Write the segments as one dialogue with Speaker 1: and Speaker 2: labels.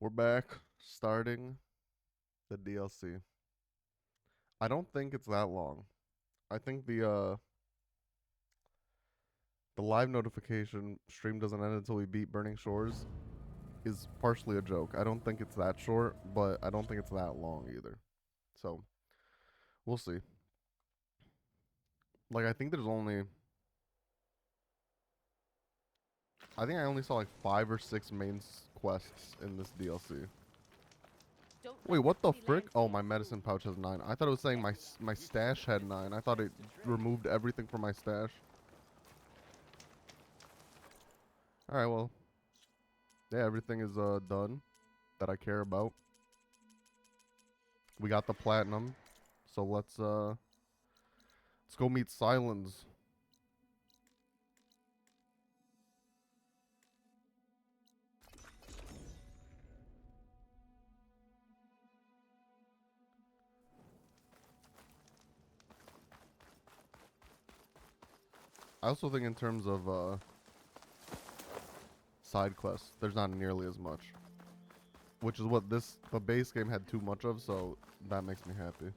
Speaker 1: We're back starting the DLC. I don't think it's that long. I think the live notification stream doesn't end until we beat Burning Shores is partially a joke. I don't think it's that short, but I don't think it's that long either. So, we'll see. Like I think there's only I think I only saw like 5 or 6 main quests in this DLC. Wait, what the frick? Oh, my medicine pouch has 9. I thought it was saying my stash had 9. I thought it removed everything from my stash. All right, well, yeah, everything is done that I care about. We got the platinum, so let's go meet Silence. I also think in terms of side quests, there's not nearly as much, which is what the base game had too much of, so that makes me happy.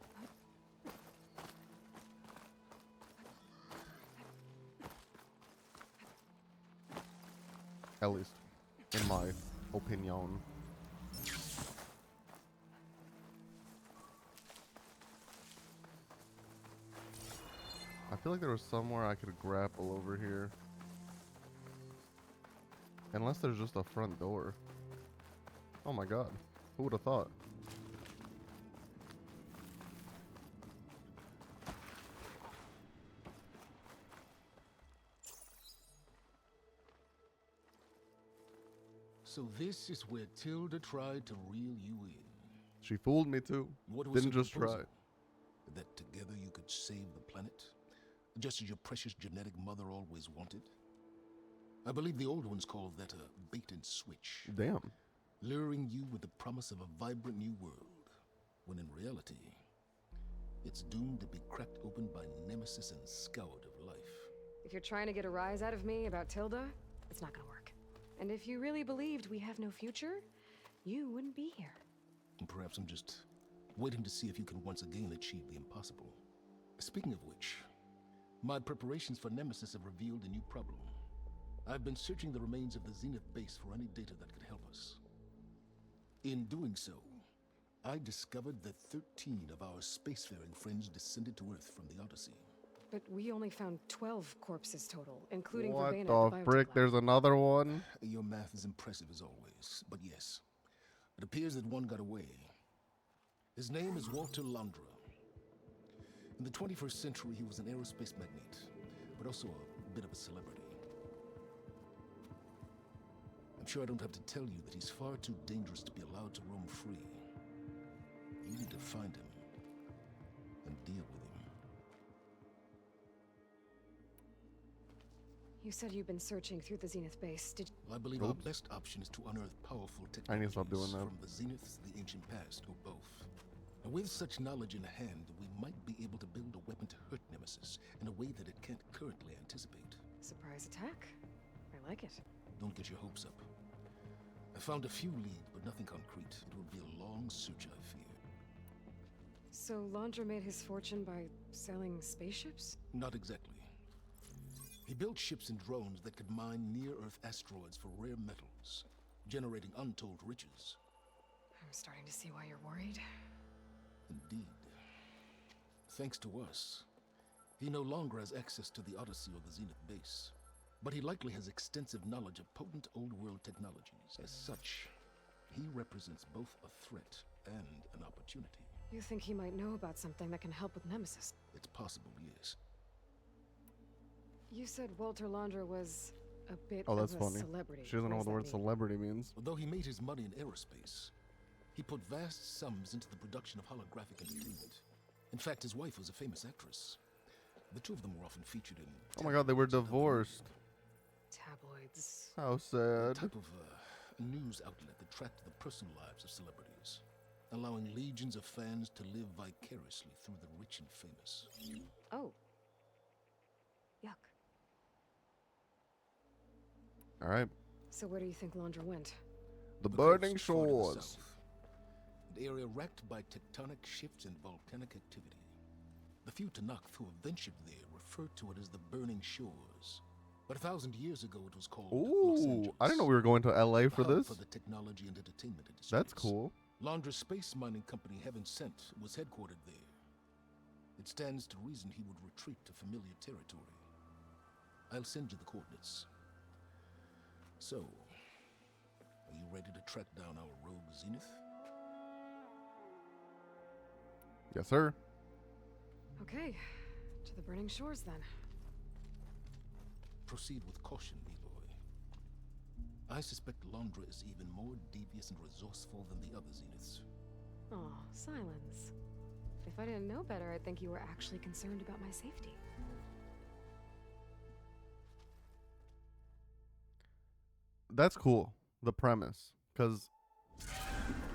Speaker 1: At least, in my opinion. I feel like there was somewhere I could grapple over here. Unless there's just a front door. Oh my god. Who would have thought?
Speaker 2: So this is where Tilda tried to reel you in.
Speaker 1: She fooled me too.
Speaker 2: What was
Speaker 1: Didn't
Speaker 2: her
Speaker 1: just
Speaker 2: proposal?
Speaker 1: try.
Speaker 2: That together you could save the planet? Just as your precious genetic mother always wanted? I believe the old ones called that a bait and switch.
Speaker 1: Damn.
Speaker 2: Luring you with the promise of a vibrant new world, when in reality, it's doomed to be cracked open by nemesis and scoured of life.
Speaker 3: If you're trying to get a rise out of me about Tilda, it's not gonna work. And if you really believed we have no future, you wouldn't be here.
Speaker 2: And perhaps I'm just waiting to see if you can once again achieve the impossible. Speaking of which, my preparations for Nemesis have revealed a new problem. I've been searching the remains of the Zenith base for any data that could help us. In doing so, I discovered that 13 of our spacefaring friends descended to Earth from the Odyssey.
Speaker 3: But we only found 12 corpses total, including
Speaker 1: What
Speaker 3: Verbena at
Speaker 1: the
Speaker 3: the
Speaker 1: frick?
Speaker 3: biotech
Speaker 1: There's
Speaker 3: lab.
Speaker 1: another one?
Speaker 2: Your math is impressive as always, but yes, it appears that one got away. His name is Walter Londra. In the 21st century, he was an aerospace magnate, but also a bit of a celebrity. I'm sure I don't have to tell you that he's far too dangerous to be allowed to roam free. You need to find him and deal with him.
Speaker 3: You said you've been searching through the Zenith base. Did
Speaker 2: I believe our best option is to unearth powerful technologies
Speaker 1: I need to stop doing that.
Speaker 2: from the Zeniths, the ancient past, or both. And with such knowledge in hand, we might be able to build a weapon to hurt Nemesis in a way that it can't currently anticipate.
Speaker 3: surprise attack? I like it.
Speaker 2: Don't get your hopes up. I found a few leads, but nothing concrete. It will be a long search, I fear.
Speaker 3: So Laundra made his fortune by selling spaceships?
Speaker 2: Not exactly. He built ships and drones that could mine near-Earth asteroids for rare metals, generating untold riches.
Speaker 3: I'm starting to see why you're worried.
Speaker 2: Indeed. Thanks to us, he no longer has access to the Odyssey or the Zenith base. But he likely has extensive knowledge of potent old-world technologies. As such, he represents both a threat and an opportunity.
Speaker 3: You think he might know about something that can help with Nemesis?
Speaker 2: It's possible, yes.
Speaker 3: You said Walter Laundra was a bit
Speaker 1: Oh, that's
Speaker 3: of a
Speaker 1: funny.
Speaker 3: celebrity.
Speaker 1: She doesn't know what the word
Speaker 3: does that mean?
Speaker 1: celebrity means.
Speaker 2: Although he made his money in aerospace, he put vast sums into the production of holographic entertainment. In fact, his wife was a famous actress. The two of them were often featured in...
Speaker 1: Oh my god, they were
Speaker 2: tabloids and other
Speaker 1: divorced.
Speaker 3: Tabloids.
Speaker 1: How
Speaker 2: A
Speaker 1: sad.
Speaker 2: type of news outlet that tracked the personal lives of celebrities, allowing legions of fans to live vicariously through the rich and famous.
Speaker 3: Oh. Yuck.
Speaker 1: Alright.
Speaker 3: So where do you think Laundra went?
Speaker 1: The
Speaker 2: coast
Speaker 1: burning
Speaker 2: far to the
Speaker 1: shores.
Speaker 2: south, an area racked by tectonic shifts and volcanic activity. The few Tanakh who have ventured there refer to it as the burning shores. But 1,000 years ago, it was called Los
Speaker 1: Ooh,
Speaker 2: Angeles.
Speaker 1: I didn't know we were going to LA
Speaker 2: the
Speaker 1: for
Speaker 2: hub
Speaker 1: this.
Speaker 2: for the technology and entertainment industries.
Speaker 1: That's cool.
Speaker 2: Laundra Space Mining Company Heaven Sent was headquartered there. It stands to reason he would retreat to familiar territory. I'll send you the coordinates. So, are you ready to track down our rogue Zenith?
Speaker 1: Yes, sir.
Speaker 3: Okay, to the burning shores then.
Speaker 2: Proceed with caution, Aloy. I suspect Laundra is even more devious and resourceful than the other Zeniths.
Speaker 3: Oh, silence. If I didn't know better, I'd think you were actually concerned about my safety.
Speaker 1: That's cool. The premise, because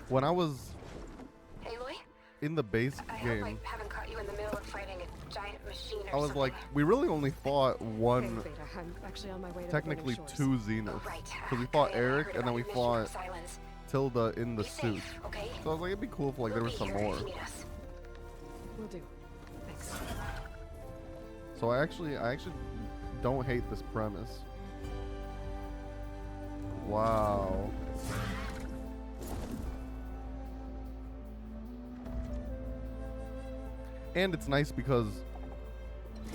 Speaker 1: when I was
Speaker 4: Aloy?
Speaker 1: in the base
Speaker 4: I hope
Speaker 1: game,
Speaker 4: I haven't caught you in the middle of fighting a giant machine or
Speaker 1: I was
Speaker 4: something.
Speaker 1: like, we really only fought
Speaker 3: Hey,
Speaker 1: one,
Speaker 3: Beta, I'm actually on my way to
Speaker 1: technically
Speaker 3: the burning shores.
Speaker 1: two Zeniths.
Speaker 4: Oh, right.
Speaker 1: Because we fought
Speaker 4: I
Speaker 1: Eric
Speaker 4: heard
Speaker 1: and then
Speaker 4: about
Speaker 1: we
Speaker 4: your mission
Speaker 1: fought
Speaker 4: from Silence.
Speaker 1: Tilda in the
Speaker 4: Be
Speaker 1: suit.
Speaker 4: safe, okay?
Speaker 1: So I was like, it'd be cool if like there
Speaker 4: We'll
Speaker 1: was
Speaker 4: be
Speaker 1: some
Speaker 4: here
Speaker 1: more.
Speaker 4: if you need us.
Speaker 3: Will do. Thanks.
Speaker 1: So I actually don't hate this premise. Wow. And it's nice because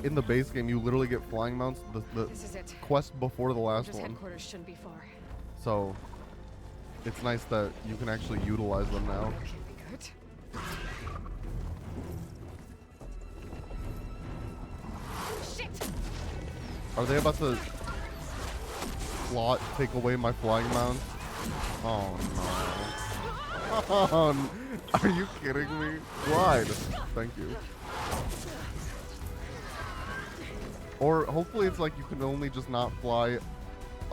Speaker 1: in the base game you literally get flying mounts the
Speaker 3: This is it.
Speaker 1: quest before the last
Speaker 3: Just
Speaker 1: one.
Speaker 3: headquarters shouldn't be far.
Speaker 1: So it's nice that you can actually utilize them now.
Speaker 3: That can't be good. Shit!
Speaker 1: Are they about to take away my flying mount? Oh no. Oh, are you kidding me? Glide. Thank you. Or hopefully it's like you can only just not fly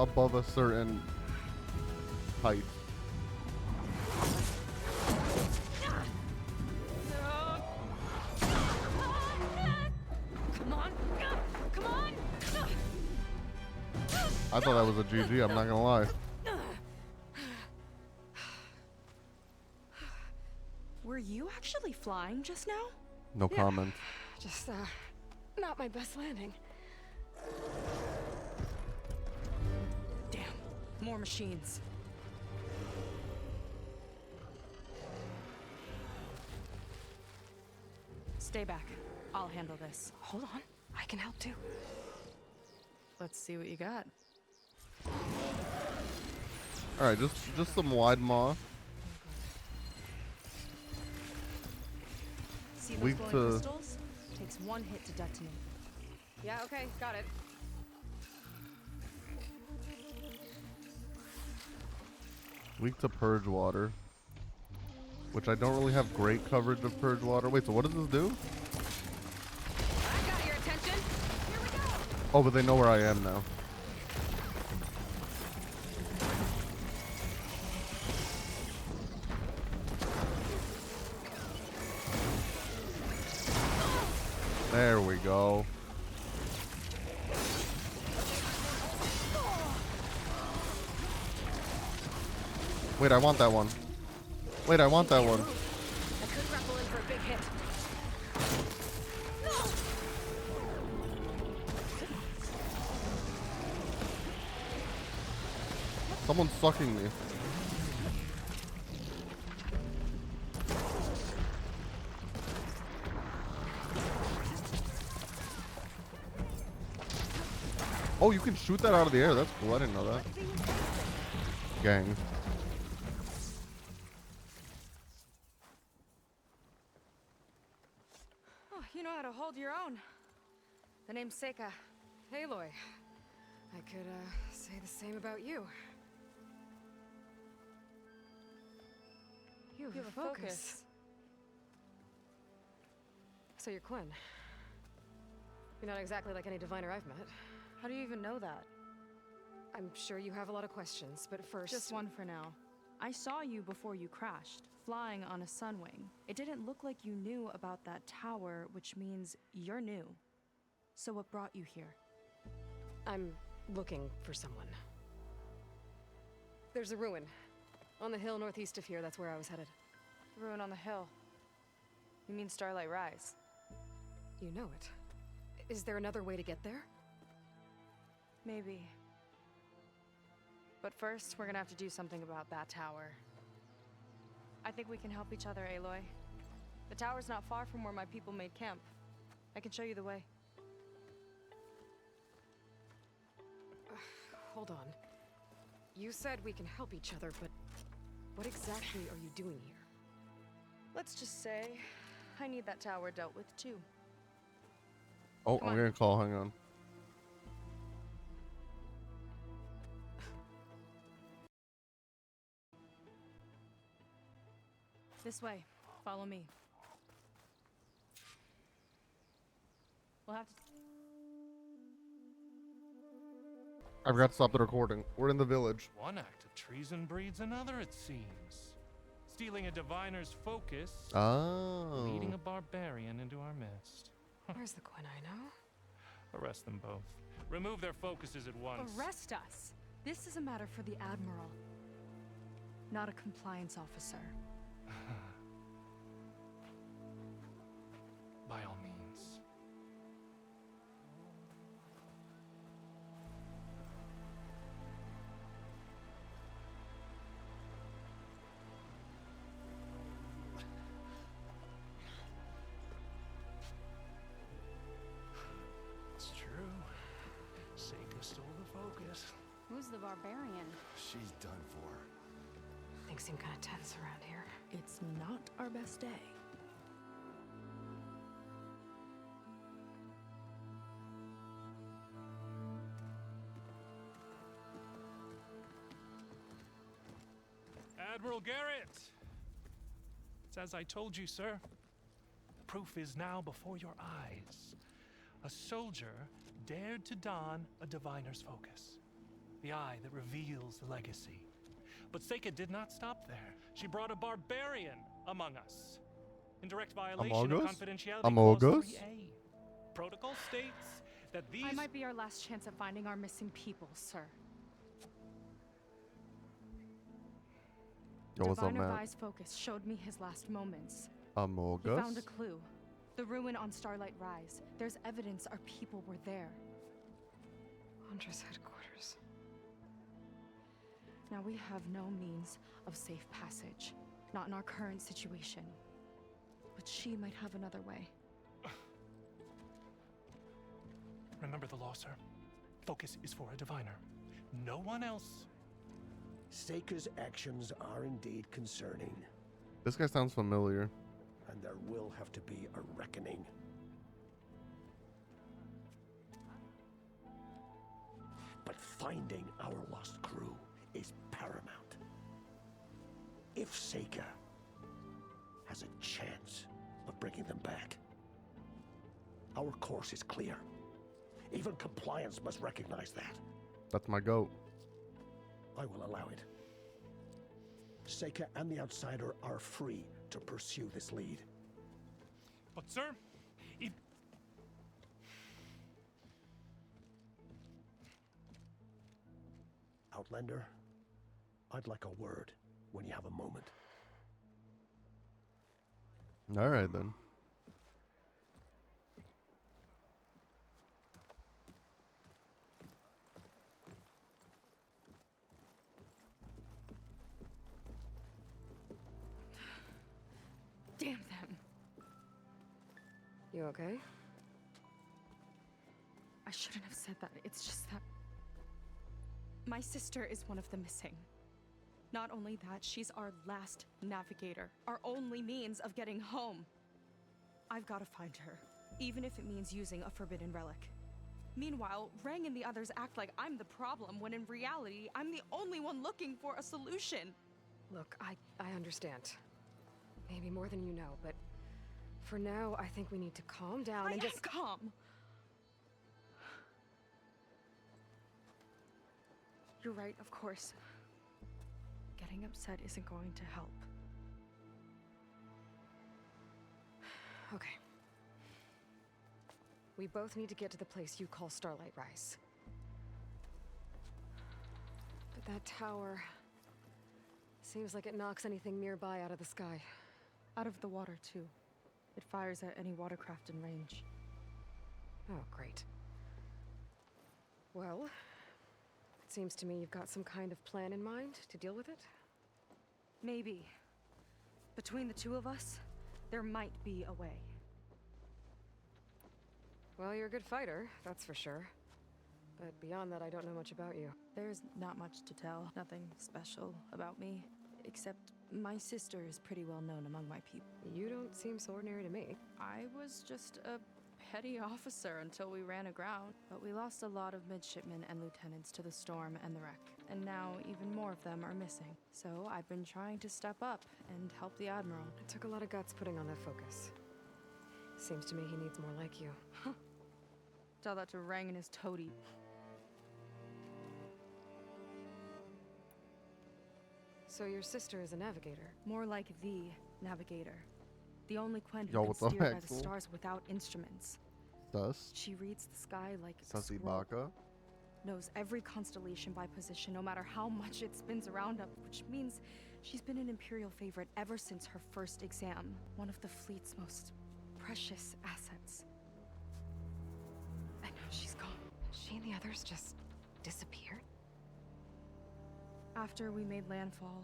Speaker 1: above a certain height.
Speaker 3: Come on! Come on!
Speaker 1: I thought that was a GG, I'm not gonna lie.
Speaker 5: Were you actually flying just now?
Speaker 1: No
Speaker 3: Yeah.
Speaker 1: comment.
Speaker 3: Just, not my best landing.
Speaker 5: Damn, more machines. Stay back. I'll handle this.
Speaker 3: Hold on. I can help too.
Speaker 5: Let's see what you got.
Speaker 1: Alright, just some wide maw.
Speaker 5: See those
Speaker 1: Weak
Speaker 5: glowing
Speaker 1: to-
Speaker 5: crystals? Takes one hit to detonate.
Speaker 3: Yeah, okay, got it.
Speaker 1: Weak to purge water. Which I don't really have great coverage of purge water. Wait, so what does this do?
Speaker 3: I got your attention. Here we go.
Speaker 1: Oh, but they know where I am now. There we go. Wait, I want that one. Wait, I want that one.
Speaker 3: I could grapple in for a big hit.
Speaker 1: Someone's sucking me. Oh, you can shoot that out of the air. That's cool. I didn't know that. Gang.
Speaker 5: Oh, you know how to hold your own.
Speaker 3: The name's Seika. Aloy. I could, say the same about you. You have a focus. So you're Quinn. You're not exactly like any diviner I've met.
Speaker 5: How do you even know that?
Speaker 3: I'm sure you have a lot of questions, but first...
Speaker 5: Just one for now. I saw you before you crashed, flying on a sunwing. It didn't look like you knew about that tower, which means you're new. So what brought you here?
Speaker 3: I'm looking for someone. There's a ruin On the hill northeast of here, that's where I was headed.
Speaker 5: Ruin on the hill. You mean Starlight Rise?
Speaker 3: You know it. Is there another way to get there?
Speaker 5: Maybe. But first, we're gonna have to do something about that tower. I think we can help each other, Aloy. The tower's not far from where my people made camp. I can show you the way.
Speaker 3: Hold on. You said we can help each other, but what exactly are you doing here?
Speaker 5: Let's just say, I need that tower dealt with too.
Speaker 1: Oh,
Speaker 5: Come
Speaker 1: I'm
Speaker 5: on.
Speaker 1: gonna call. Hang on.
Speaker 5: This way. Follow me. We'll have to...
Speaker 1: I forgot to stop the recording. We're in the village.
Speaker 6: One act of treason breeds another, it seems. Stealing a diviner's focus,
Speaker 1: Oh.
Speaker 6: leading a barbarian into our midst.
Speaker 3: Where's the Quinino?
Speaker 6: Arrest them both. Remove their focuses at once.
Speaker 5: Arrest us! This is a matter for the Admiral, not a compliance officer.
Speaker 6: By all means. It's true. Seika stole the focus.
Speaker 7: Who's the barbarian?
Speaker 2: She's done for.
Speaker 3: Things seem kind of tense around here.
Speaker 5: It's not our best day.
Speaker 6: Admiral Garrett! It's as I told you, sir. The proof is now before your eyes. A soldier dared to don a diviner's focus. The eye that reveals the legacy. But Seika did not stop there. She brought a barbarian among us. In direct violation of
Speaker 1: Among us?
Speaker 6: confidentiality
Speaker 1: Among
Speaker 6: clause
Speaker 1: us?
Speaker 6: 3A. Protocol states that these...
Speaker 5: I might be our last chance at finding our missing people, sir.
Speaker 1: Yo, what's up,
Speaker 5: Diviner
Speaker 1: man?
Speaker 5: Vi's focus showed me his last moments.
Speaker 1: Among
Speaker 5: He found a
Speaker 1: Us?
Speaker 5: clue. The ruin on Starlight Rise. There's evidence our people were there.
Speaker 3: Hunter's headquarters.
Speaker 5: Now we have no means of safe passage. Not in our current situation. But she might have another way.
Speaker 6: Remember the law, sir. Focus is for a diviner. No one else.
Speaker 8: Seika's actions are indeed concerning,
Speaker 1: This guy sounds familiar.
Speaker 8: and there will have to be a reckoning. But finding our lost crew is paramount. If Seika has a chance of bringing them back, our course is clear. Even compliance must recognize that.
Speaker 1: That's my goat.
Speaker 8: I will allow it. Seika and the Outsider are free to pursue this lead.
Speaker 6: But, sir, if...
Speaker 8: Outlander, I'd like a word when you have a moment.
Speaker 1: All right, then.
Speaker 5: Damn them.
Speaker 3: You okay?
Speaker 5: I shouldn't have said that. It's just that... My sister is one of the missing. Not only that, she's our last navigator. Our only means of getting home. I've got to find her. Even if it means using a forbidden relic. Meanwhile, Rang and the others act like I'm the problem, when in reality, I'm the only one looking for a solution.
Speaker 3: Look, I understand. Maybe more than you know, but for now, I think we need to calm down
Speaker 5: I
Speaker 3: and
Speaker 5: am
Speaker 3: just...
Speaker 5: calm. You're right, of course. Getting upset isn't going to help.
Speaker 3: Okay. We both need to get to the place you call Starlight Rise. But that tower Seems like it knocks anything nearby out of the sky.
Speaker 5: Out of the water, too. It fires at any watercraft in range.
Speaker 3: Oh, great. Well, it seems to me you've got some kind of plan in mind to deal with it.
Speaker 5: Maybe. Between the two of us, there might be a way.
Speaker 3: Well, you're a good fighter, that's for sure. But beyond that, I don't know much about you.
Speaker 5: There's not much to tell. Nothing special about me. Except my sister is pretty well known among my people.
Speaker 3: You don't seem so ordinary to me.
Speaker 5: I was just a petty officer until we ran aground. But we lost a lot of midshipmen and lieutenants to the storm and the wreck. And now even more of them are missing. So I've been trying to step up and help the Admiral.
Speaker 3: It took a lot of guts putting on that focus. Seems to me he needs more like you.
Speaker 5: Tell that to Rang and his toady.
Speaker 3: So your sister is a navigator?
Speaker 5: More like the navigator. The only Quen
Speaker 1: Yo,
Speaker 5: who can
Speaker 1: what the
Speaker 5: steer by
Speaker 1: heck,
Speaker 5: the
Speaker 1: fool?
Speaker 5: stars without instruments.
Speaker 1: Sus.
Speaker 5: She reads the sky like a
Speaker 1: Sussy
Speaker 5: scroll.
Speaker 1: Baka.
Speaker 5: Knows every constellation by position, no matter how much it spins around up, which means she's been an Imperial favorite ever since her first exam. One of the fleet's most precious assets. And now she's gone.
Speaker 3: She and the others just disappeared?
Speaker 5: After we made landfall,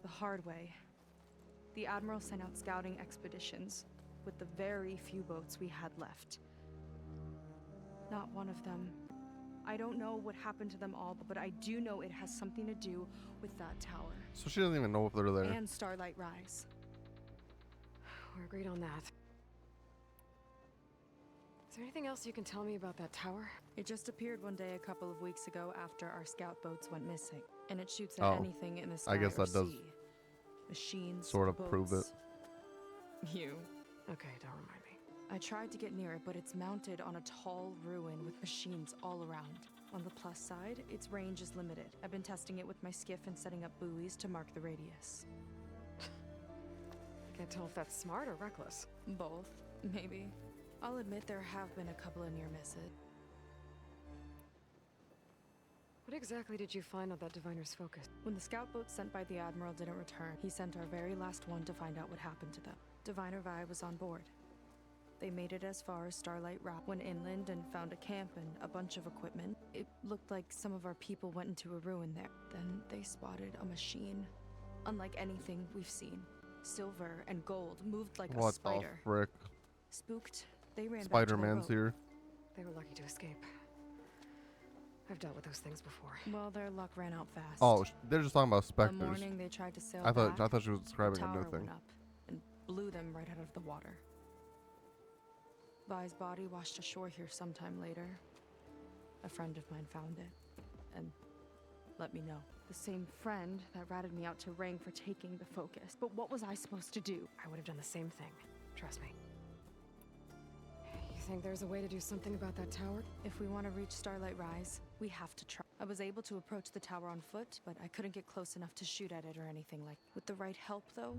Speaker 5: the hard way, the Admiral sent out scouting expeditions with the very few boats we had left. Not one of them. I don't know what happened to them all, but I do know it has something to do with that tower.
Speaker 1: So she doesn't even know if they're there.
Speaker 5: And Starlight Rise.
Speaker 3: We're agreed on that. Is there anything else you can tell me about that tower?
Speaker 5: It just appeared one day a couple of weeks ago after our scout boats went missing. And it shoots at
Speaker 1: Oh.
Speaker 5: anything in the sky
Speaker 1: I guess
Speaker 5: or
Speaker 1: that does
Speaker 5: sea. Machines,
Speaker 1: sort of prove it.
Speaker 5: boats. You.
Speaker 3: Okay, don't remind me.
Speaker 5: I tried to get near it, but it's mounted on a tall ruin with machines all around. On the plus side, its range is limited. I've been testing it with my skiff and setting up buoys to mark the radius.
Speaker 3: Can't tell if that's smart or reckless.
Speaker 5: Both, maybe. I'll admit there have been a couple of near misses.
Speaker 3: What exactly did you find on that diviner's focus?
Speaker 5: When the scout boat sent by the Admiral didn't return, he sent our very last one to find out what happened to them. Diviner Vi was on board. They made it as far as Starlight Rock, went inland and found a camp and a bunch of equipment. It looked like some of our people went into a ruin there. Then they spotted a machine, unlike anything we've seen. Silver and gold, moved like a
Speaker 1: What the
Speaker 5: spider.
Speaker 1: frick?
Speaker 5: Spooked, they ran back to their
Speaker 1: Spider-Man's
Speaker 5: boat.
Speaker 1: here.
Speaker 3: They were lucky to escape. I've dealt with those things before.
Speaker 5: Well, their luck ran out fast.
Speaker 1: Oh, they're just talking about
Speaker 5: The
Speaker 1: specters.
Speaker 5: morning they tried to sail
Speaker 1: I
Speaker 5: back,
Speaker 1: thought she was
Speaker 5: the
Speaker 1: describing a
Speaker 5: tower
Speaker 1: new thing.
Speaker 5: went up and blew them right out of the water. Vi's body washed ashore here sometime later. A friend of mine found it and let me know. The same friend that ratted me out to Rang for taking the focus. But what was I supposed to do?
Speaker 3: I would have done the same thing. Trust me. You think there's a way to do something about that tower?
Speaker 5: If we want to reach Starlight Rise, we have to try. I was able to approach the tower on foot, but I couldn't get close enough to shoot at it or anything like. With the right help, though,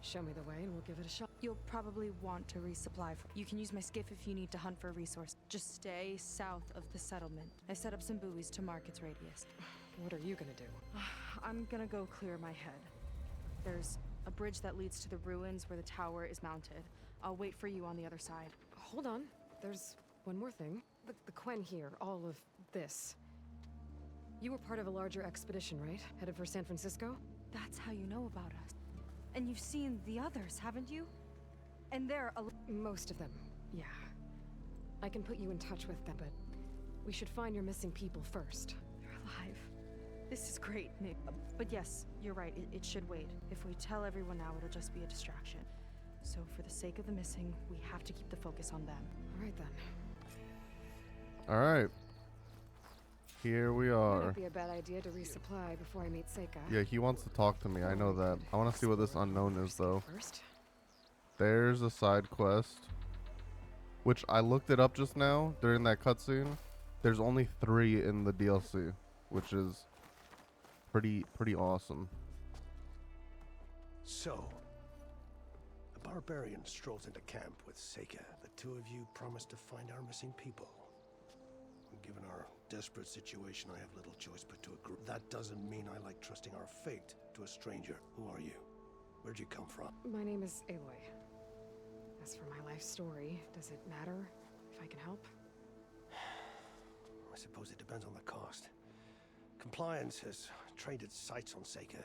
Speaker 3: Show me the way and we'll give it a shot.
Speaker 5: you'll probably want to resupply. You can use my skiff if you need to hunt for a resource. Just stay south of the settlement. I set up some buoys to mark its radius.
Speaker 3: What are you gonna do?
Speaker 5: I'm gonna go clear my head. There's a bridge that leads to the ruins where the tower is mounted. I'll wait for you on the other side.
Speaker 3: Hold on. There's one more thing. The Quen here, all of this. You were part of a larger expedition, right? Headed for San Francisco?
Speaker 5: That's how you know about us. And you've seen the others, haven't you? And they're
Speaker 3: Most of them, yeah. I can put you in touch with them, but we should find your missing people first.
Speaker 5: they're alive. This is great, Nick. But yes, you're right. It should wait. If we tell everyone now, it'll just be a distraction. So for the sake of the missing, we have to keep the focus on them.
Speaker 3: All right then.
Speaker 1: All right. Here we
Speaker 3: Might
Speaker 1: are.
Speaker 3: not be a bad idea to resupply before I meet Seika.
Speaker 1: Yeah, he wants to talk to me. I know that. I want to see what this unknown is, though.
Speaker 3: First.
Speaker 1: There's a side quest, which I looked it up just now during that cutscene. There's only 3 in the DLC, which is pretty awesome.
Speaker 8: So, the barbarian strolls into camp with Seika. The two of you promised to find our missing people. And given our desperate situation, I have little choice but to agree. That doesn't mean I like trusting our fate to a stranger. Who are you? Where'd you come from?
Speaker 3: My name is Aloy. As for my life story, does it matter if I can help?
Speaker 8: I suppose it depends on the cost. Compliance has trained its sights on Seika.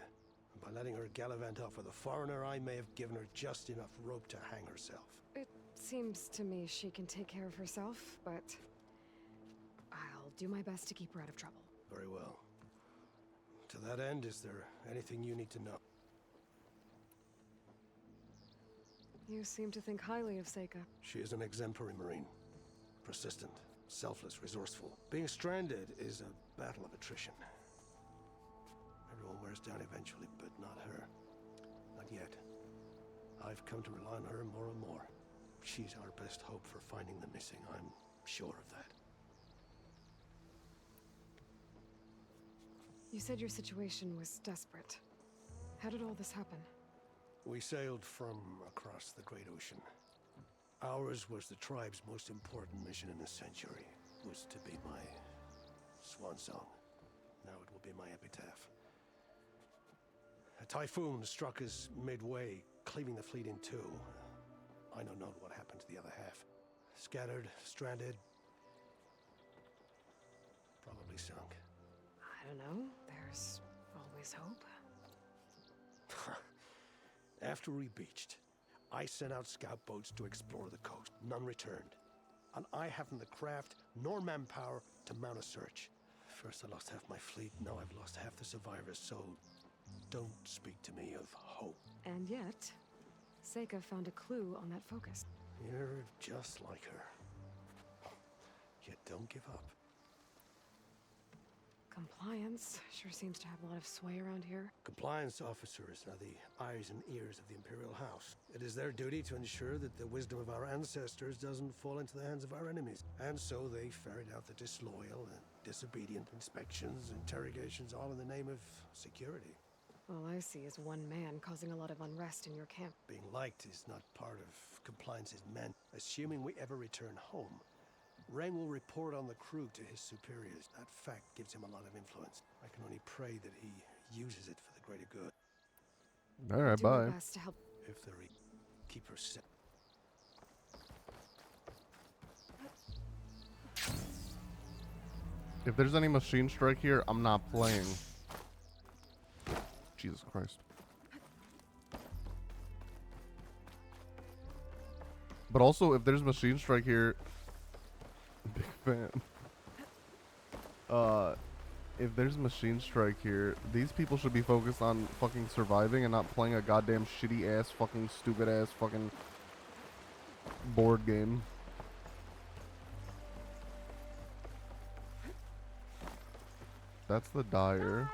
Speaker 8: And by letting her gallivant off with a foreigner, I may have given her just enough rope to hang herself.
Speaker 3: It seems to me she can take care of herself, but I'll do my best to keep her out of trouble.
Speaker 8: Very well. To that end, is there anything you need to know?
Speaker 3: You seem to think highly of Seika.
Speaker 8: She is an exemplary Marine. Persistent, selfless, resourceful. Being stranded is a battle of attrition. Everyone wears down eventually, but not her. Not yet. I've come to rely on her more and more. She's our best hope for finding the missing. I'm sure of that.
Speaker 3: You said your situation was desperate. How did all this happen?
Speaker 8: We sailed from across the great ocean. Ours was the tribe's most important mission in a century. It was to be my swan song. Now it will be my epitaph. A typhoon struck us midway, cleaving the fleet in two. I know not what happened to the other half. Scattered, stranded, probably sunk.
Speaker 3: I don't know. There's always hope.
Speaker 8: After we beached, I sent out scout boats to explore the coast. None returned. And I haven't the craft nor manpower to mount a search. First I lost half my fleet, now I've lost half the survivors, so don't speak to me of hope.
Speaker 3: And yet, Seika found a clue on that focus.
Speaker 8: You're just like her. Yet don't give up.
Speaker 3: Compliance sure seems to have a lot of sway around here.
Speaker 8: Compliance officers are the eyes and ears of the Imperial House. It is their duty to ensure that the wisdom of our ancestors doesn't fall into the hands of our enemies. And so they ferret out the disloyal and disobedient inspections, interrogations, all in the name of security.
Speaker 3: All I see is one man causing a lot of unrest in your camp.
Speaker 8: Being liked is not part of Compliance's men. Assuming we ever return home, Rang will report on the crew to his superiors. That fact gives him a lot of influence. I can only pray that he uses it for the greater good.
Speaker 1: All right,
Speaker 3: Do my
Speaker 1: bye.
Speaker 3: best to help.
Speaker 8: If the keep her safe.
Speaker 1: If there's any machine strike here, I'm not playing. Jesus Christ. But also, if there's machine strike here, big fan. If there's machine strike here, these people should be focused on fucking surviving and not playing a goddamn shitty ass fucking stupid ass fucking board game. That's the dyer.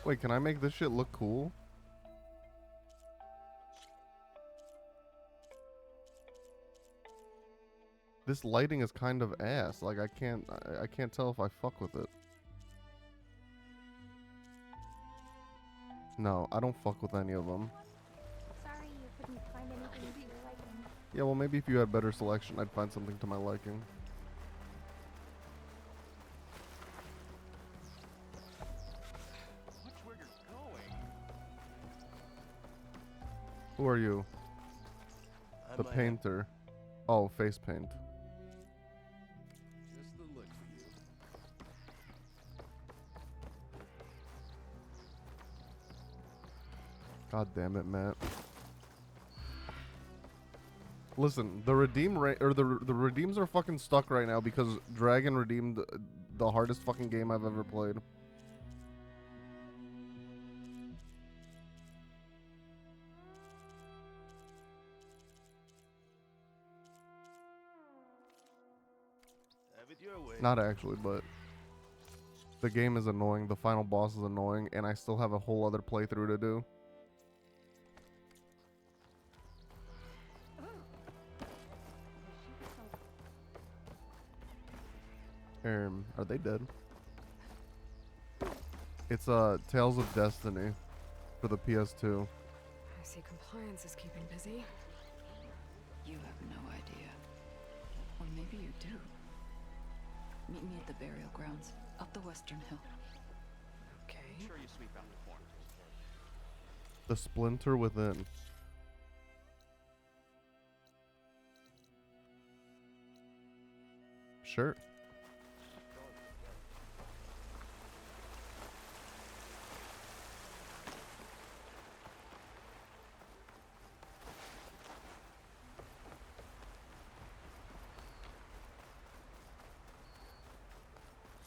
Speaker 1: Wait, can I make this shit look cool? This lighting is kind of ass. Like I can't tell if I fuck with it. No, I don't fuck with any of them.
Speaker 7: Sorry you couldn't find anything to your liking.
Speaker 1: Yeah, well maybe if you had better selection, I'd find something to my liking.
Speaker 9: Watch where you're going.
Speaker 1: Who are you? The
Speaker 9: I'm
Speaker 1: painter. Oh, face paint.
Speaker 9: Just the look for you.
Speaker 1: God damn it, Matt. Listen, the the redeems are fucking stuck right now because Dragon redeemed the hardest fucking game I've ever played.
Speaker 9: Have it your way.
Speaker 1: Not actually, but the game is annoying, the final boss is annoying, and I still have a whole other playthrough to do. Are they dead? It's Tales of Destiny for the PS2.
Speaker 3: I see Compliance is keeping busy.
Speaker 10: You have no idea. Or maybe you do. Meet me at the burial grounds, up the western hill.
Speaker 3: Okay.
Speaker 9: Sure you sweep out the corner.
Speaker 1: The splinter within. Sure.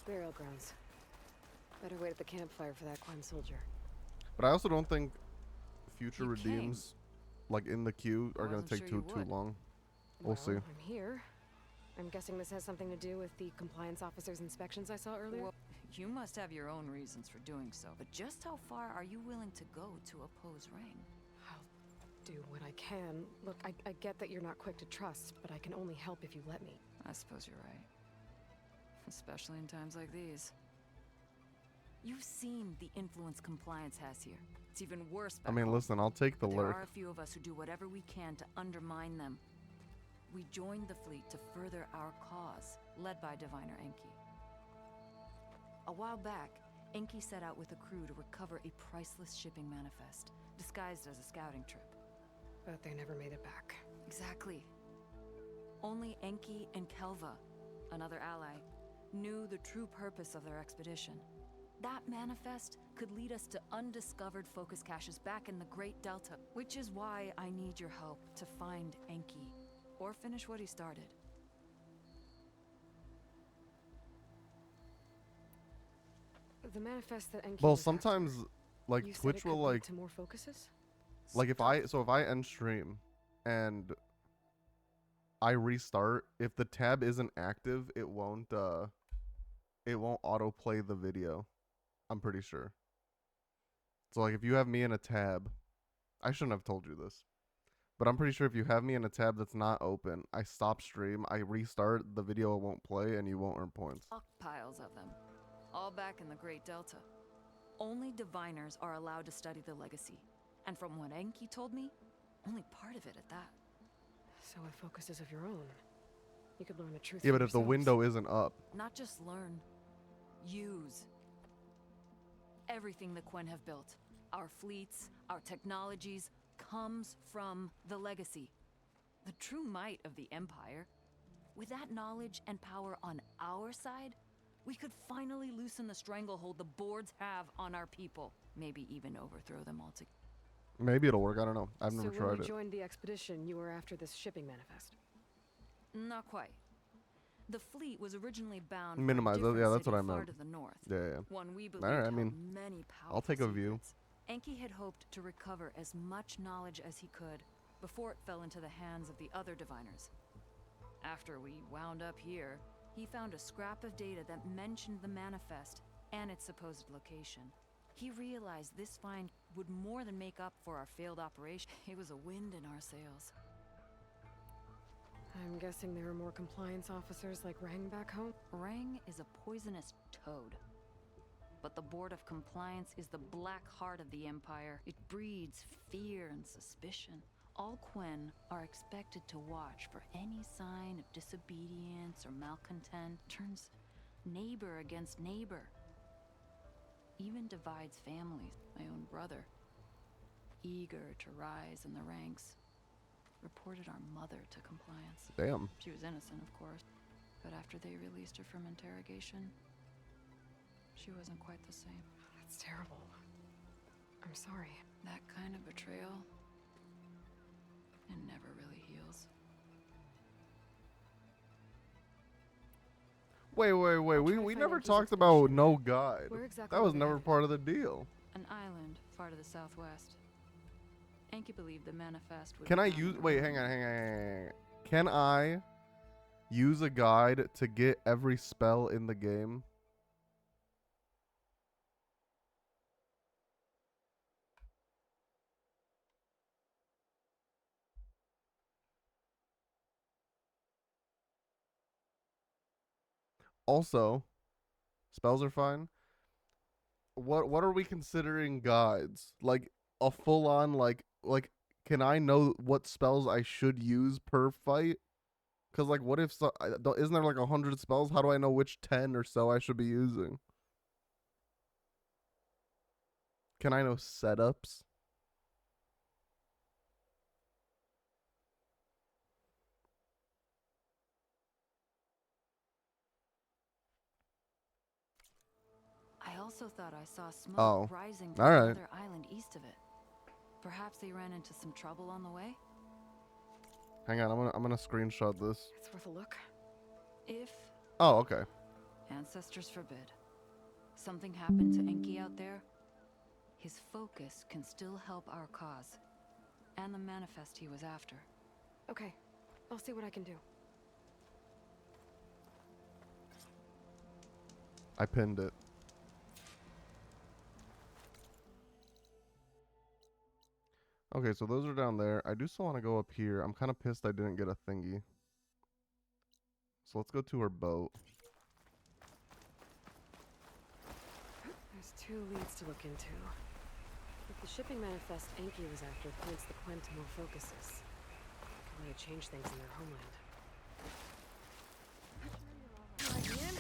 Speaker 3: Burial grounds. Better wait at the campfire for that Quen soldier.
Speaker 1: But I also don't think future
Speaker 10: You
Speaker 1: redeems, like in the queue, are gonna
Speaker 10: wasn't
Speaker 1: take
Speaker 10: sure you
Speaker 1: too
Speaker 10: would.
Speaker 1: long. We'll see.
Speaker 3: I'm here. I'm guessing this has something to do with the compliance officer's inspections I saw earlier?
Speaker 10: Well, you must have your own reasons for doing so. But just how far are you willing to go to oppose Rain?
Speaker 3: I'll do what I can. Look, I get that you're not quick to trust, but I can only help if you let me.
Speaker 10: I suppose you're right. Especially in times like these. You've seen the influence compliance has here. It's even worse back
Speaker 1: I mean,
Speaker 10: home.
Speaker 1: listen, I'll take the
Speaker 10: But there
Speaker 1: lurk.
Speaker 10: are a few of us who do whatever we can to undermine them. We joined the fleet to further our cause, led by Diviner Enki. A while back, Enki set out with a crew to recover a priceless shipping manifest, disguised as a scouting trip.
Speaker 3: But they never made it back.
Speaker 10: Exactly. Only Enki and Kelva, another ally, knew the true purpose of their expedition. That manifest could lead us to undiscovered focus caches back in the Great Delta, which is why I need your help to find Enki, or finish what he started.
Speaker 3: The manifest that Enki
Speaker 1: Well,
Speaker 3: was after,
Speaker 1: sometimes, like,
Speaker 3: you said
Speaker 1: Twitch
Speaker 3: it
Speaker 1: will,
Speaker 3: could lead
Speaker 1: like,
Speaker 3: to more focuses?
Speaker 1: if I end stream and I restart, if the tab isn't active, it won't autoplay the video. I'm pretty sure. So, like, if you have me in a tab, I shouldn't have told you this, but I'm pretty sure if you have me in a tab that's not open, I stop stream, I restart, the video won't play, and you won't earn points.
Speaker 10: Piles of them, all back in the Great Delta. Only diviners are allowed to study the legacy, and from what Enki told me, only part of it at that.
Speaker 3: So with focuses of your own, you could learn the truth.
Speaker 1: Yeah,
Speaker 3: for
Speaker 1: but if the
Speaker 3: yourselves.
Speaker 1: window isn't up,
Speaker 10: Not just learn, use. Everything the Quen have built, our fleets, our technologies, comes from the legacy. The true might of the Empire. With that knowledge and power on our side, we could finally loosen the stranglehold the boards have on our people. Maybe even overthrow them altogether.
Speaker 1: maybe it'll work. I don't know. I've never
Speaker 3: So
Speaker 1: tried
Speaker 3: when you
Speaker 1: it.
Speaker 3: joined the expedition, you were after this shipping manifest.
Speaker 10: Not quite. The fleet was originally bound
Speaker 1: Minimize
Speaker 10: for a
Speaker 1: it. Yeah,
Speaker 10: different
Speaker 1: that's what
Speaker 10: city
Speaker 1: I
Speaker 10: far
Speaker 1: meant.
Speaker 10: to the north.
Speaker 1: Yeah.
Speaker 10: One we believed
Speaker 1: Alright, I
Speaker 10: held
Speaker 1: mean,
Speaker 10: many
Speaker 1: I'll
Speaker 10: powerful
Speaker 1: take a view.
Speaker 10: secrets. Enki had hoped to recover as much knowledge as he could before it fell into the hands of the other diviners. After we wound up here, he found a scrap of data that mentioned the manifest and its supposed location. He realized this find would more than make up for our failed operation. It was a wind in our sails.
Speaker 3: I'm guessing there are more compliance officers like Rang back home?
Speaker 10: Rang is a poisonous toad. But the Board of Compliance is the black heart of the Empire. It breeds fear and suspicion. All Quen are expected to watch for any sign of disobedience or malcontent. Turns neighbor against neighbor. Even divides families. My own brother, eager to rise in the ranks, reported our mother to compliance.
Speaker 1: Damn.
Speaker 10: She was innocent, of course, but after they released her from interrogation, she wasn't quite the same.
Speaker 3: That's terrible. I'm sorry.
Speaker 10: That kind of betrayal, it never really heals.
Speaker 1: Wait.
Speaker 3: I'll
Speaker 1: We
Speaker 3: try to find
Speaker 1: never
Speaker 3: Enki's
Speaker 1: talked about
Speaker 3: expedition.
Speaker 1: no guide.
Speaker 3: Where exactly
Speaker 1: That
Speaker 3: were
Speaker 1: was
Speaker 3: they
Speaker 1: never
Speaker 3: headed?
Speaker 1: part of the deal.
Speaker 10: An island far to the southwest. Enki believed the manifest would
Speaker 1: Can
Speaker 10: be
Speaker 1: I
Speaker 10: found
Speaker 1: use?
Speaker 10: in
Speaker 1: Wait,
Speaker 10: our
Speaker 1: hang
Speaker 10: home.
Speaker 1: on. Can I use a guide to get every spell in the game? Also, spells are fine. What are we considering guides? Like a full on like can I know what spells I should use per fight? Cause like, what if isn't there like 100 spells? How do I know which 10 or so I should be using? Can I know setups?
Speaker 10: I also thought I saw smoke
Speaker 1: Oh,
Speaker 10: rising from
Speaker 1: all right.
Speaker 10: another island east of it. Perhaps they ran into some trouble on the way?
Speaker 1: Hang on, I'm gonna screenshot this.
Speaker 3: It's worth a look.
Speaker 10: If
Speaker 1: Oh, okay.
Speaker 10: ancestors forbid something happened to Enki out there, his focus can still help our cause and the manifest he was after.
Speaker 3: Okay, I'll see what I can do.
Speaker 1: I pinned it. Okay, so those are down there. I do still want to go up here. I'm kind of pissed I didn't get a thingy. So let's go to her boat.
Speaker 3: There's 2 leads to look into. If the shipping manifest Enki was after points the Quen to more focuses, it could really change things in their homeland. Right, Ian?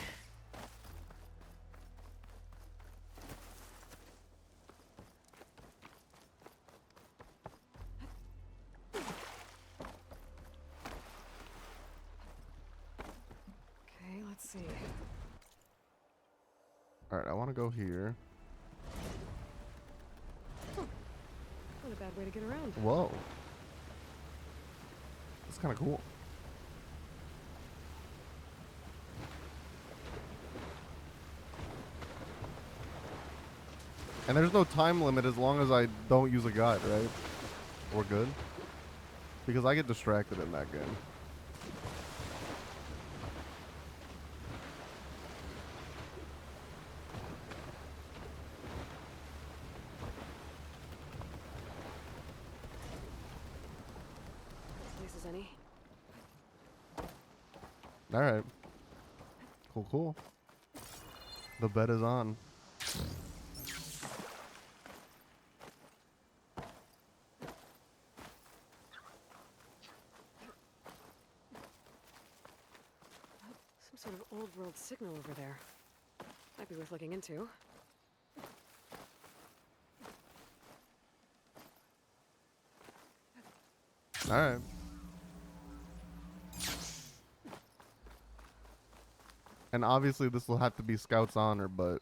Speaker 3: Okay, let's see.
Speaker 1: Alright, I want to go here.
Speaker 3: Not a bad way to get around.
Speaker 1: Whoa. That's kind of cool. And there's no time limit as long as I don't use a guide, right? We're good? Because I get distracted in that game.
Speaker 3: Places any?
Speaker 1: Alright. Cool, cool. The bet is on.
Speaker 3: Some sort of old world signal over there. Might be worth looking into.
Speaker 1: Alright. And obviously this will have to be Scout's honor, but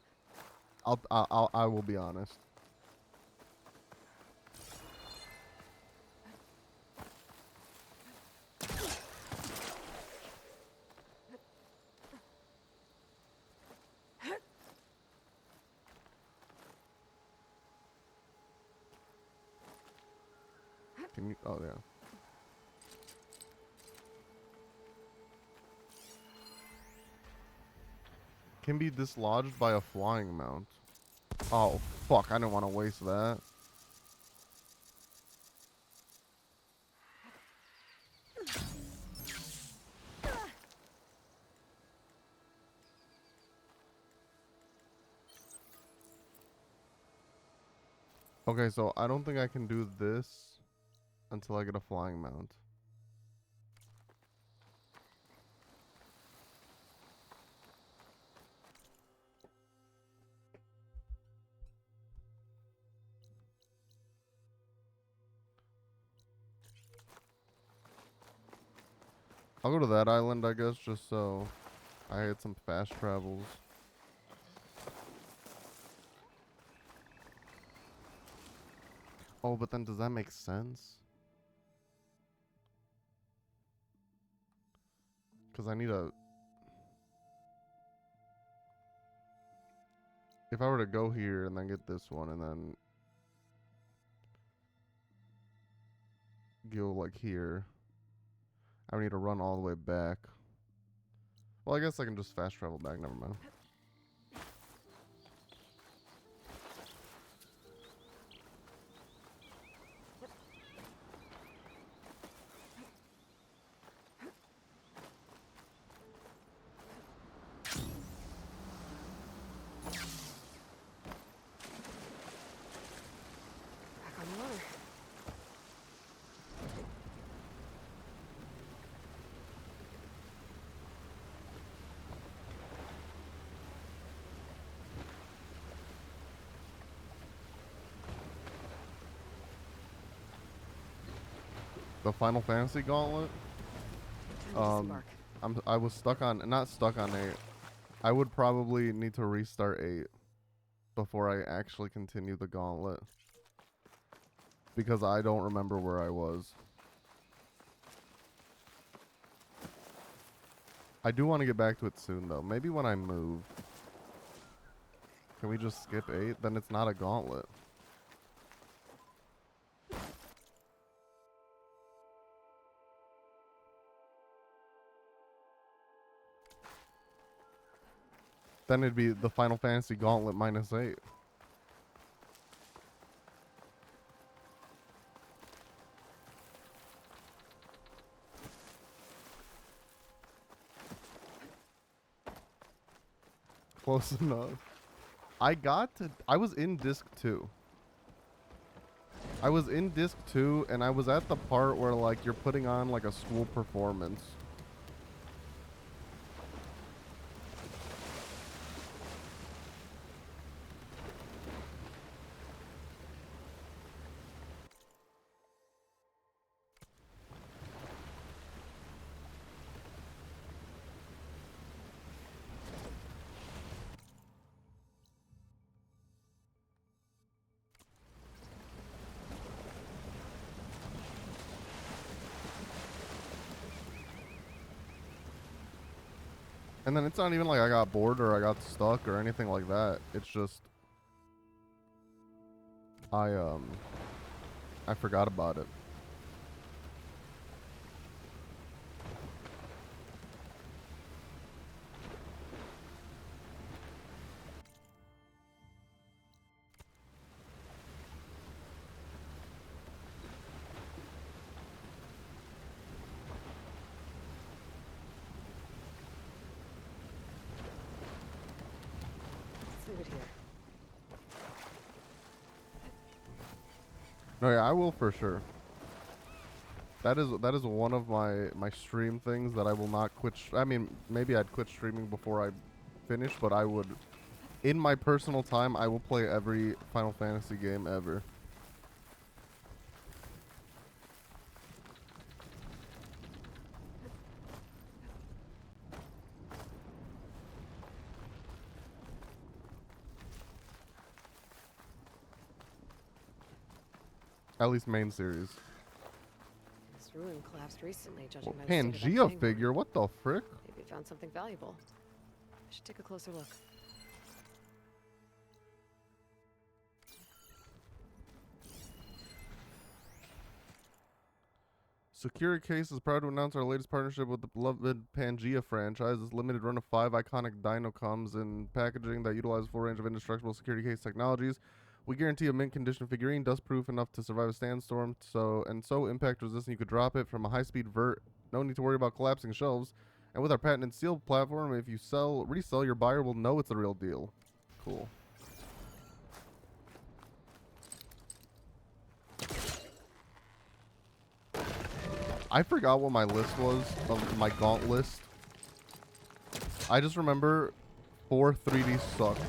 Speaker 1: I will be honest. Can you? Oh yeah. Can be dislodged by a flying mount. Oh, fuck. I didn't want to waste that. Okay, so I don't think I can do this until I get a flying mount. I'll go to that island, I guess, just so I had some fast travels. Oh, but then does that make sense? Because I need a... If I were to go here and then get this one and then... go, like, here... I would need to run all the way back. Well, I guess I can just fast travel back. Never mind.
Speaker 3: Back on the water.
Speaker 1: The Final Fantasy Gauntlet.
Speaker 3: Time to disembark.
Speaker 1: I was stuck on, not stuck on 8. I would probably need to restart 8 before I actually continue the Gauntlet, because I don't remember where I was. I do want to get back to it soon though. Maybe when I move. Can we just skip 8? Then it's not a Gauntlet. Then it'd be the Final Fantasy Gauntlet minus 8. Close enough. I was in disc 2. I was in disc 2 and I was at the part where like you're putting on like a school performance. And then it's not even like I got bored or I got stuck or anything like that. It's just I forgot about it.
Speaker 3: Let's leave it here.
Speaker 1: No, yeah, I will for sure. That is one of my stream things that I will not quit. I mean, maybe I'd quit streaming before I finish, but I would, in my personal time, I will play every Final Fantasy game ever. At least main series.
Speaker 3: This ruin collapsed recently, judging by the state of that
Speaker 1: Pangea
Speaker 3: thing.
Speaker 1: figure? What the frick?
Speaker 3: Maybe it found something valuable. I should take a closer look.
Speaker 1: Security Case is proud to announce our latest partnership with the beloved Pangea franchise. This limited run of 5 iconic dino comes in packaging that utilizes a full range of indestructible security case technologies. We guarantee a mint condition figurine, dust-proof enough to survive a sandstorm, so impact-resistant you could drop it from a high-speed vert. No need to worry about collapsing shelves. And with our patented seal platform, if you resell, your buyer will know it's the real deal. Cool. I forgot what my list was of my gaunt list. I just remember 4 3D sucked,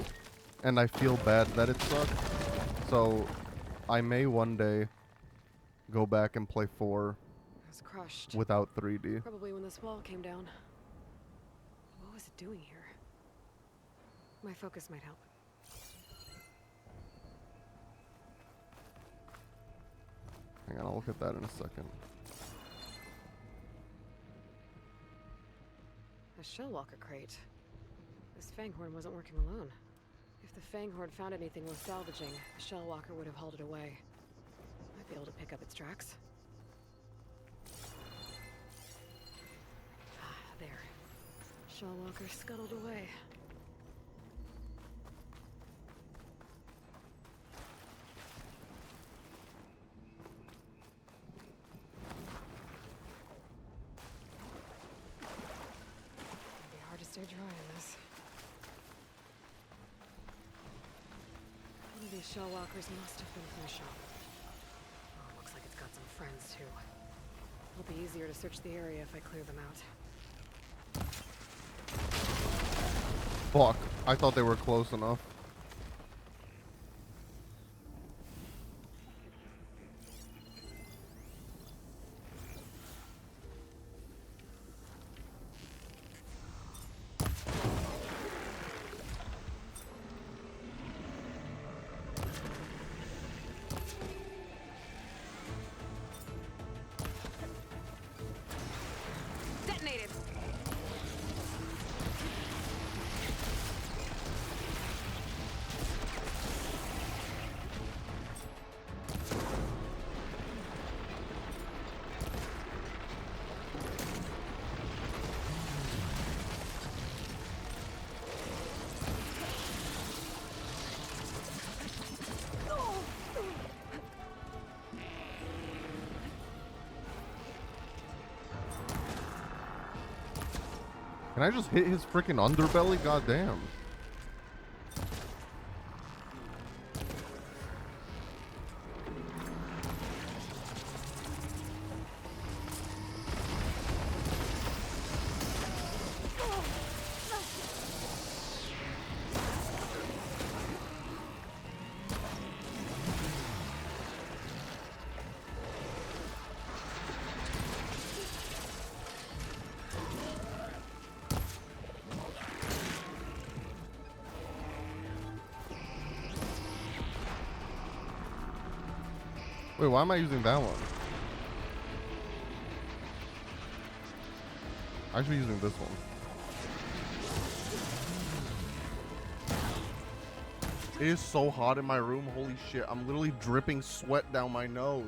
Speaker 1: and I feel bad that it sucked. So I may one day go back and play 4
Speaker 3: It was crushed.
Speaker 1: without 3D.
Speaker 3: Probably when this wall came down. What was it doing here? My focus might help.
Speaker 1: Hang on, I'll look at that in a second.
Speaker 3: A Shellwalker crate. This Fanghorn wasn't working alone. If the Fanghorn found anything worth salvaging, the Shellwalker would have hauled it away. Might be able to pick up its tracks. Ah, there. Shellwalker scuttled away. It'd be hard to stay dry in this. One of these Shellwalkers must have been from a shop. Oh, looks like it's got some friends too. It'll be easier to search the area if I clear them out.
Speaker 1: Fuck. I thought they were close enough. Can I just hit his freaking underbelly? Goddamn. Wait, why am I using that one? I'm actually using this one. It is so hot in my room. Holy shit. I'm literally dripping sweat down my nose.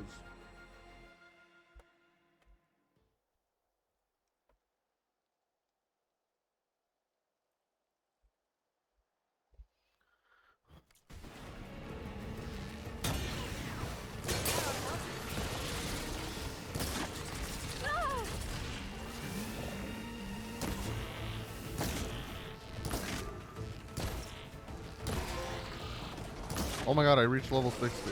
Speaker 1: Oh my god, I reached level 60.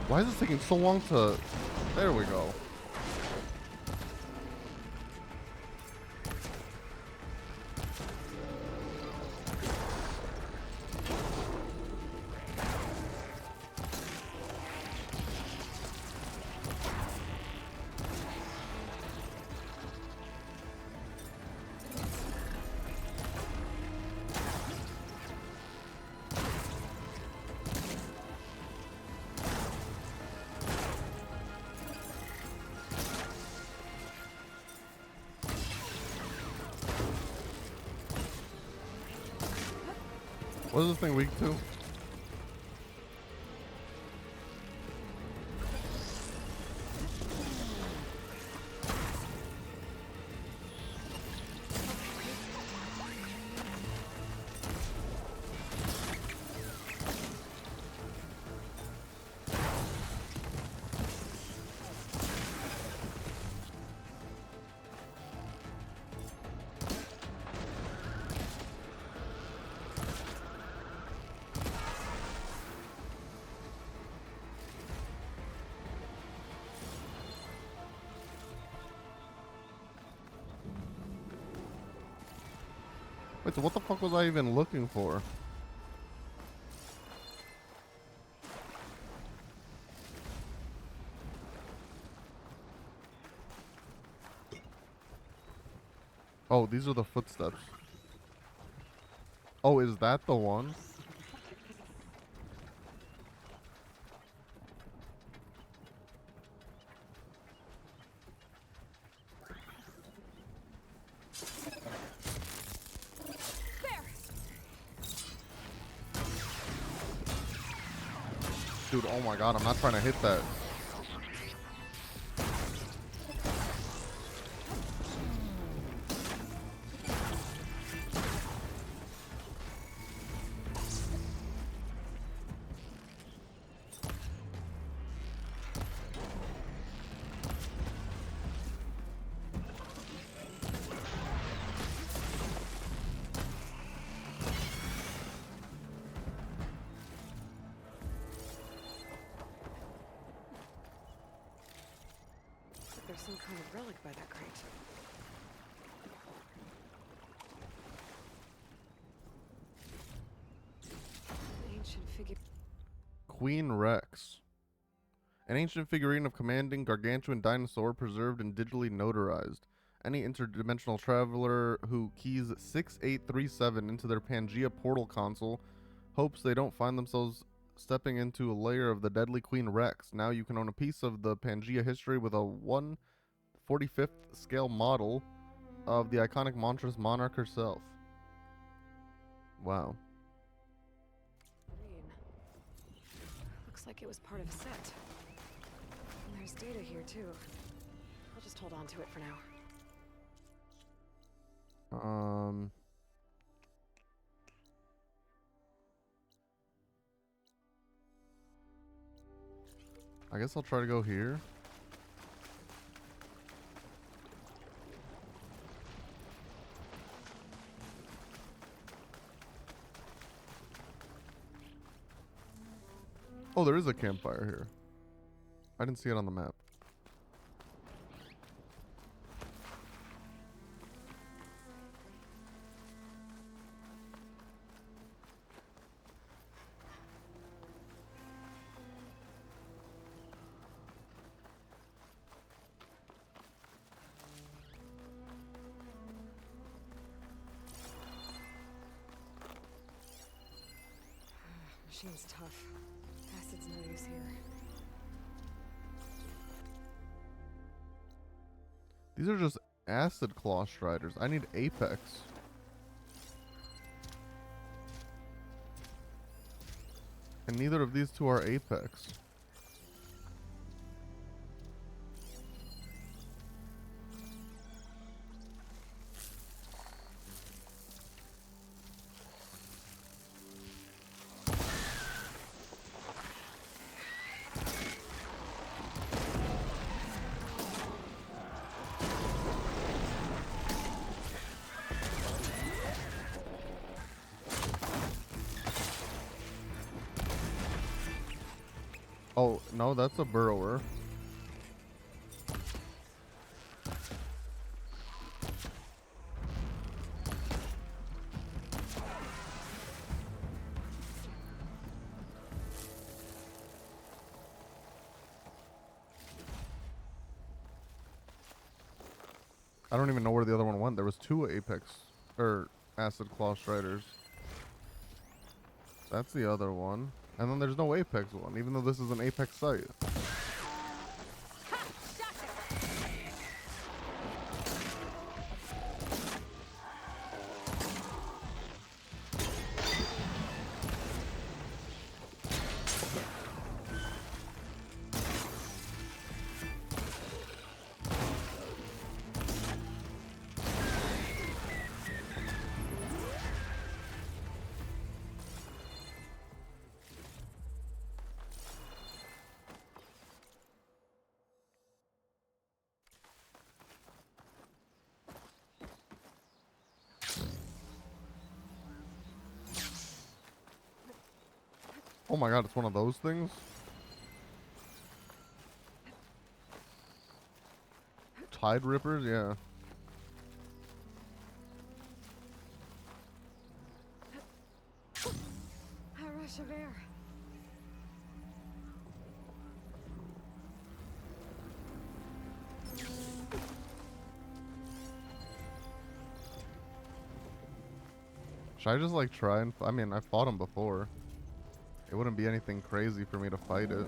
Speaker 1: Why is this taking so long to... There we go. What is this thing weak to? Wait, so what the fuck was I even looking for? Oh, these are the footsteps. Oh, is that the one? Dude, oh my god, I'm not trying to hit that.
Speaker 3: There's some kind of relic by that crate. Ancient figure.
Speaker 1: Queen Rex. An ancient figurine of commanding gargantuan dinosaur preserved and digitally notarized. Any interdimensional traveler who keys 6837 into their Pangea portal console hopes they don't find themselves stepping into a layer of the deadly Queen Rex. Now you can own a piece of the Pangea history with a 1/45th scale model of the iconic monstrous monarch herself. Wow.
Speaker 3: Green. Looks like it was part of a set. And there's data here too. I'll just hold on to it for now.
Speaker 1: I guess I'll try to go here. Oh, there is a campfire here. I didn't see it on the map.
Speaker 3: Machine's tough. Acid's no use here.
Speaker 1: These are just acid claw striders. I need Apex. And neither of these two are Apex. Oh, no, that's a burrower. I don't even know where the other one went. There was two Apex, or Acid Claw Striders. That's the other one. And then there's no Apex one, even though this is an Apex site. Oh my god, it's one of those things? Tide Rippers? Yeah.
Speaker 3: A rush of air.
Speaker 1: Should I just like try and... I mean, I fought him before. It wouldn't be anything crazy for me to fight it.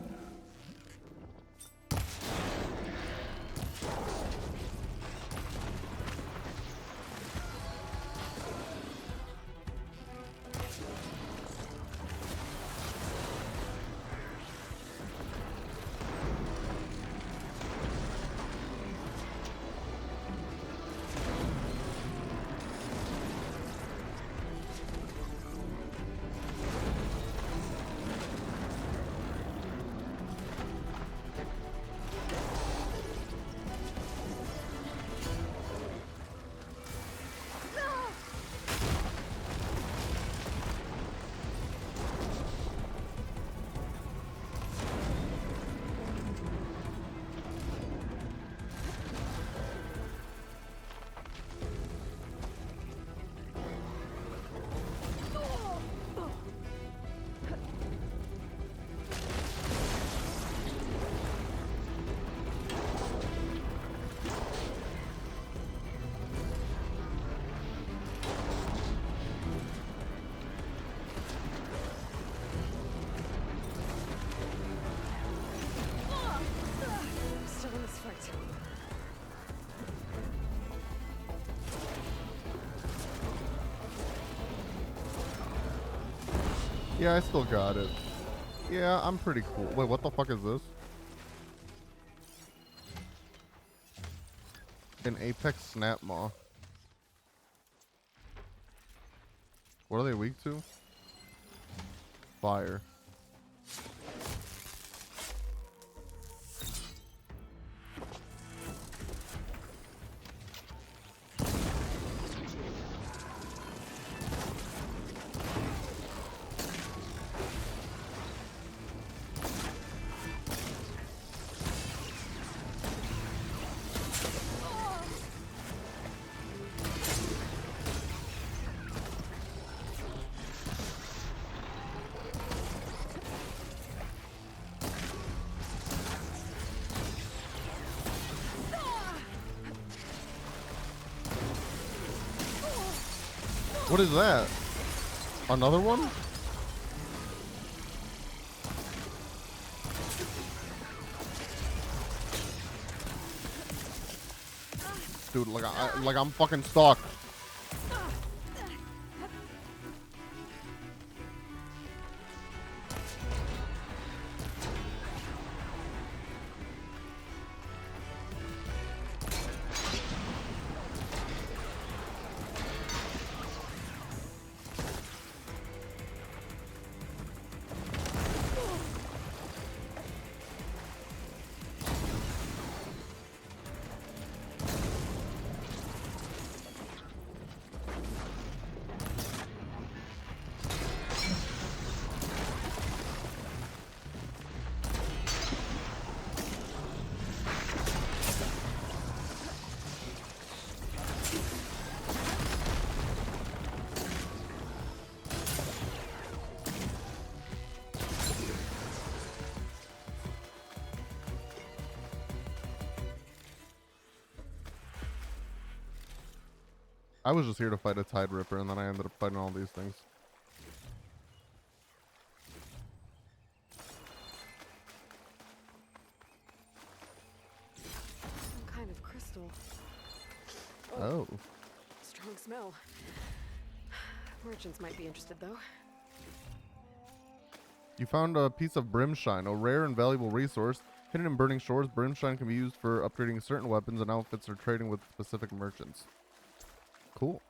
Speaker 1: Yeah, I still got it. Yeah, I'm pretty cool. Wait, what the fuck is this? An apex snap maw. What are they weak to? Fire. What is that? Another one? Dude, like I'm fucking stuck. I was just here to fight a Tide Ripper, and then I ended up fighting all these things.
Speaker 3: Some kind of crystal.
Speaker 1: Oh.
Speaker 3: Strong smell. Merchants might be interested, though.
Speaker 1: You found a piece of Brimshine, a rare and valuable resource. Hidden in burning shores, Brimshine can be used for upgrading certain weapons and outfits or trading with specific merchants. Cool.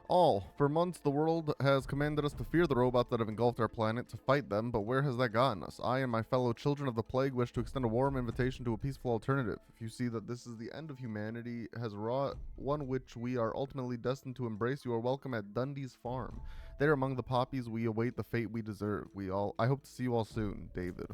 Speaker 1: All. For months, the world has commanded us to fear the robots that have engulfed our planet, to fight them, but where has that gotten us? I and my fellow children of the plague wish to extend a warm invitation to a peaceful alternative. If you see that this is the end of humanity has wrought, one which we are ultimately destined to embrace, you are welcome at Dundee's farm. There among the poppies, we await the fate we deserve. I hope to see you all soon, David.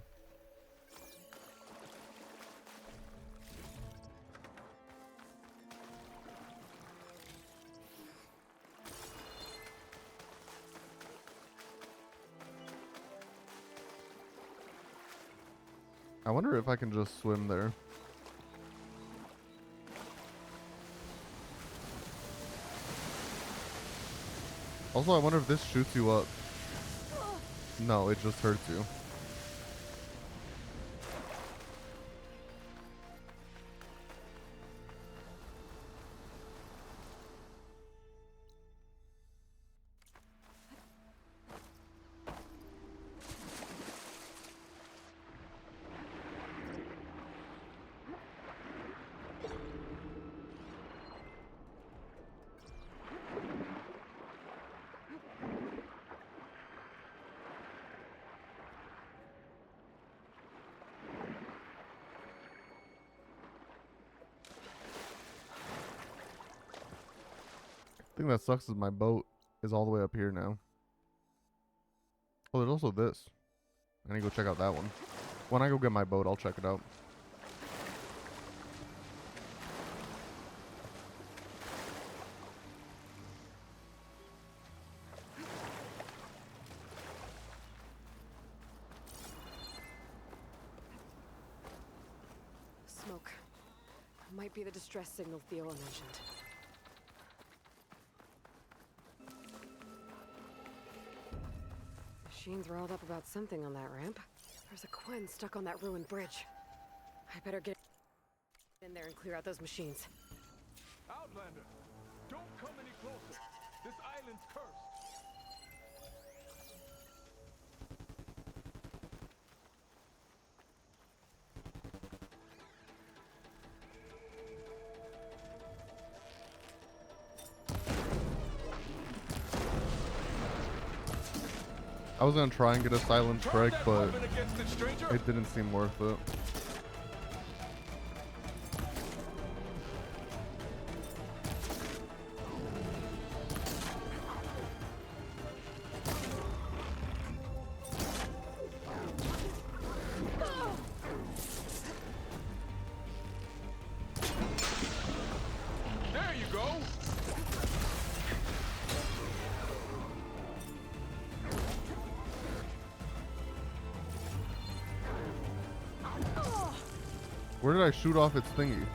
Speaker 1: I wonder if I can just swim there. Also, I wonder if this shoots you up. No, it just hurts you. The thing that sucks is my boat is all the way up here now. Oh, there's also this. I need to go check out that one. When I go get my boat, I'll check it out.
Speaker 3: Smoke. Might be the distress signal Theo mentioned. machines riled up about something on that ramp. There's a Quen stuck on that ruined bridge. I better get in there and clear out those machines.
Speaker 11: Outlander, don't come any closer. This island's cursed.
Speaker 1: I was gonna try and get a silent strike, but it didn't seem worth it.
Speaker 11: There you go.
Speaker 1: Where did I shoot off its thingy?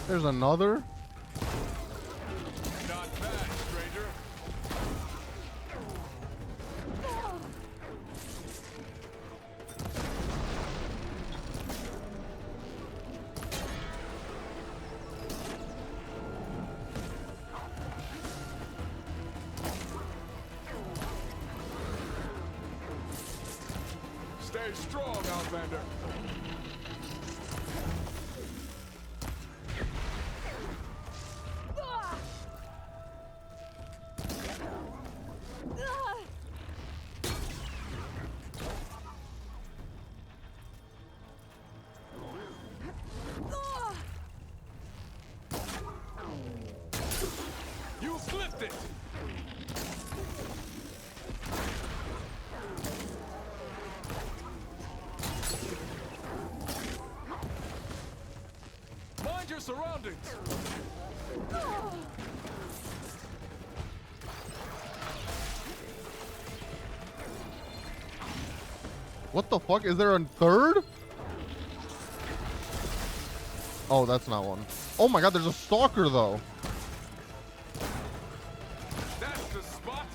Speaker 1: There's another?
Speaker 11: Not bad, stranger. Stay strong, Outlander. You slipped it! Mind your surroundings!
Speaker 1: What the fuck? Is there a third? Oh, that's not one. Oh my god, there's a stalker though.
Speaker 11: That's the spot!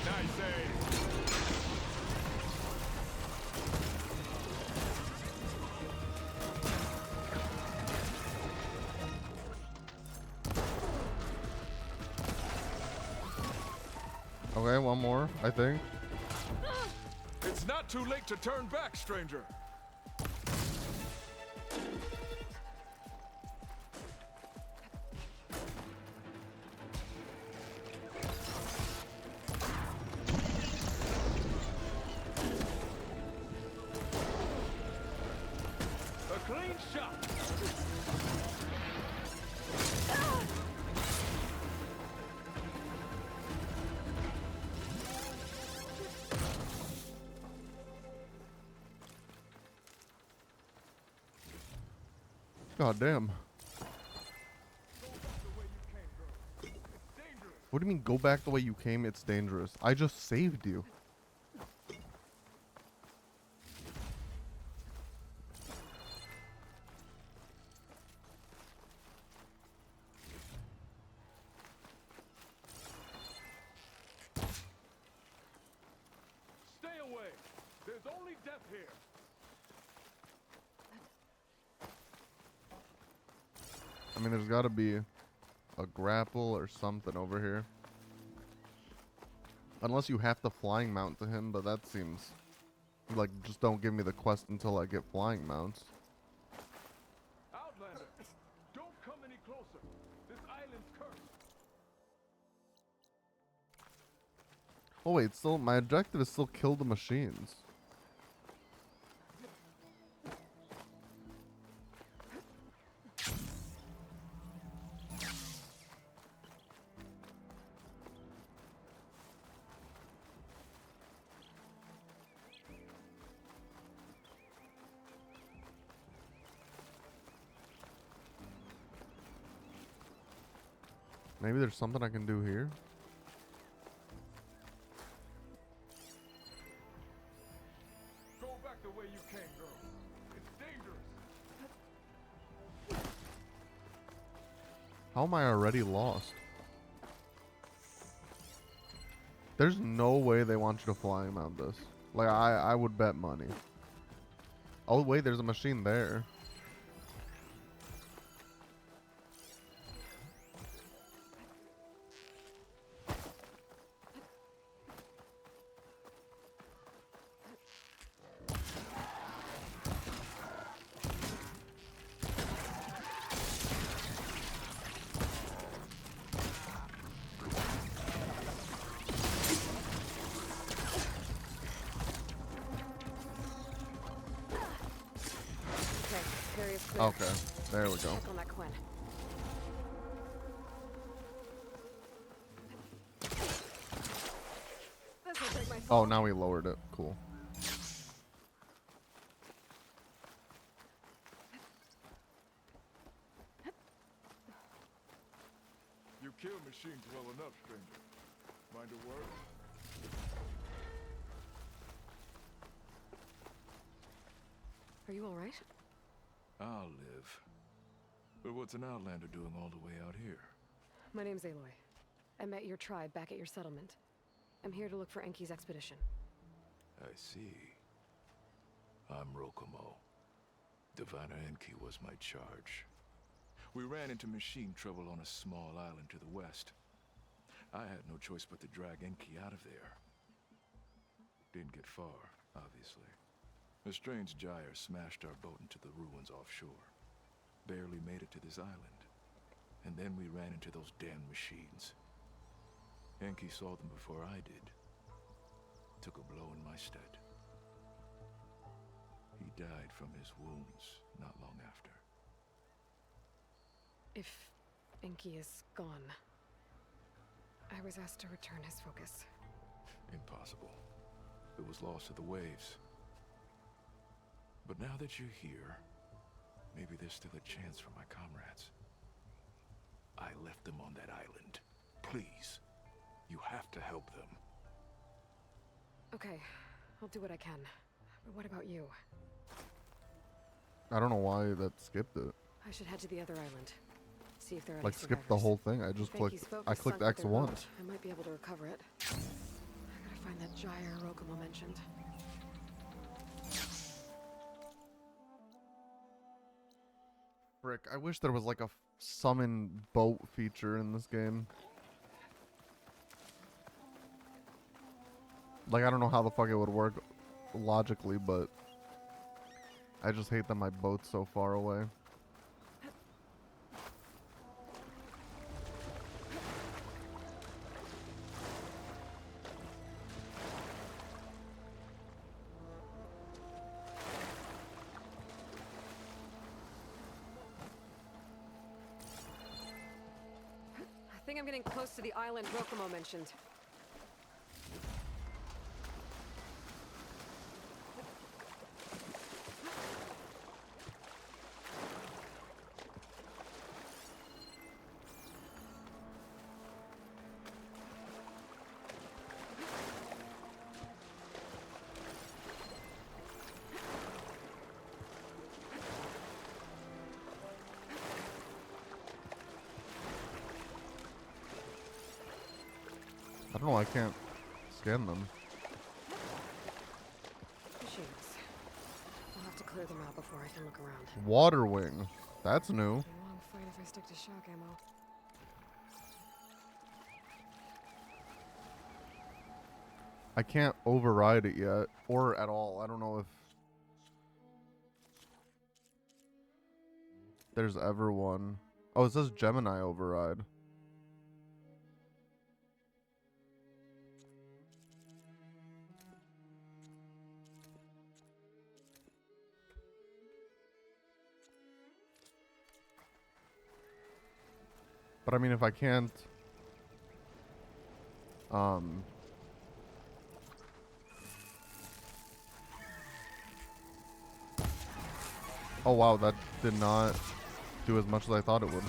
Speaker 11: Nice aim!
Speaker 1: Okay, one more, I think.
Speaker 11: It's not too late to turn back, stranger. A clean shot.
Speaker 1: God damn. What do you mean go back the way you came? It's dangerous. I just saved you.
Speaker 11: Stay away. There's only death here.
Speaker 1: I mean, there's gotta be a grapple or something over here. Unless you have to flying mount to him, but that seems like just don't give me the quest until I get flying mounts.
Speaker 11: Outlander,
Speaker 1: Oh wait, still my objective is still kill the machines. Maybe there's something I can do here.
Speaker 11: Go back the way you came, girl. It's dangerous.
Speaker 1: How am I already lost? There's no way they want you to fly him out this. Like, I would bet money. Oh, wait, there's a machine there. Okay, there we go.
Speaker 3: Check on that Quinn. This'll take my
Speaker 1: Oh, now we lowered it. Cool.
Speaker 11: You kill machines well enough, stranger. Mind a word?
Speaker 3: Are you all right?
Speaker 11: I'll live. But what's an outlander doing all the way out here?
Speaker 3: My name's Aloy. I met your tribe back at your settlement. I'm here to look for Enki's expedition.
Speaker 11: I see. I'm Rokomo. Diviner Enki was my charge. We ran into machine trouble on a small island to the west. I had no choice but to drag Enki out of there. Didn't get far, obviously. A strange gyre smashed our boat into the ruins offshore. Barely made it to this island. And then we ran into those damn machines. Enki saw them before I did. Took a blow in my stead. He died from his wounds not long after.
Speaker 3: If Enki is gone, I was asked to return his focus.
Speaker 11: Impossible. It was lost to the waves. But now that you're here, maybe there's still a chance for my comrades. I left them on that island. Please, you have to help them.
Speaker 3: Okay, I'll do what I can. But what about you?
Speaker 1: I don't know why that skipped it.
Speaker 3: I should head to the other island. See if there are
Speaker 1: Like,
Speaker 3: any
Speaker 1: skip the
Speaker 3: survivors.
Speaker 1: whole thing. I just
Speaker 3: If
Speaker 1: clicked.
Speaker 3: Enki's focus
Speaker 1: I clicked
Speaker 3: sunk with
Speaker 1: X
Speaker 3: their
Speaker 1: once.
Speaker 3: boat, I might be able to recover it. I gotta find that gyre Rokomo mentioned.
Speaker 1: Frick, I wish there was like a summon boat feature in this game. Like, I don't know how the fuck it would work logically, but I just hate that my boat's so far away.
Speaker 3: I think I'm getting close to the island Rokomo mentioned.
Speaker 1: I don't know, I can't scan them.
Speaker 3: Machines. I'll have to clear them out before I can look around.
Speaker 1: Water wing. That's new.
Speaker 3: Be a long fight if I stick to shock ammo.
Speaker 1: I can't override it yet, or at all. I don't know if there's ever one. Oh, it says Gemini override. But I mean, if I can't, oh wow, that did not do as much as I thought it would.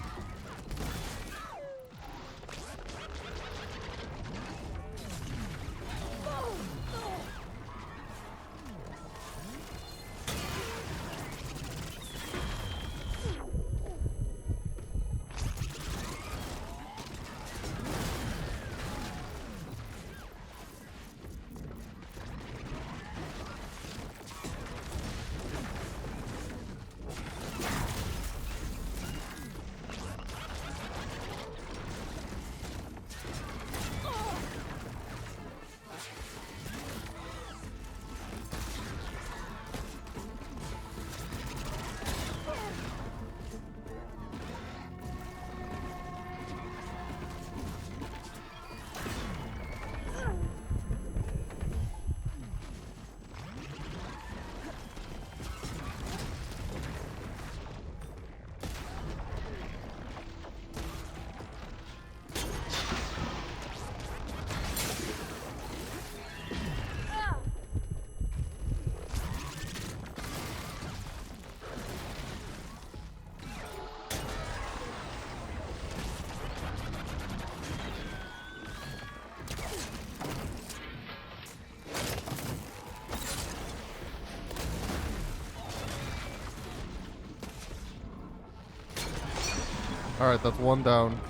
Speaker 1: Alright, that's one down.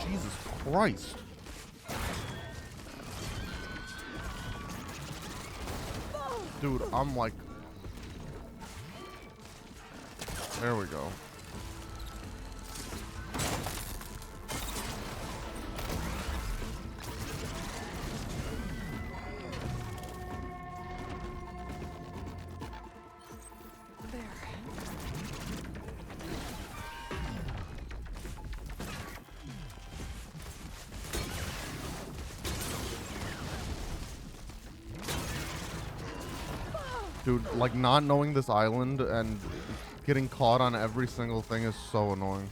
Speaker 1: Jesus Christ. Dude, I'm like... There we go. Dude, like, not knowing this island and getting caught on every single thing is so annoying.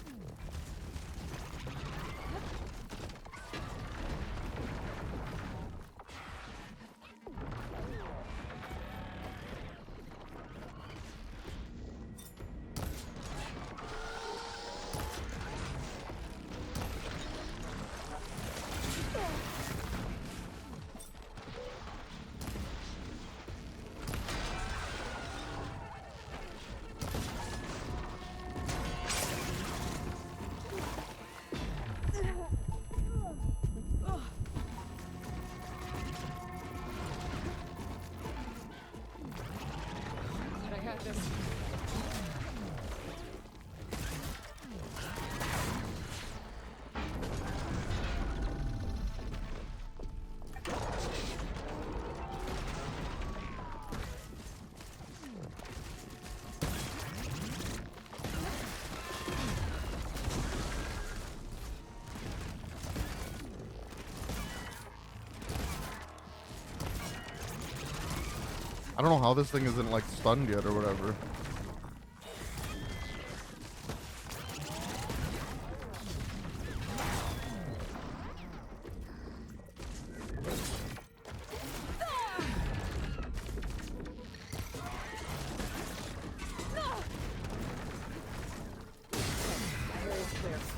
Speaker 1: I don't know how this thing isn't, like, stunned yet or whatever.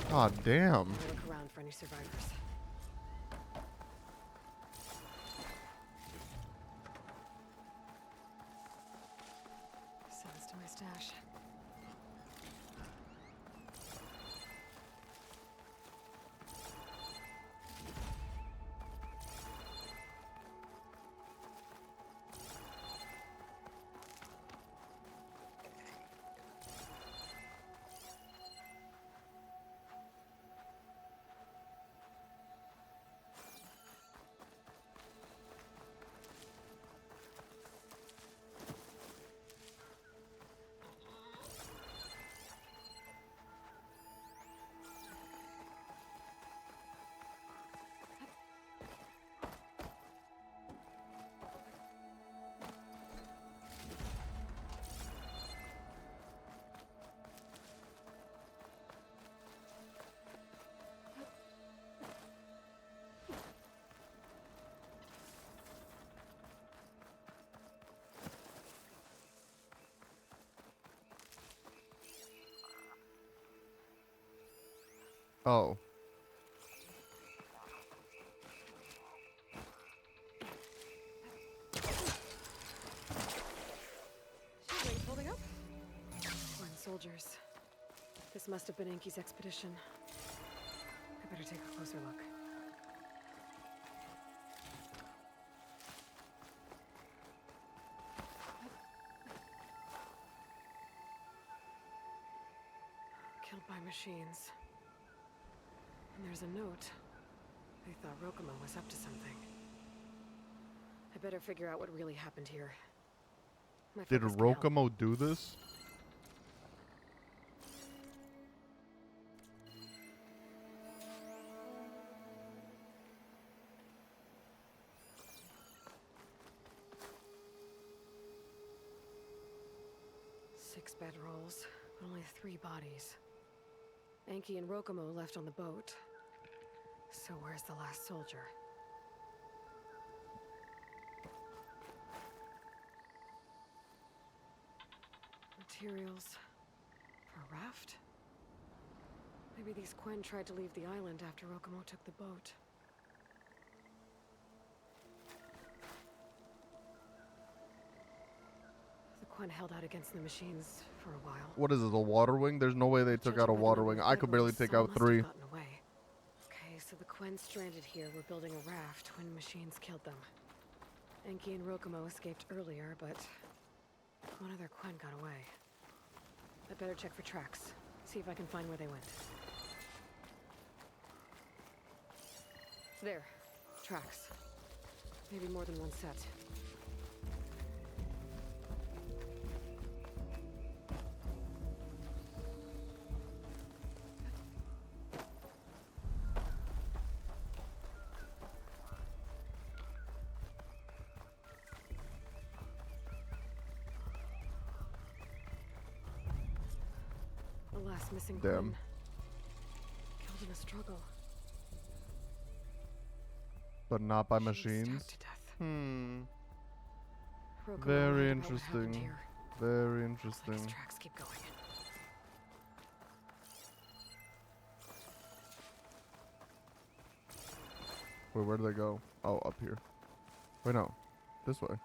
Speaker 1: God damn.
Speaker 3: Look around for any any survivors. Send this to my stash.
Speaker 1: Oh.
Speaker 3: Wait, holding up? Foreign soldiers. This must have been Enki's expedition. I better take a closer look. Killed by machines. And there's a note. They thought Rokumo was up to something. I better figure out what really happened here. My
Speaker 1: Did
Speaker 3: focus can help.
Speaker 1: Rokumo do this?
Speaker 3: Six bedrolls, but only 3 bodies. Enki and Rokumo left on the boat. So where's the last soldier? Materials for a raft? Maybe these Quen tried to leave the island after Rokumo took the boat. The Quen held out against the machines for a while.
Speaker 1: What is it, a water wing? There's no way they took out a
Speaker 3: Judging by the
Speaker 1: water
Speaker 3: number
Speaker 1: wing.
Speaker 3: of
Speaker 1: I could barely
Speaker 3: bedrolls,
Speaker 1: take
Speaker 3: some
Speaker 1: out
Speaker 3: must have
Speaker 1: 3.
Speaker 3: gotten away. Okay, so the Quen stranded here were building a raft when machines killed them. Enki and Rokumo escaped earlier, but one other Quen got away. I better check for tracks. See if I can find where they went. There. Tracks. Maybe more than one set. The last missing
Speaker 1: Damn.
Speaker 3: Quen. Killed in a struggle.
Speaker 1: But not by
Speaker 3: Machines
Speaker 1: machines.
Speaker 3: stabbed to death.
Speaker 1: Hmm.
Speaker 3: Rokumo
Speaker 1: Very
Speaker 3: lied about what happened
Speaker 1: interesting.
Speaker 3: here.
Speaker 1: Very
Speaker 3: Looks like his
Speaker 1: interesting.
Speaker 3: tracks keep going.
Speaker 1: Wait, where do they go? Oh, up here. Wait, no. This way.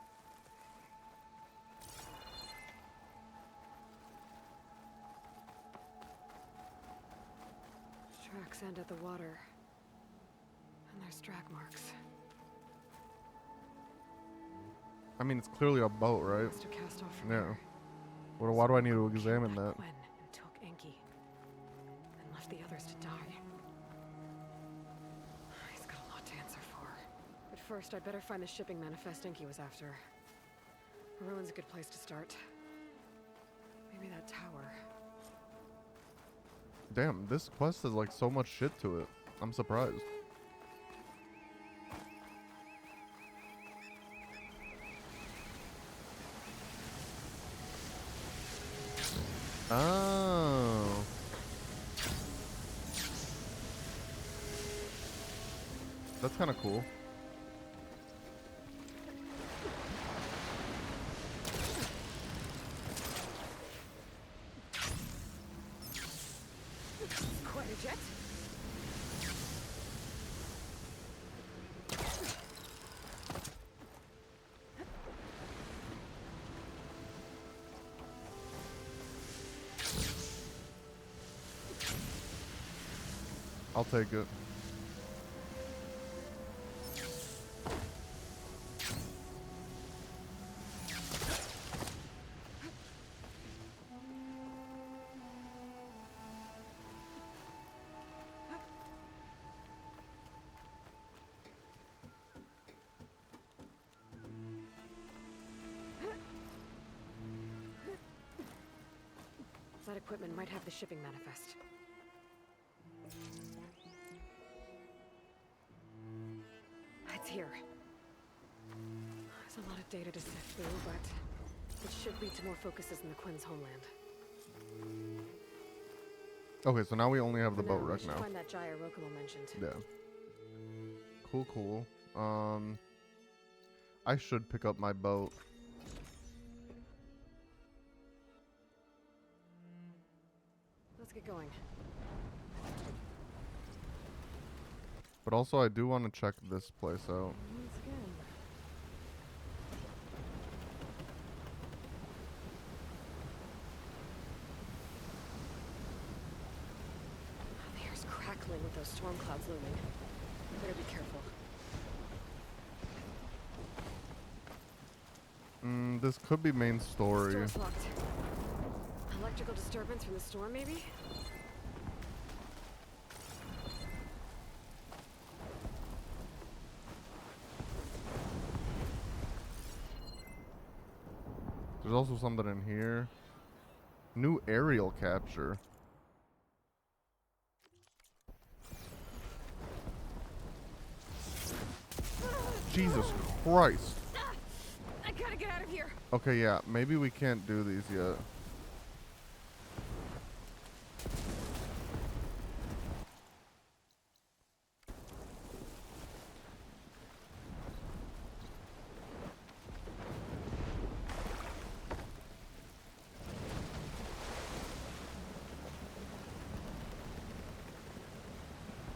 Speaker 3: Tracks end at the water. And there's drag marks.
Speaker 1: I mean, it's clearly a boat, right?
Speaker 3: Must have cast off from
Speaker 1: Yeah.
Speaker 3: here.
Speaker 1: Well, why do I need to
Speaker 3: Rokumo killed
Speaker 1: examine that?
Speaker 3: Quen and took Enki. And left the others to die. He's got a lot to answer for. But first, I'd better find the shipping manifest Enki was after. A ruin's a good place to start. Maybe that tower.
Speaker 1: Damn, this quest has like so much shit to it. I'm surprised. Oh. That's kind of cool.
Speaker 3: Quite a jet.
Speaker 1: I'll take it.
Speaker 3: That equipment might have the shipping manifest. It's here. There's a lot of data to sift through, but it should lead to more focuses in the Quinn's homeland.
Speaker 1: Okay, so now we only have the
Speaker 3: For
Speaker 1: boat
Speaker 3: we
Speaker 1: wreck
Speaker 3: should
Speaker 1: now.
Speaker 3: find that gyre Rokumo mentioned.
Speaker 1: Yeah. Cool, cool. I should pick up my boat.
Speaker 3: Let's get going.
Speaker 1: But also, I do want to check this place out.
Speaker 3: Once again. The air's crackling with those storm clouds looming. Better be careful.
Speaker 1: This could be main story.
Speaker 3: Door's locked. Electrical disturbance from the storm, maybe?
Speaker 1: There's also something in here. New aerial capture. Jesus Christ.
Speaker 3: I gotta get out of here.
Speaker 1: Okay, yeah, maybe we can't do these yet.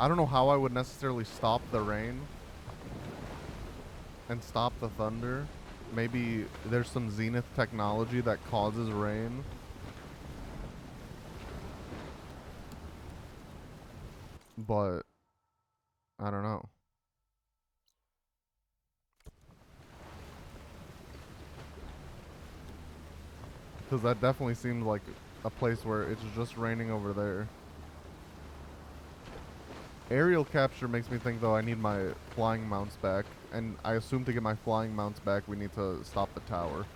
Speaker 1: I don't know how I would necessarily stop the rain and stop the thunder. Maybe there's some zenith technology that causes rain. But I don't know. Because that definitely seems like a place where it's just raining over there. Aerial capture makes me think, though, I need my flying mounts back. And I assume to get my flying mounts back, we need to stop the tower.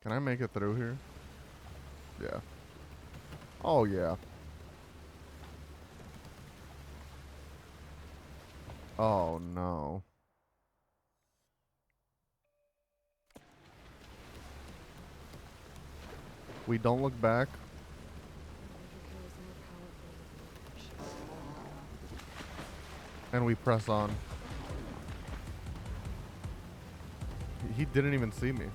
Speaker 1: Can I make it through here? Yeah. Oh, yeah. Oh, no. We don't look back. And we press on. He didn't even see me.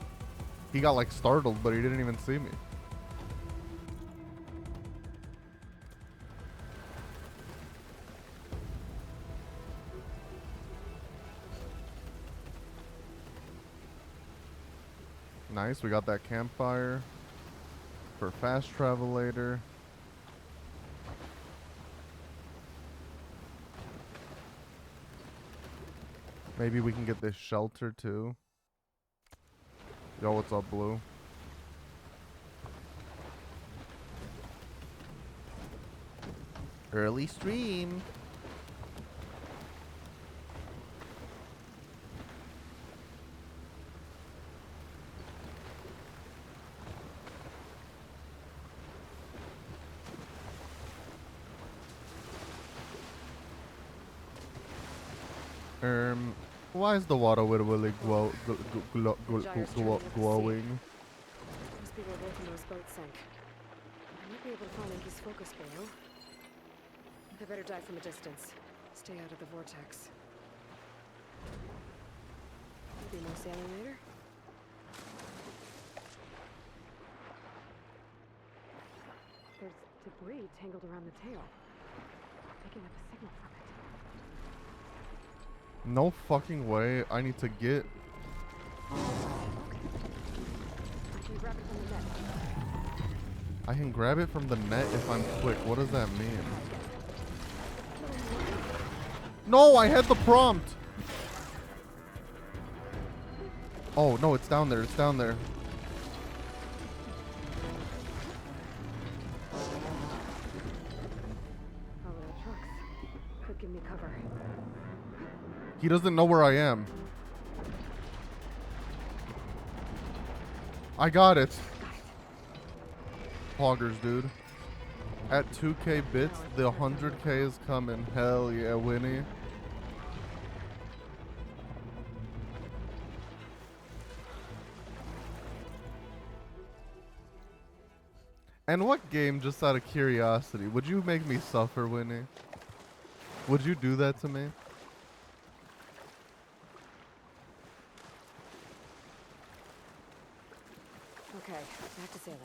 Speaker 1: He got like startled, but he didn't even see me. Nice, we got that campfire for fast travel later. Maybe we can get this shelter too. Yo, what's up, Blue? Early stream. Why is the water literally glowing?
Speaker 3: Must be where Rokumo's boat sank. I might be able to find Enki's focus below. I better dive from a distance. Stay out of the vortex. Maybe more sailing later? There's debris tangled around the tail. Picking up a signal from it.
Speaker 1: No fucking way. I need to get... I can grab it from the net if I'm quick. What does that mean? No, I had the prompt. Oh, no, it's down there. It's down there.
Speaker 3: Oh, the trucks could give me cover.
Speaker 1: He doesn't know where I am. I got it. Hoggers, dude. At 2k bits, the 100k is coming. Hell yeah, Winnie. And what game, just out of curiosity, would you make me suffer, Winnie? Would you do that to me?
Speaker 3: Okay, back to sailing.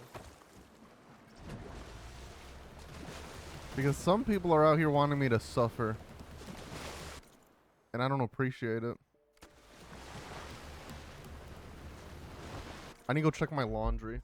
Speaker 1: Because some people are out here wanting me to suffer. And I don't appreciate it. I need to go check my laundry.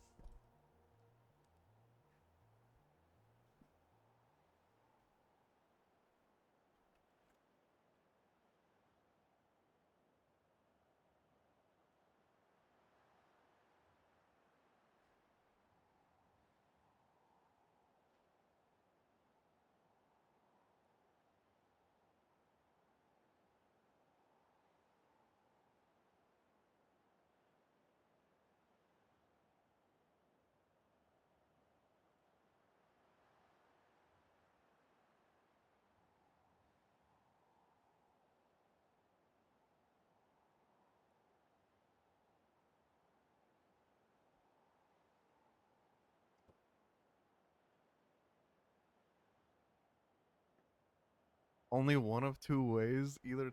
Speaker 1: Only one of two ways. Either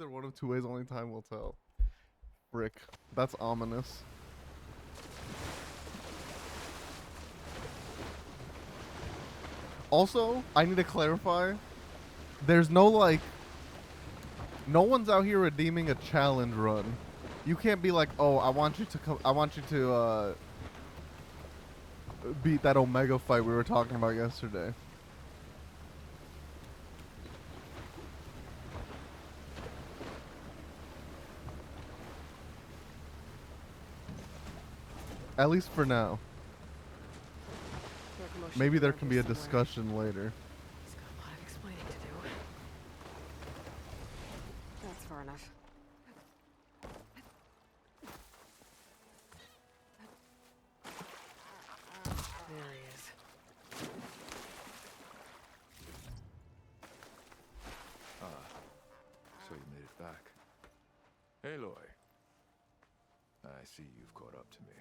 Speaker 1: one of two ways. Only time will tell. Frick. That's ominous. Also, I need to clarify. There's no like. No one's out here redeeming a challenge run. You can't be like, oh, I want you to come. I want you to beat that Omega fight we were talking about yesterday. At least for now. Maybe there can be a discussion later.
Speaker 3: He's got a lot of explaining to do. That's far enough. There he is.
Speaker 11: So you made it back. Aloy. I see you've caught up to me.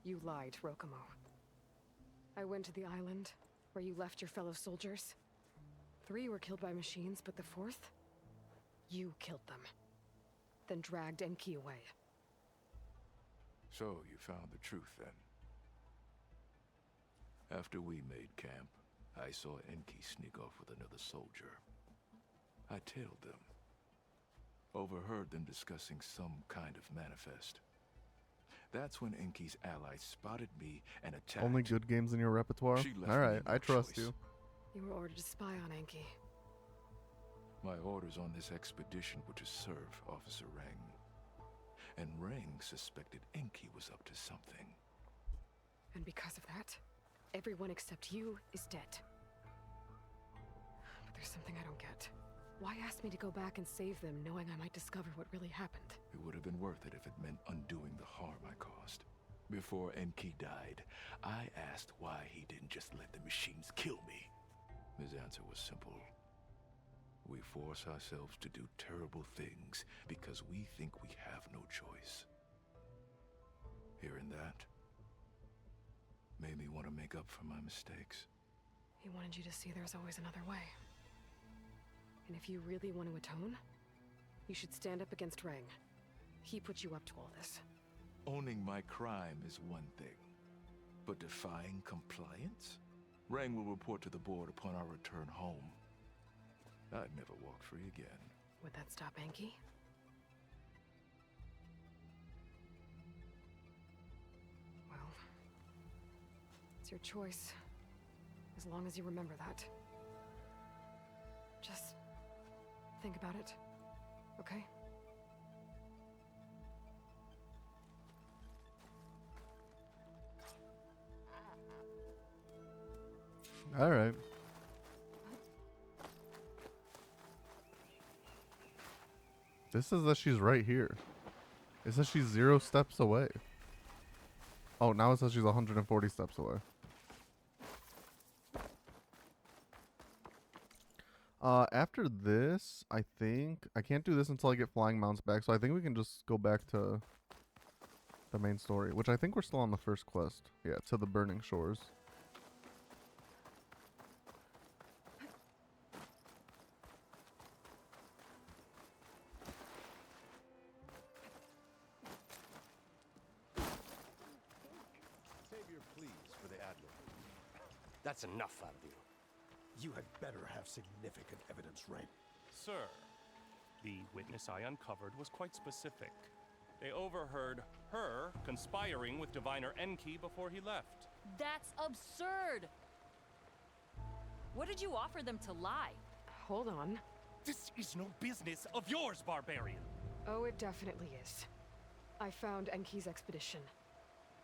Speaker 3: You lied, Rokomo. I went to the island where you left your fellow soldiers. 3 were killed by machines, but the 4th? You killed them. Then dragged Enki away.
Speaker 11: So you found the truth then. After we made camp, I saw Enki sneak off with another soldier. I tailed them. Overheard them discussing some kind of manifest. That's when Enki's allies spotted me and attacked.
Speaker 1: Only good games in your repertoire? Alright, I trust you.
Speaker 3: You were ordered to spy on Enki.
Speaker 11: My orders on this expedition were to serve Officer Reng. And Reng suspected Enki was up to something.
Speaker 3: And because of that, everyone except you is dead. But there's something I don't get. Why ask me to go back and save them, knowing I might discover what really happened?
Speaker 11: It would have been worth it if it meant undoing the harm I caused. Before Enki died, I asked why he didn't just let the machines kill me. His answer was simple. We force ourselves to do terrible things because we think we have no choice. Hearing that made me want to make up for my mistakes.
Speaker 3: He wanted you to see there's always another way. And if you really want to atone, you should stand up against Reng. He put you up to all this.
Speaker 11: Owning my crime is one thing, but defying compliance? Reng will report to the board upon our return home. I'd never walk free again.
Speaker 3: Would that stop Enki? Well, it's your choice. As long as you remember that. Just think about it, okay?
Speaker 1: All right. This says that she's right here. It says she's 0 steps away. Oh, now it says she's 140 steps away. After this, I think I can't do this until I get flying mounts back, so I think we can just go back to the main story, which I think we're still on the first quest. Yeah, to the burning shores.
Speaker 8: Save your pleas for the Admiral. That's enough out of you. You had better have significant evidence, Ray.
Speaker 12: Sir, the witness I uncovered was quite specific. They overheard her conspiring with Diviner Enki before he left.
Speaker 10: That's absurd! What did you offer them to lie?
Speaker 3: Hold on.
Speaker 12: This is no business of yours, barbarian!
Speaker 3: Oh, it definitely is. I found Enki's expedition.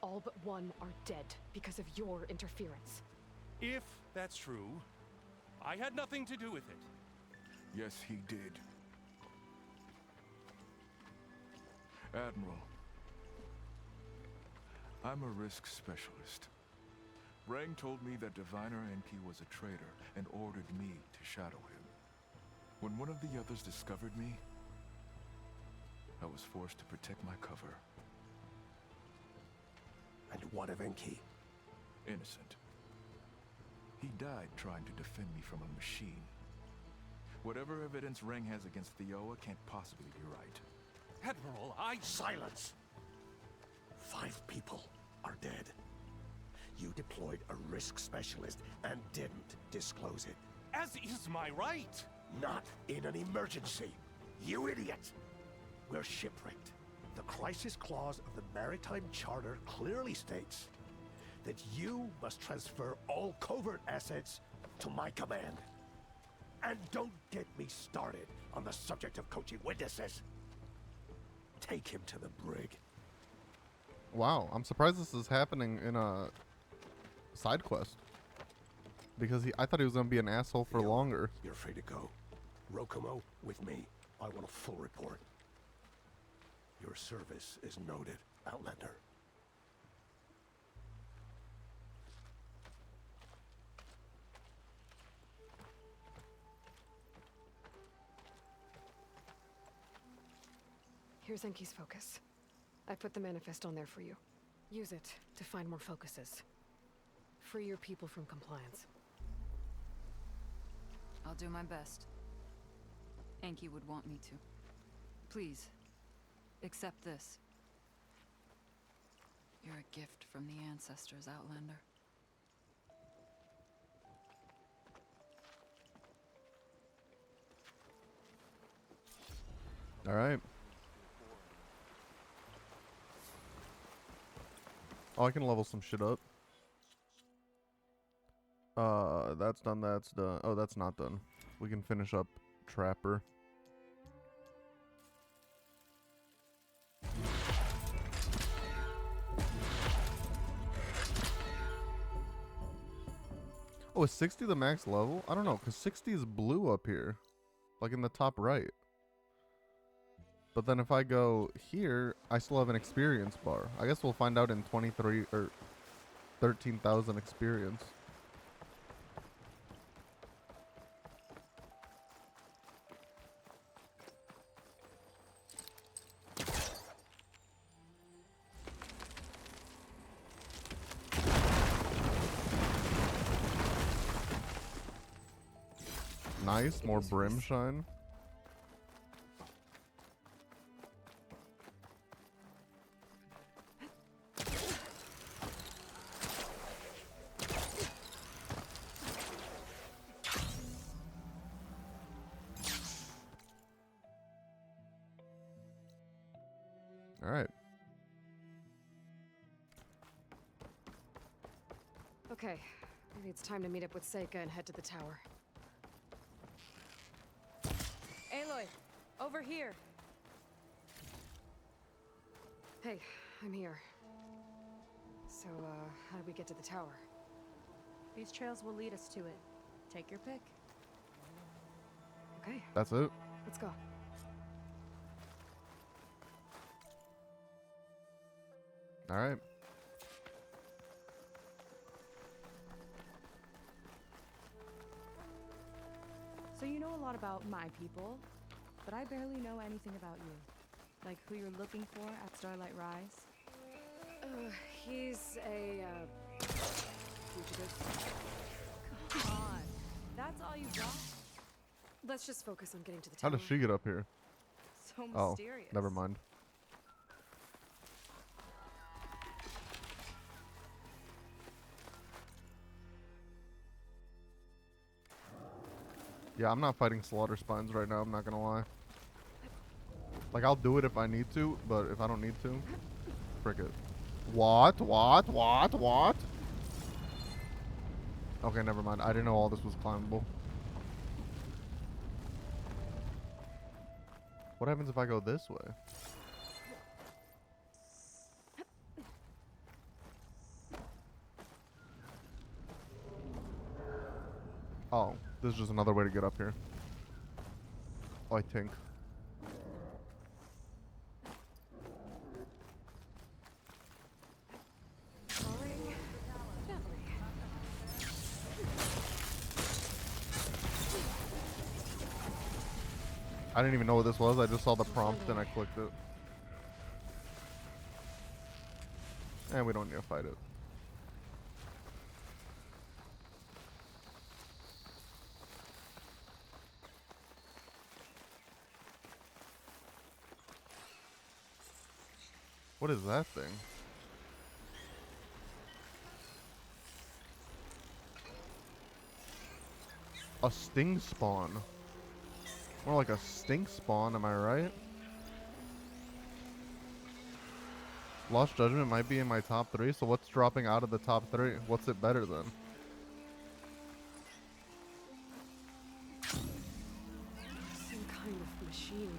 Speaker 3: All but one are dead because of your interference.
Speaker 12: If that's true, I had nothing to do with it.
Speaker 11: Yes, he did. Admiral, I'm a risk specialist. Rang told me that Diviner Enki was a traitor and ordered me to shadow him. When one of the others discovered me, I was forced to protect my cover.
Speaker 8: And what of Enki?
Speaker 11: Innocent. He died trying to defend me from a machine. Whatever evidence Rang has against Theoa can't possibly be right.
Speaker 12: Admiral,
Speaker 8: Silence! 5 people are dead. You deployed a risk specialist and didn't disclose it.
Speaker 12: as is my right!
Speaker 8: Not in an emergency, you idiot! We're shipwrecked. The crisis clause of the Maritime Charter clearly states that you must transfer all covert assets to my command. And don't get me started on the subject of coaching witnesses. Take him to the brig.
Speaker 1: Wow, I'm surprised this is happening in a side quest. Because I thought he was going to be an asshole for longer.
Speaker 8: You're free to go. Rokomo, with me. I want a full report. Your service is noted, Outlander.
Speaker 3: Here's Enki's focus. I put the manifest on there for you. Use it to find more focuses. Free your people from compliance.
Speaker 10: I'll do my best. Enki would want me to. Please, accept this. You're a gift from the ancestors, Outlander.
Speaker 1: All right. Oh, I can level some shit up. That's done, that's done. Oh, that's not done. We can finish up Trapper. Oh, is 60 the max level? I don't know, because 60 is blue up here. Like in the top right. But then if I go here, I still have an experience bar. I guess we'll find out in 23 or 13,000 experience. Nice, more brim shine. Alright.
Speaker 3: Okay, maybe it's time to meet up with Seika and head to the tower. Aloy, over here. Hey, I'm here. So, how do we get to the tower?
Speaker 5: These trails will lead us to it. Take your pick.
Speaker 3: Okay,
Speaker 1: That's it.
Speaker 3: let's go.
Speaker 1: Alright.
Speaker 5: So you know a lot about my people, but I barely know anything about you. Like who you're looking for at Starlight Rise?
Speaker 3: He's a, fugitive.
Speaker 5: Come on. That's all you got?
Speaker 3: Let's just focus on getting to the
Speaker 1: How
Speaker 3: tower.
Speaker 1: does she get up here?
Speaker 5: So
Speaker 1: Oh,
Speaker 5: mysterious.
Speaker 1: never mind. Yeah, I'm not fighting slaughter spines right now, I'm not gonna lie. Like, I'll do it if I need to, but if I don't need to, frick it. What? Okay, never mind. I didn't know all this was climbable. What happens if I go this way? Oh, this is just another way to get up here. I think. I didn't even know what this was. I just saw the prompt and I clicked it. And we don't need to fight it. What is that thing? A sting spawn. More like a stink spawn, am I right? Lost Judgment might be in my top 3, so what's dropping out of the top 3? What's it better than?
Speaker 3: Some kind of machine.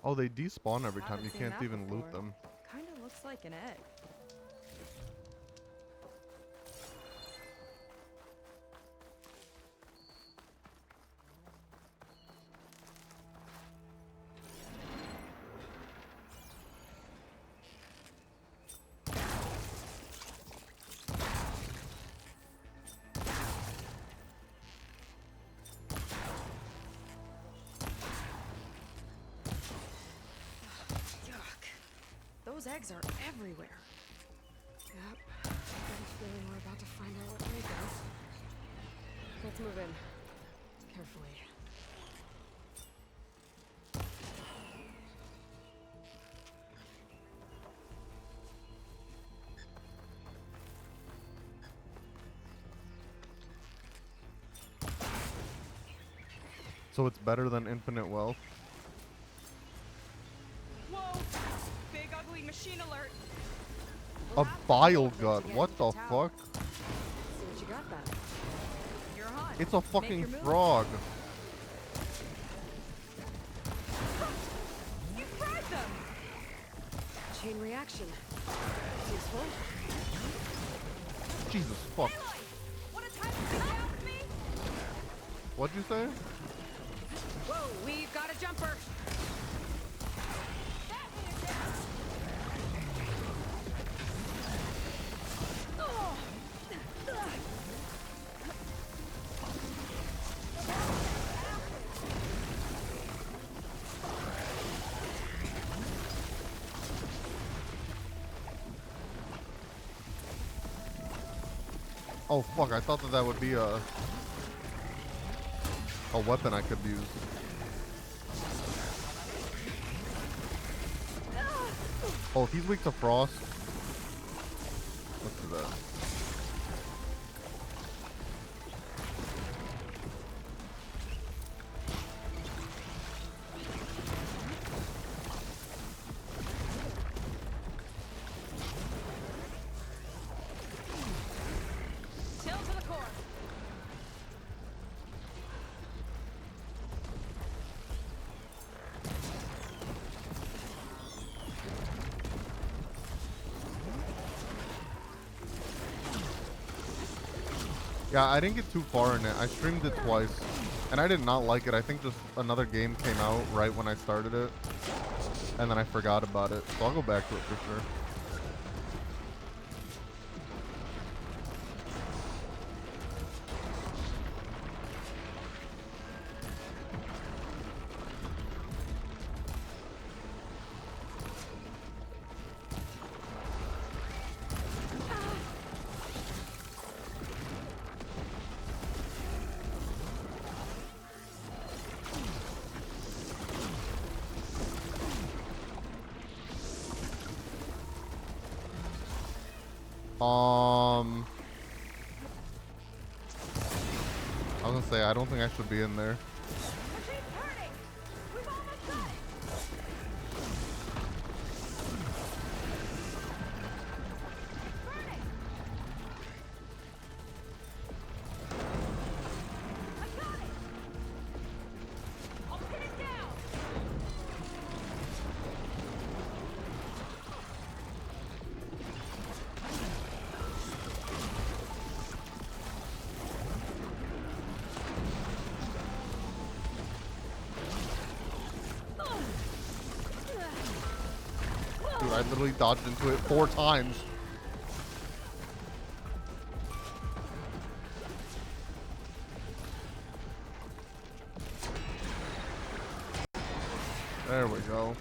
Speaker 1: Oh, they despawn every time.
Speaker 5: Haven't
Speaker 1: You
Speaker 5: seen
Speaker 1: can't
Speaker 5: that
Speaker 1: even loot
Speaker 5: before.
Speaker 1: them.
Speaker 5: Kinda looks like an egg. Yuck. Those eggs are everywhere.
Speaker 3: Yep. I have a feeling we're about to find out what made them. Let's move in. Carefully.
Speaker 1: So it's better than infinite wealth.
Speaker 5: Whoa! Big ugly machine alert!
Speaker 1: A bile gut. What the fuck?
Speaker 3: See what you got then.
Speaker 5: You're hot.
Speaker 1: It's a
Speaker 5: Make
Speaker 1: fucking
Speaker 5: your move.
Speaker 1: frog.
Speaker 5: You fried them!
Speaker 3: Chain reaction. Useful.
Speaker 1: Jesus fuck.
Speaker 5: What a time to get out with me!
Speaker 1: What'd you say?
Speaker 3: Whoa, we've got a jumper.
Speaker 5: That
Speaker 1: Oh fuck, I thought that that would be a weapon I could use. Oh, if he's weak to frost. Let's do that.
Speaker 5: Chill to the core.
Speaker 1: Yeah, I didn't get too far in it. I streamed it twice, and I did not like it. I think just another game came out right when I started it, and then I forgot about it. So I'll go back to it for sure. I was gonna say, I don't think I should be in there. Dude, I literally dodged into it 4 times. There we go.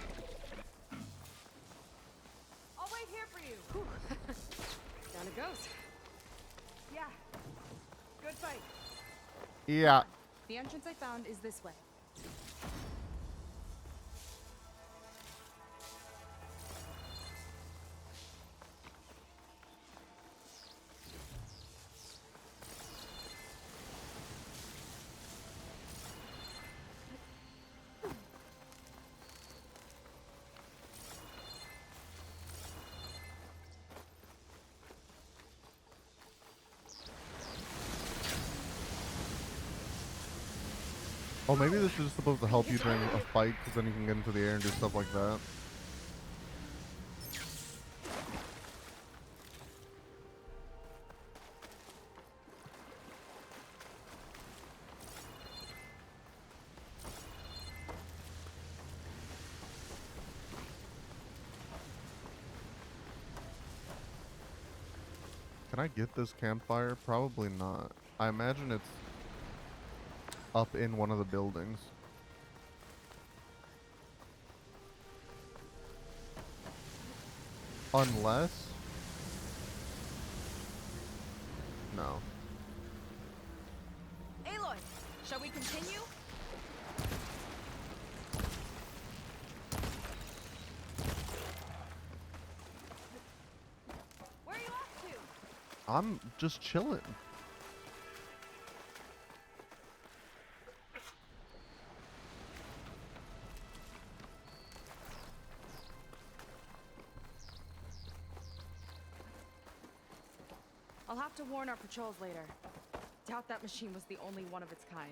Speaker 3: I'll wait here for you. Down it goes. Yeah. Good fight.
Speaker 1: Yeah.
Speaker 5: The entrance I found is this way.
Speaker 1: Oh, maybe this is supposed to help you during a fight, because then you can get into the air and do stuff like that. Can I get this campfire? Probably not. I imagine it's up in one of the buildings. Unless... No.
Speaker 5: Aloy, shall we continue? Where are you off to?
Speaker 1: I'm just chilling.
Speaker 5: I'll have to warn our patrols later. Doubt that machine was the only one of its kind.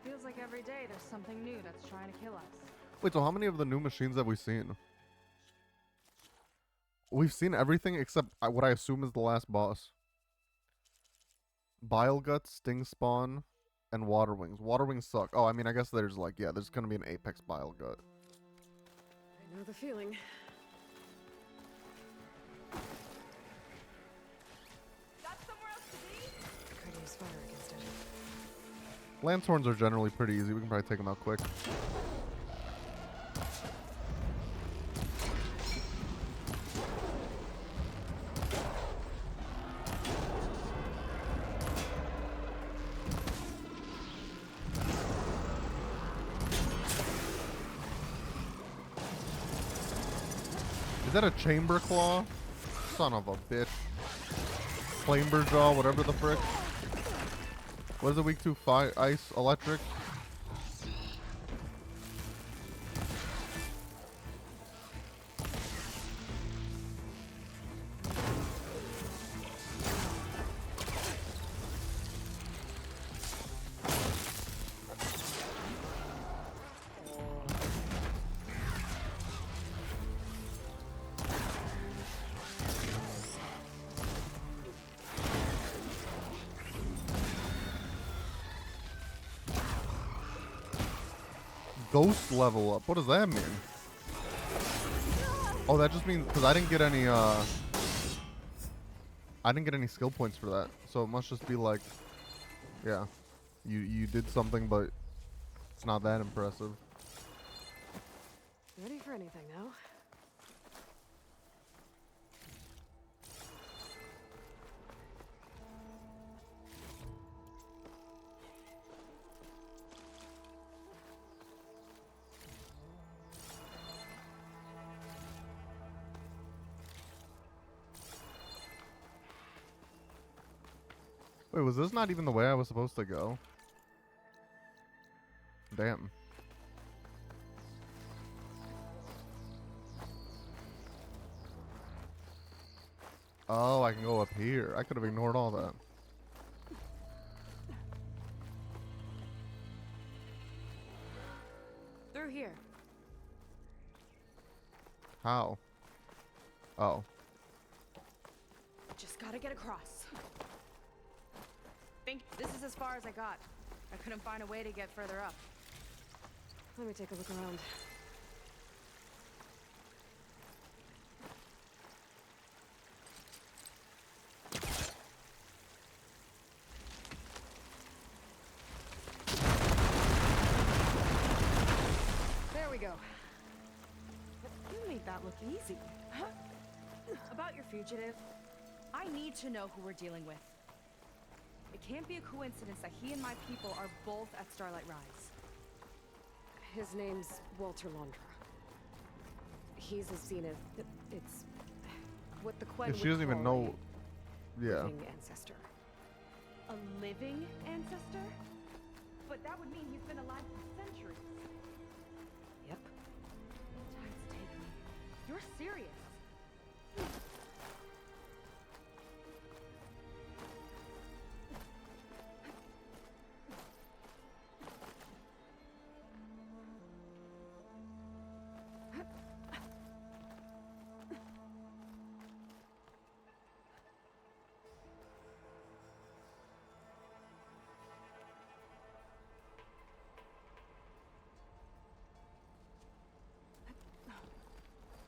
Speaker 5: Feels like every day there's something new that's trying to kill us.
Speaker 1: Wait, so how many of the new machines have we seen? We've seen everything except what I assume is the last boss. Bile Guts, Sting Spawn, and Water Wings. Water Wings suck. Oh, I mean, I guess there's like, yeah, there's gonna be an Apex Bile Gut.
Speaker 3: I know the feeling.
Speaker 5: Got somewhere else to be?
Speaker 3: Try to use fire against it.
Speaker 1: Lanthorns are generally pretty easy. We can probably take them out quick. that a chamber claw? Son of a bitch. Chamber jaw, whatever the frick. What is it weak to? Fire, ice, electric? Ghost level up. What does that mean? Oh, that just means because I didn't get any skill points for that. So it must just be like, yeah, you did something, but it's not that impressive.
Speaker 3: Ready for anything now?
Speaker 1: Wait, was this not even the way I was supposed to go? Damn. Oh, I can go up here. I could have ignored all that.
Speaker 3: Through here.
Speaker 1: How? Oh.
Speaker 5: Just gotta get across. Think this is as far as I got. I couldn't find a way to get further up.
Speaker 3: Let me take a look around. There we go.
Speaker 5: You made that look easy. Huh? About your fugitive, I need to know who we're dealing with. It can't be a coincidence that he and my people are both at Starlight Rise.
Speaker 3: His name's Walter Londra. He's a Zenith. It's what the Quen
Speaker 1: If she doesn't even know. Yeah.
Speaker 3: living ancestor.
Speaker 5: A living ancestor? But that would mean he's been alive for centuries.
Speaker 3: Yep.
Speaker 5: Tides take me. You're serious.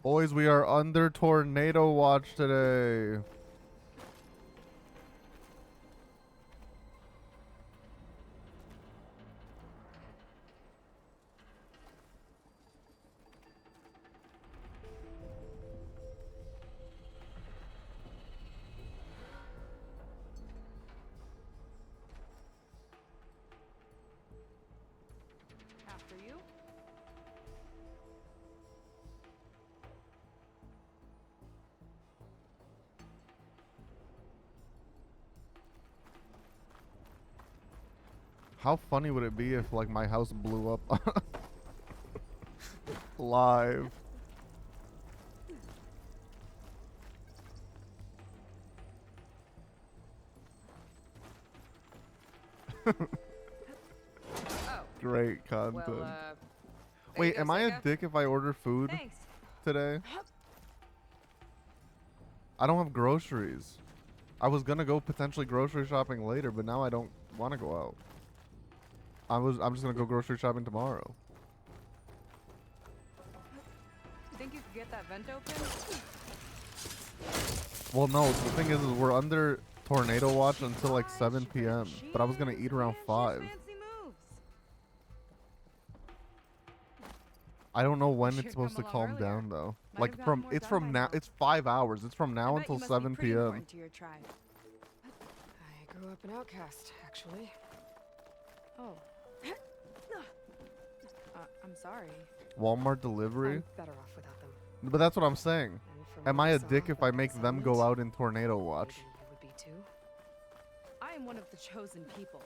Speaker 1: Boys, we are under tornado watch today.
Speaker 5: After you?
Speaker 1: How funny would it be if like my house blew up live? Great content.
Speaker 3: Well,
Speaker 1: Wait,
Speaker 3: go,
Speaker 1: am I a
Speaker 3: Sega.
Speaker 1: dick if I order food
Speaker 5: Thanks.
Speaker 1: today? I don't have groceries. I was gonna go potentially grocery shopping later, but now I don't want to go out. I'm just gonna go grocery shopping tomorrow.
Speaker 5: Think you could get that vent open?
Speaker 1: Well, no, the thing is we're under tornado watch until like 7 p.m. But I was gonna eat around 5.
Speaker 5: Fancy moves.
Speaker 1: I don't know when
Speaker 5: Should've
Speaker 1: it's supposed to
Speaker 5: come along
Speaker 1: calm
Speaker 5: earlier.
Speaker 1: down though.
Speaker 5: Might
Speaker 1: Like
Speaker 5: have gotten
Speaker 1: from
Speaker 5: more
Speaker 1: it's
Speaker 5: done
Speaker 1: from
Speaker 5: by
Speaker 1: now.
Speaker 5: now.
Speaker 1: It's 5 hours. It's from now
Speaker 5: I bet you
Speaker 1: until
Speaker 5: must be
Speaker 1: 7
Speaker 5: pretty
Speaker 1: p.m.
Speaker 5: important to your tribe.
Speaker 3: I grew up an outcast, actually.
Speaker 5: Oh. I'm sorry.
Speaker 1: Walmart delivery.
Speaker 3: I'm better off without them.
Speaker 1: But that's what I'm saying.
Speaker 3: And From
Speaker 1: Am
Speaker 3: what
Speaker 1: I a
Speaker 3: saw
Speaker 1: dick if I
Speaker 3: on the
Speaker 1: make them go
Speaker 3: settlement,
Speaker 1: out in tornado watch?
Speaker 3: maybe you would be too.
Speaker 5: I am one of the chosen people,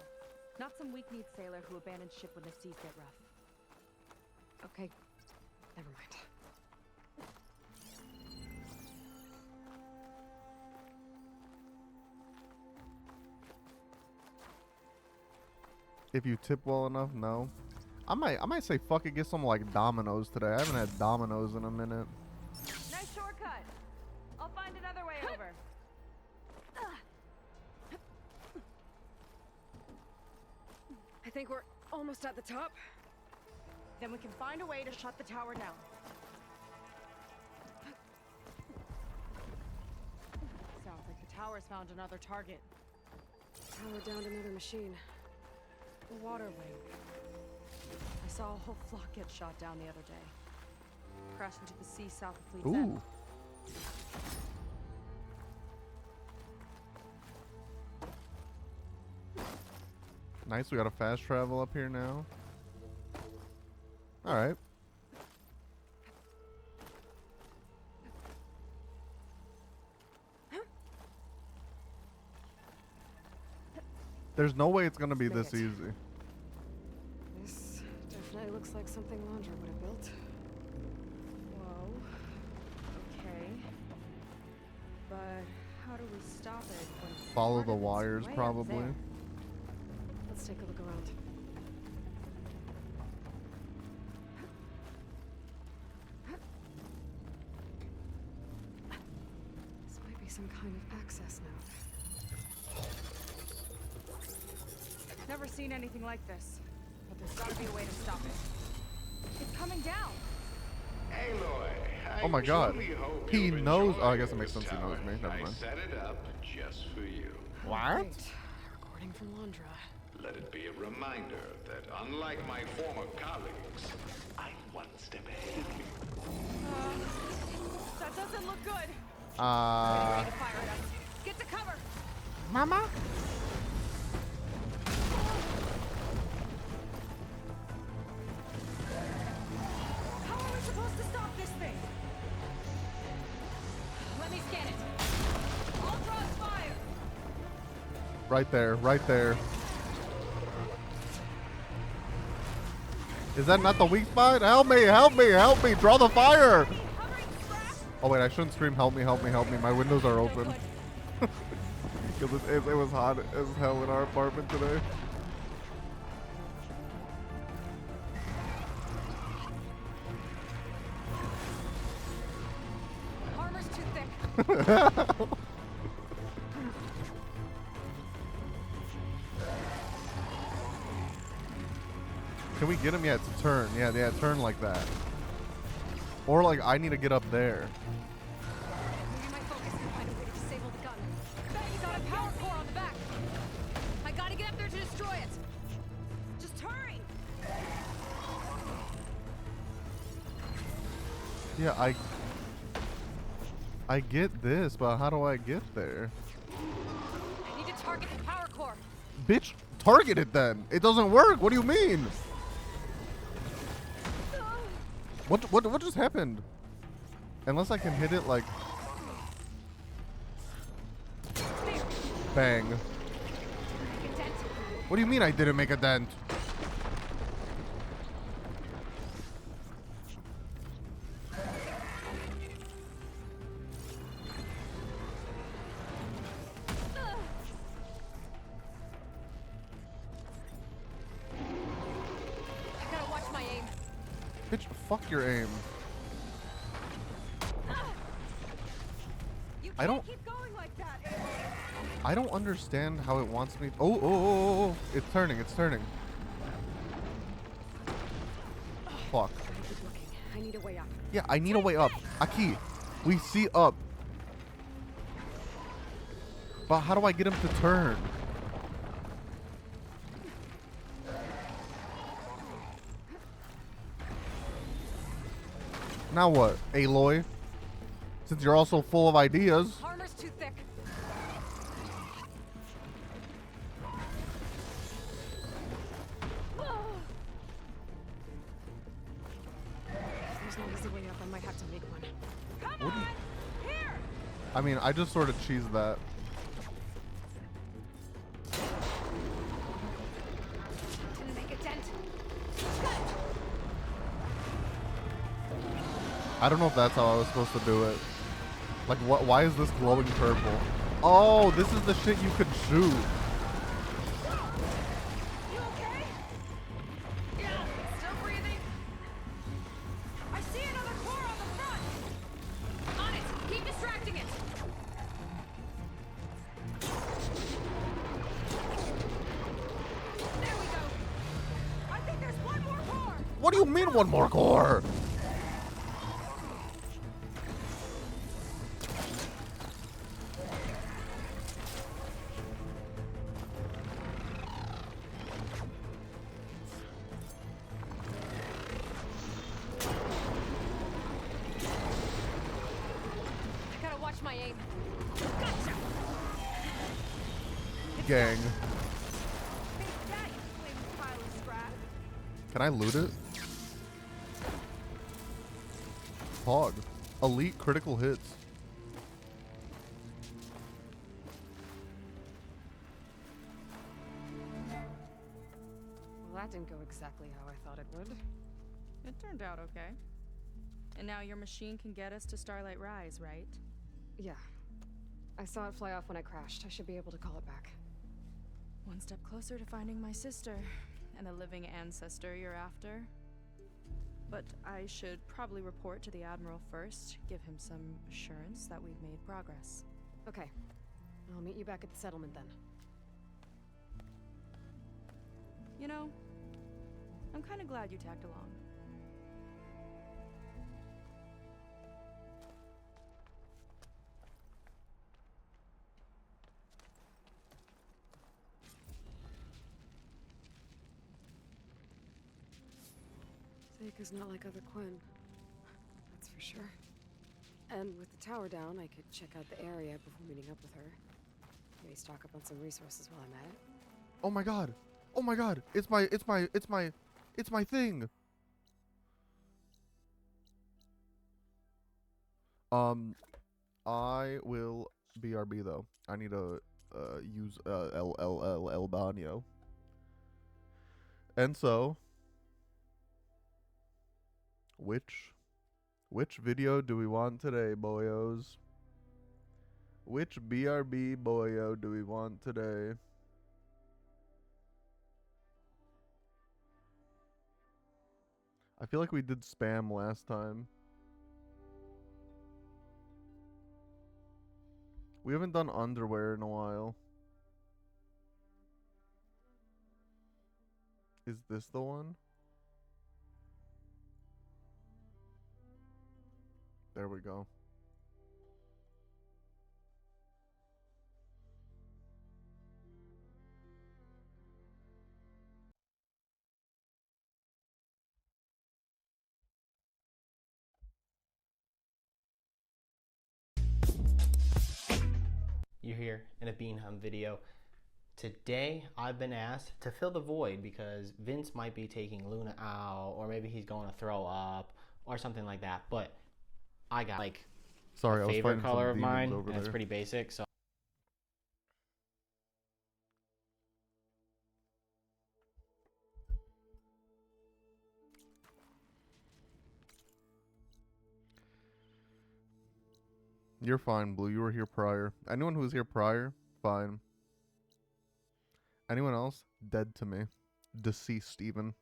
Speaker 5: not some weak-kneed sailor who abandons ship when the seas get rough.
Speaker 3: Okay, never mind.
Speaker 1: If you tip well enough, no. I might say fuck it, get some like Domino's today. I haven't had Domino's in a minute.
Speaker 5: Nice shortcut. I'll find another way over.
Speaker 3: I think we're almost at the top.
Speaker 5: Then we can find a way to shut the tower down. Sounds like the tower's found another target.
Speaker 3: Tower downed another machine.
Speaker 5: The water wing. I saw a whole flock get shot down the other day. Crashed into the sea south of Fleet's End.
Speaker 1: Ooh. Nice, we got a fast travel up here now. Alright. There's no way it's gonna be this easy.
Speaker 3: This definitely looks like something Landra would have built.
Speaker 5: Whoa. Okay. But how do we stop it when
Speaker 1: Follow
Speaker 5: part
Speaker 1: the
Speaker 5: of it's
Speaker 1: wires,
Speaker 5: way up
Speaker 1: probably.
Speaker 5: there?
Speaker 3: Let's take a look around. This might be some kind of access node.
Speaker 5: Never seen anything like this. But there's gotta be a way to stop it. It's coming down.
Speaker 11: Aloy,
Speaker 1: Oh my god.
Speaker 11: truly hope
Speaker 1: He
Speaker 11: you
Speaker 1: knows.
Speaker 11: enjoy
Speaker 1: Oh, I guess it makes
Speaker 11: this
Speaker 1: sense he knows
Speaker 11: tower.
Speaker 1: me. Never
Speaker 11: I
Speaker 1: mind.
Speaker 11: set it up just for you.
Speaker 1: What?
Speaker 3: Great. Recording from Landra.
Speaker 11: Let it be a reminder that unlike my former colleagues, I'm one step ahead of you.
Speaker 5: That doesn't look good.
Speaker 1: Uh,
Speaker 5: Ready to fire at us. Get to cover.
Speaker 1: Mama?
Speaker 5: How are we supposed to stop this thing? Let me scan it. All drops fire.
Speaker 1: Right there, right there. Is that not the weak spot? Help me, help me, help me. Draw the fire. Oh wait, I shouldn't scream help me, help me, help me. My windows are open. Because it was hot as hell in our apartment today.
Speaker 5: Armor's too thick.
Speaker 1: Can we get him? Yeah, to turn. Yeah, turn like that. Or like I need to get up there.
Speaker 5: Maybe my focus can find a way to disable the gun. He's got a power core on the back. I gotta get up there to destroy it. Just hurry.
Speaker 1: Yeah, I get this, but how do I get there?
Speaker 5: I need to target the power core.
Speaker 1: Bitch, target it then. It doesn't work. What do you mean? What just happened? Unless I can hit it like bang. What do you mean I didn't make a dent?
Speaker 5: I gotta watch my aim.
Speaker 1: Bitch, fuck your aim.
Speaker 5: You
Speaker 1: I don't-
Speaker 5: keep going like that.
Speaker 1: I don't understand how it wants me. Oh. It's turning, it's turning. Fuck.
Speaker 3: Keep looking. I need a way up.
Speaker 1: Yeah, I need a way up. Aki, we see up. But how do I get him to turn? Now what, Aloy? Since you're also full of ideas.
Speaker 5: Armor's too thick.
Speaker 3: If there's no easy way up, I might have to make one.
Speaker 5: Come on! Hit
Speaker 1: I mean, I just sort of cheesed that.
Speaker 3: Didn't make a dent.
Speaker 1: I don't know if that's how I was supposed to do it. Like, what? Why is this glowing purple? Oh, this is the shit you could shoot.
Speaker 3: You okay? Yeah, still breathing. I see another core on the front. On it. Keep distracting it. There we go. I think there's one more core.
Speaker 1: What do you mean one more core?
Speaker 3: I gotta watch my aim. Gotcha.
Speaker 1: Gang.
Speaker 3: Take that, you flaming pile of scrap.
Speaker 1: Can I loot it? Hog. Elite critical hits.
Speaker 3: Well, that didn't go exactly how I thought it would.
Speaker 5: It turned out okay. And now your machine can get us to Starlight Rise, right?
Speaker 3: Yeah. I saw it fly off when I crashed. I should be able to call it back.
Speaker 5: One step closer to finding my sister and the living ancestor you're after. But I should probably report to the Admiral first, give him some assurance that we've made progress.
Speaker 3: Okay. I'll meet you back at the settlement then.
Speaker 5: You know, I'm kind of glad you tagged along.
Speaker 3: Seika's not like other Quinn. That's for sure. And with the tower down, I could check out the area before meeting up with her. Maybe stock up on some resources while I'm at it.
Speaker 1: Oh my god. Oh my god. It's my thing. I will BRB though. I need to use El Baño. And so, which video do we want today, boyos? Which BRB boyo do we want today? I feel like we did spam last time. We haven't done underwear in a while. Is this the one? There we go.
Speaker 13: You're here in a Bean Hum video. Today, I've been asked to fill the void because Vince might be taking Luna out, or maybe he's going to throw up, or something like that. But I got like
Speaker 1: Sorry,
Speaker 13: a
Speaker 1: I was
Speaker 13: favorite
Speaker 1: fighting
Speaker 13: color
Speaker 1: some
Speaker 13: of mine,
Speaker 1: demons over
Speaker 13: and it's
Speaker 1: there.
Speaker 13: pretty basic. So
Speaker 1: You're fine, Blue. You were here prior. Anyone who was here prior, fine. Anyone else, dead to me. Deceased, even.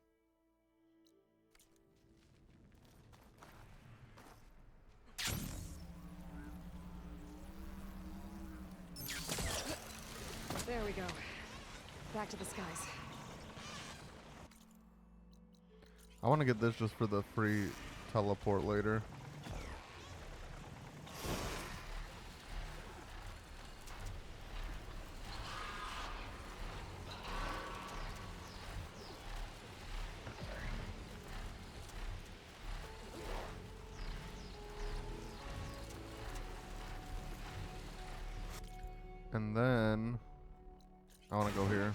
Speaker 3: There we go. Back to the skies.
Speaker 1: I want to get this just for the free teleport later. And then I want to go here.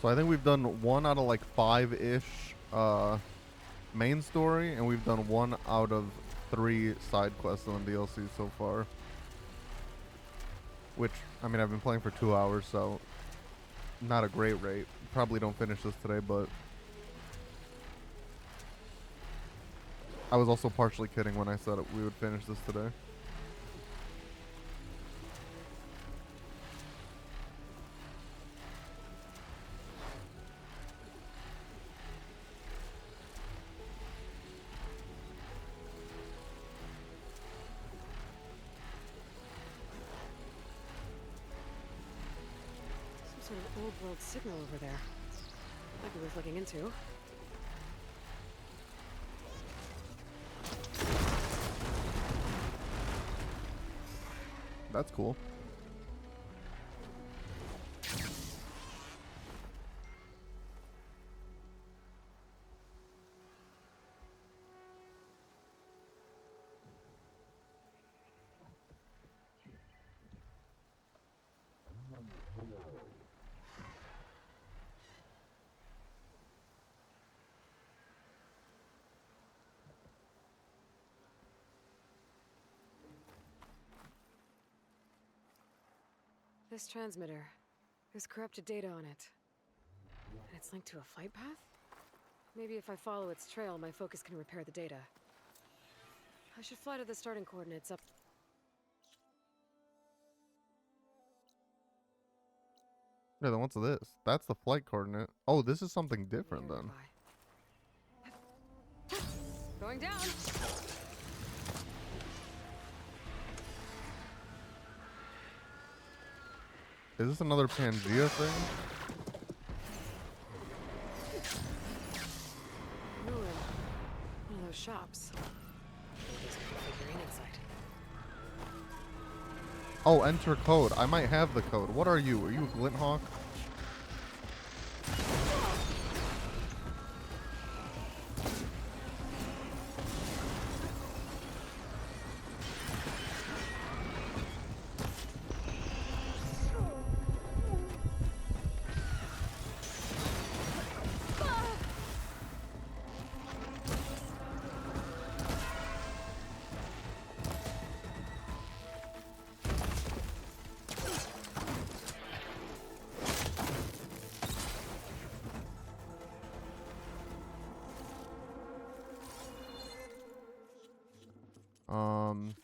Speaker 1: So I think we've done 1 out of like 5-ish main story, and we've done 1 out of 3 side quests on the DLC so far. Which, I mean, I've been playing for 2 hours, so not a great rate. Probably don't finish this today, but I was also partially kidding when I said we would finish this today.
Speaker 3: Some sort of old world signal over there. Might be worth looking into.
Speaker 1: That's cool.
Speaker 3: This transmitter. There's corrupted data on it. And it's linked to a flight path? Maybe if I follow its trail, my focus can repair the data. I should fly to the starting coordinates up.
Speaker 1: Yeah, then what's this? That's the flight coordinate. Oh, this is something different then.
Speaker 3: Going down!
Speaker 1: Is this another Pangea thing?
Speaker 3: Ruin. One of those shops. There's a figurine inside.
Speaker 1: Oh, enter code. I might have the code. What are you? Are you a Glinthawk? Um,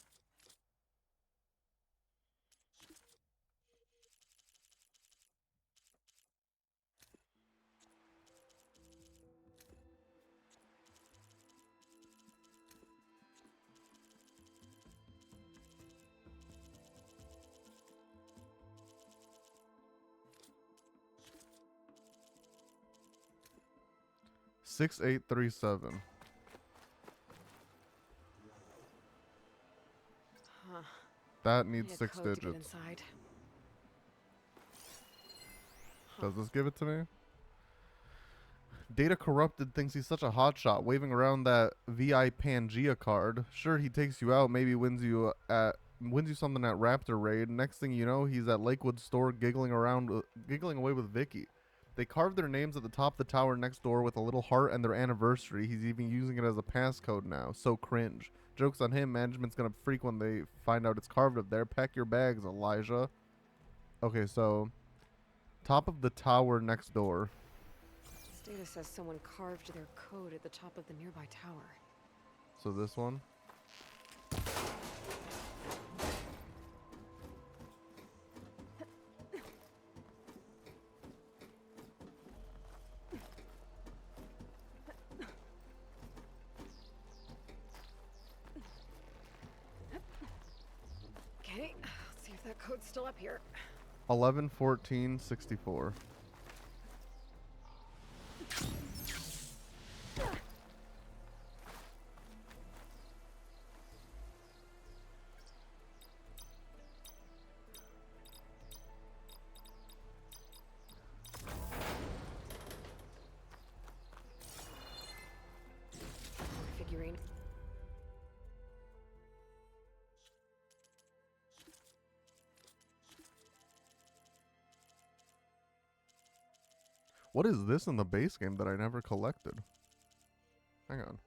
Speaker 1: 6837.
Speaker 3: Huh.
Speaker 1: That needs
Speaker 3: Need a
Speaker 1: 6
Speaker 3: code to get
Speaker 1: digits.
Speaker 3: inside.
Speaker 1: Does this give it to me? Data Corrupted thinks he's such a hotshot, waving around that VI Pangea card. Sure, he takes you out, maybe wins you something at Raptor Raid. Next thing you know, he's at Lakewood store giggling away with Vicky. They carved their names at the top of the tower next door with a little heart and their anniversary. He's even using it as a passcode now. So cringe. Joke's on him. Management's gonna freak when they find out it's carved up there. Pack your bags, Elijah. Okay, so top of the tower next door.
Speaker 3: This data says someone carved their code at the top of the nearby tower.
Speaker 1: So this one.
Speaker 3: Okay, let's see if that code's still up here.
Speaker 1: 111464.
Speaker 3: Figurine.
Speaker 1: What is this in the base game that I never collected? Hang on.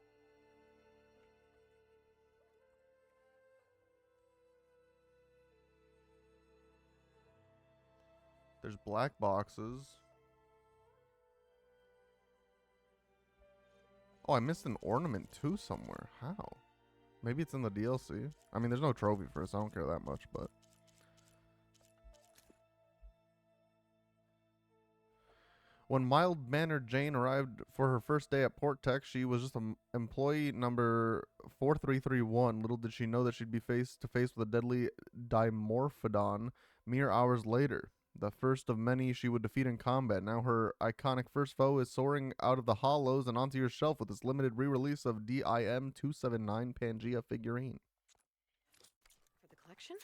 Speaker 1: There's black boxes. Oh, I missed an ornament too somewhere. How? Maybe it's in the DLC. I mean, there's no trophy for it, so I don't care that much, but... When mild-mannered Jane arrived for her first day at Port Tech, she was just employee number 4331. Little did she know that she'd be face to face with a deadly Dimorphodon mere hours later. The first of many she would defeat in combat. Now her iconic first foe is soaring out of the hollows and onto your shelf with this limited re-release of DIM 279 Pangea figurine.
Speaker 3: For the collection?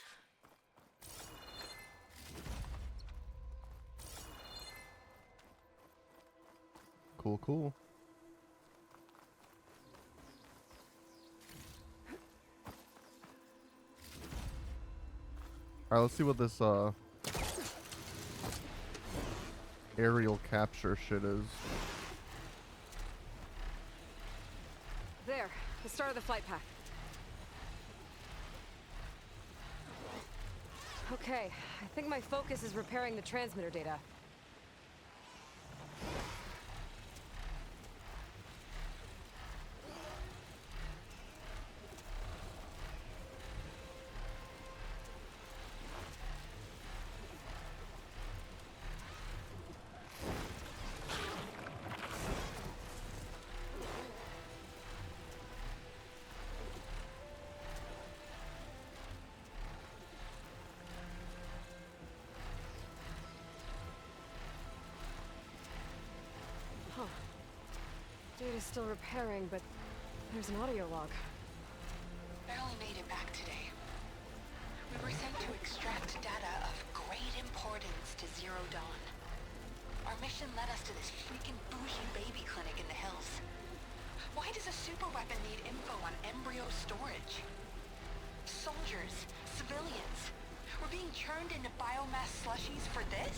Speaker 1: Cool, cool. Alright, let's see what this aerial capture shit is.
Speaker 3: There, the start of the flight path. Okay, I think my focus is repairing the transmitter data. Data's still repairing, but there's an audio log.
Speaker 4: Barely made it back today. We were sent to extract data of great importance to Zero Dawn. Our mission led us to this freaking bougie baby clinic in the hills. Why does a superweapon need info on embryo storage? Soldiers, civilians, we're being churned into biomass slushies for this?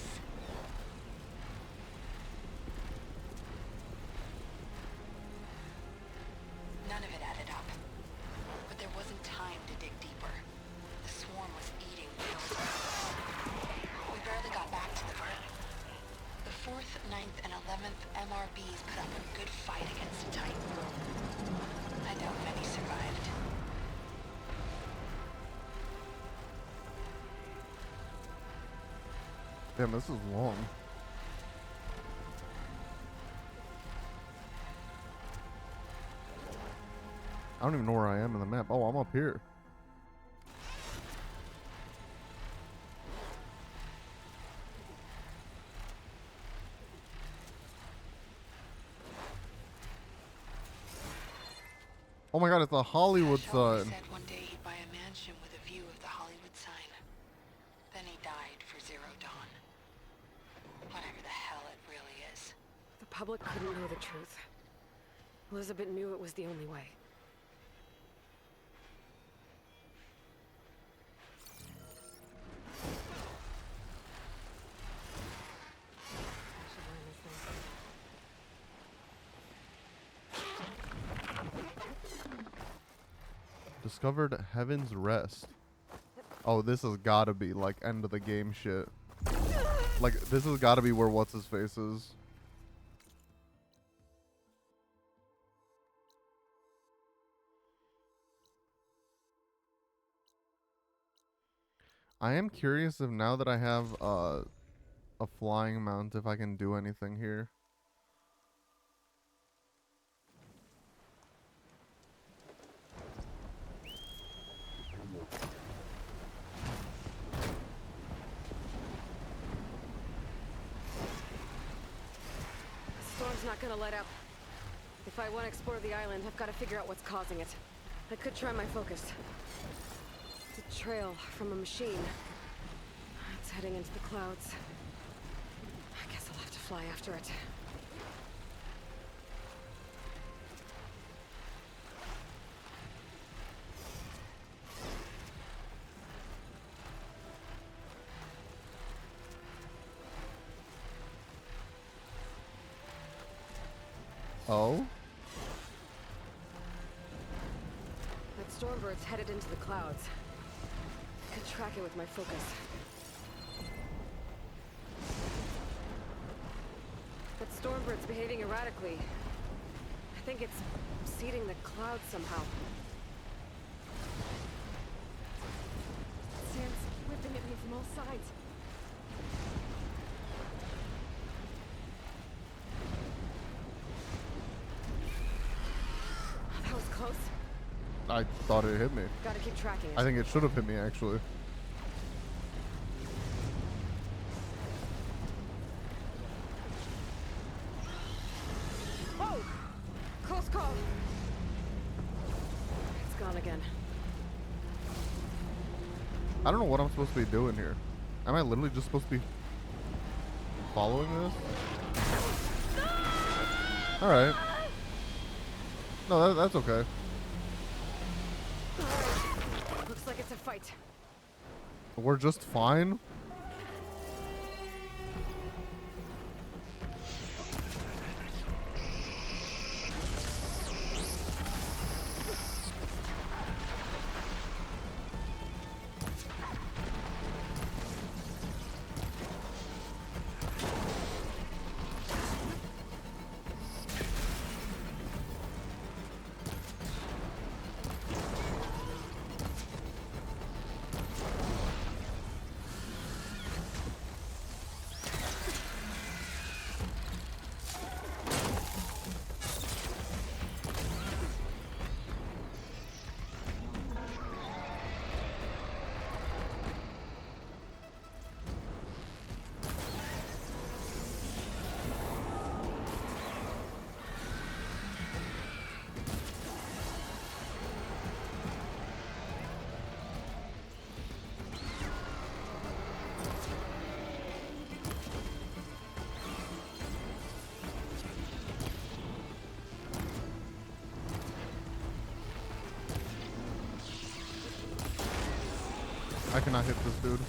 Speaker 4: None of it added up. But there wasn't time to dig deeper. The swarm was eating real. We barely got back to the burn. The 4th, 9th, and 11th MRBs put up a good fight against the Titan. I doubt many survived.
Speaker 1: Damn, this is long. I don't even know where I am in the map. Oh, I'm up here. Oh my god, it's the Hollywood sign.
Speaker 4: Said one day he'd buy a mansion with a view of the Hollywood sign. Then he died for Zero Dawn. Whatever the hell it really is.
Speaker 3: The public couldn't know the truth. Elizabeth knew it was the only way.
Speaker 1: Discovered Heaven's Rest. Oh, this has gotta be like end of the game shit. Like, this has gotta be where what's his face is. I am curious if now that I have a flying mount, if I can do anything here.
Speaker 3: Storm's not gonna let up. If I want to explore the island, I've got to figure out what's causing it. I could try my focus. It's a trail from a machine. It's heading into the clouds. I guess I'll have to fly after it.
Speaker 1: Oh?
Speaker 3: That Stormbird's headed into the clouds. Could track it with my focus. That Stormbird's behaving erratically. I think it's seeding the clouds somehow. Sand's whipping at me from all sides. That was close.
Speaker 1: I thought it hit me.
Speaker 3: Gotta keep tracking it.
Speaker 1: I think it should have hit me, actually.
Speaker 3: Whoa! Close call. It's gone again.
Speaker 1: I don't know what I'm supposed to be doing here. Am I literally just supposed to be following this? Alright. No, that's okay.
Speaker 3: Looks like it's a fight.
Speaker 1: We're just fine. I cannot hit this dude.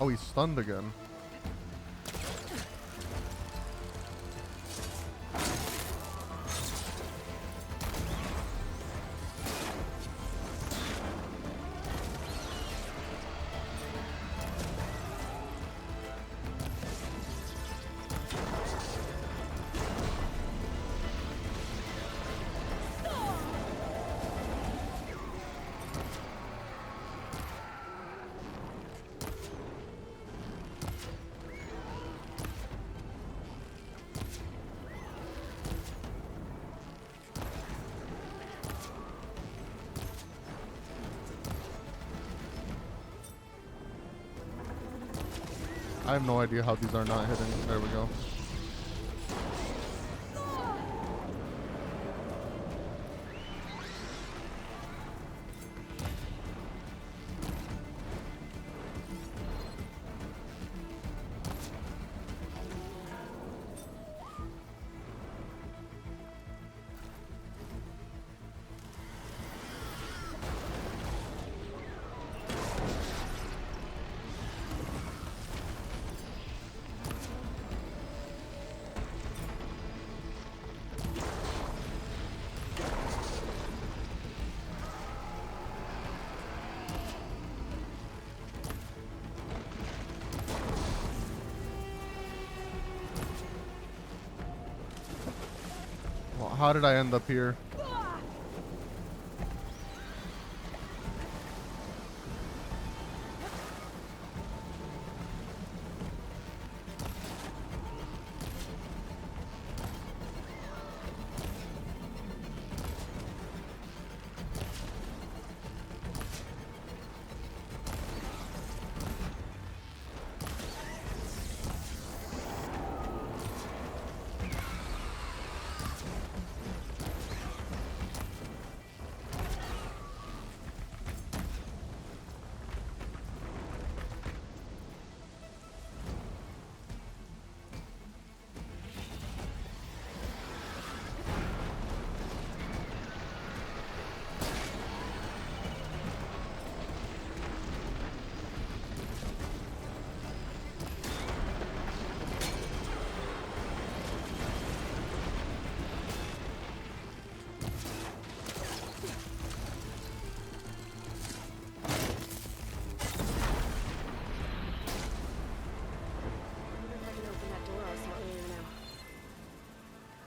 Speaker 1: Oh, he's stunned again. I have no idea how these are not hitting. There we go. Well, how did I end up here?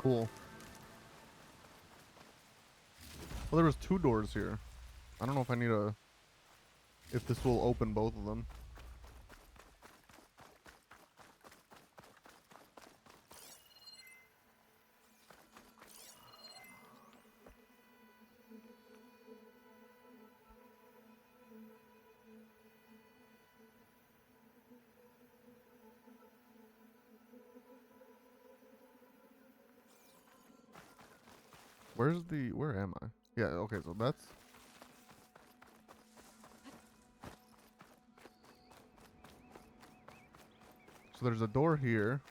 Speaker 1: Cool. Well, there was 2 doors here. I don't know if I need a... if this will open both of them. Where am I? Yeah, okay, so that's... So there's a door here.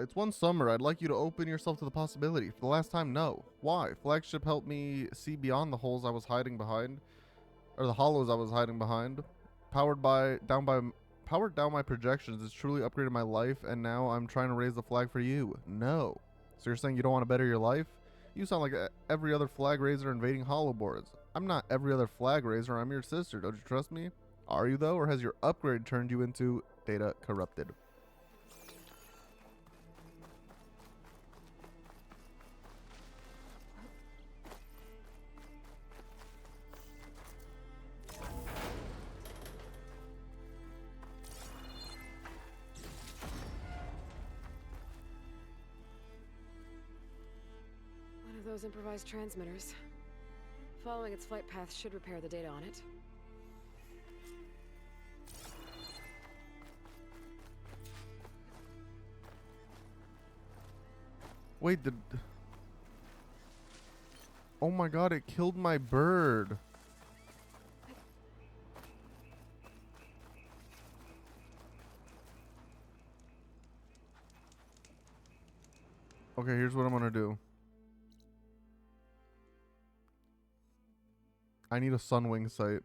Speaker 1: It's one summer. I'd like you to open yourself to the possibility. For the last time, no. Why? Flagship helped me see beyond the holes I was hiding behind, or the hollows I was hiding behind. Powered down my projections. It's truly upgraded my life, and now I'm trying to raise the flag for you. No. So you're saying you don't want to better your life? You sound like every other flag raiser invading hollow boards. I'm not every other flag raiser. I'm your sister. Don't you trust me? Are you though, or has your upgrade turned you into data corrupted?
Speaker 3: Those improvised transmitters. Following its flight path should repair the data on it.
Speaker 1: Wait, oh my god, it killed my bird. Okay, here's what I'm gonna do. I need a Sunwing site.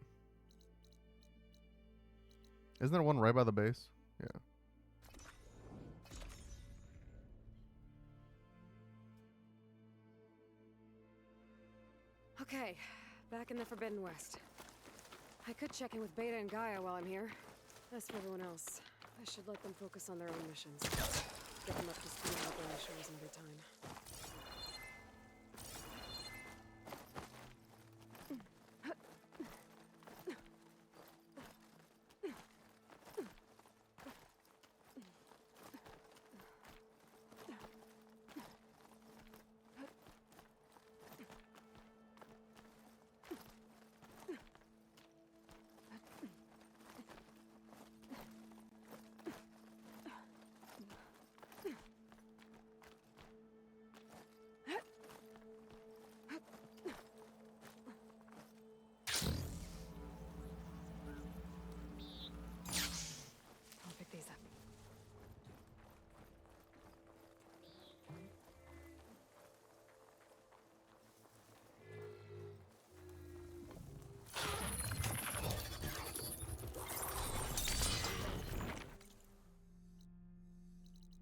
Speaker 1: Isn't there one right by the base? Yeah.
Speaker 3: Okay, back in the Forbidden West. I could check in with Beta and Gaia while I'm here. As for everyone else, I should let them focus on their own missions. Get them up to speed on the SHORES another time.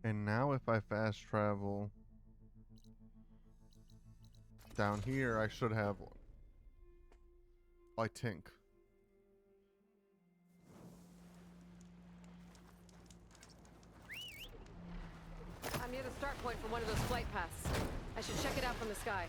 Speaker 1: And now if I fast travel down here, I should have one. I think.
Speaker 3: I'm near the start point for one of those flight paths. I should check it out from the sky.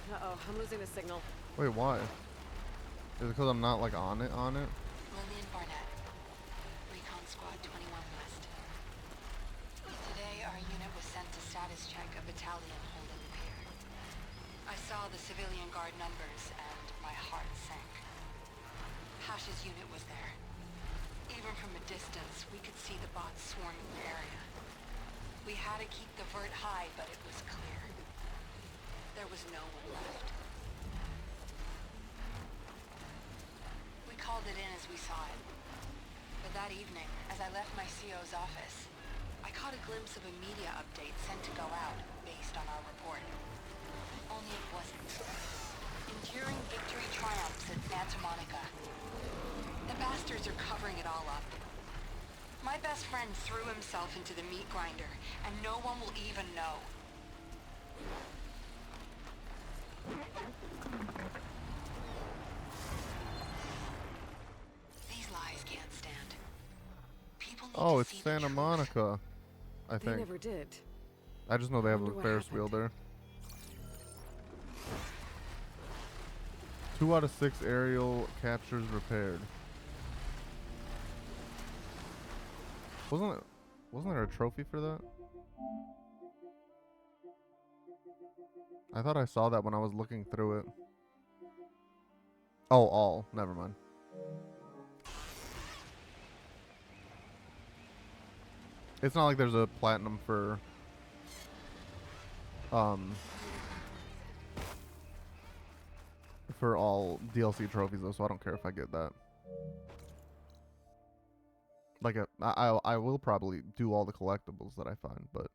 Speaker 3: Uh-oh, I'm losing the signal.
Speaker 1: Wait, why? Is it because I'm not like on it?
Speaker 4: Lillian Barnett, Recon Squad 21 West. Today, our unit was sent to status check a battalion holding the pier. I saw the civilian guard numbers and my heart sank. Hash's unit was there. Even from a distance, we could see the bots swarming the area. We had to keep the vert high, but it was clear. There was no one left. We called it in as we saw it. But that evening, as I left my CO's office, I caught a glimpse of a media update sent to go out based on our report. Only it wasn't. Enduring victory triumphs at Santa Monica. The bastards are covering it all up. My best friend threw himself into the meat grinder, and no one will even know. These lies can't stand. People need
Speaker 1: Oh,
Speaker 4: to
Speaker 1: it's
Speaker 4: see the
Speaker 1: Santa
Speaker 4: truth.
Speaker 1: Monica. I
Speaker 3: They
Speaker 1: think.
Speaker 3: never did.
Speaker 1: I just know they have
Speaker 3: Wonder
Speaker 1: a
Speaker 3: what
Speaker 1: Ferris wheel
Speaker 3: happened.
Speaker 1: there. 2 out of 6 aerial captures repaired. Wasn't there a trophy for that? I thought I saw that when I was looking through it. Oh, all. Never mind. It's not like there's a platinum for all DLC trophies though, so I don't care if I get that. Like I will probably do all the collectibles that I find, but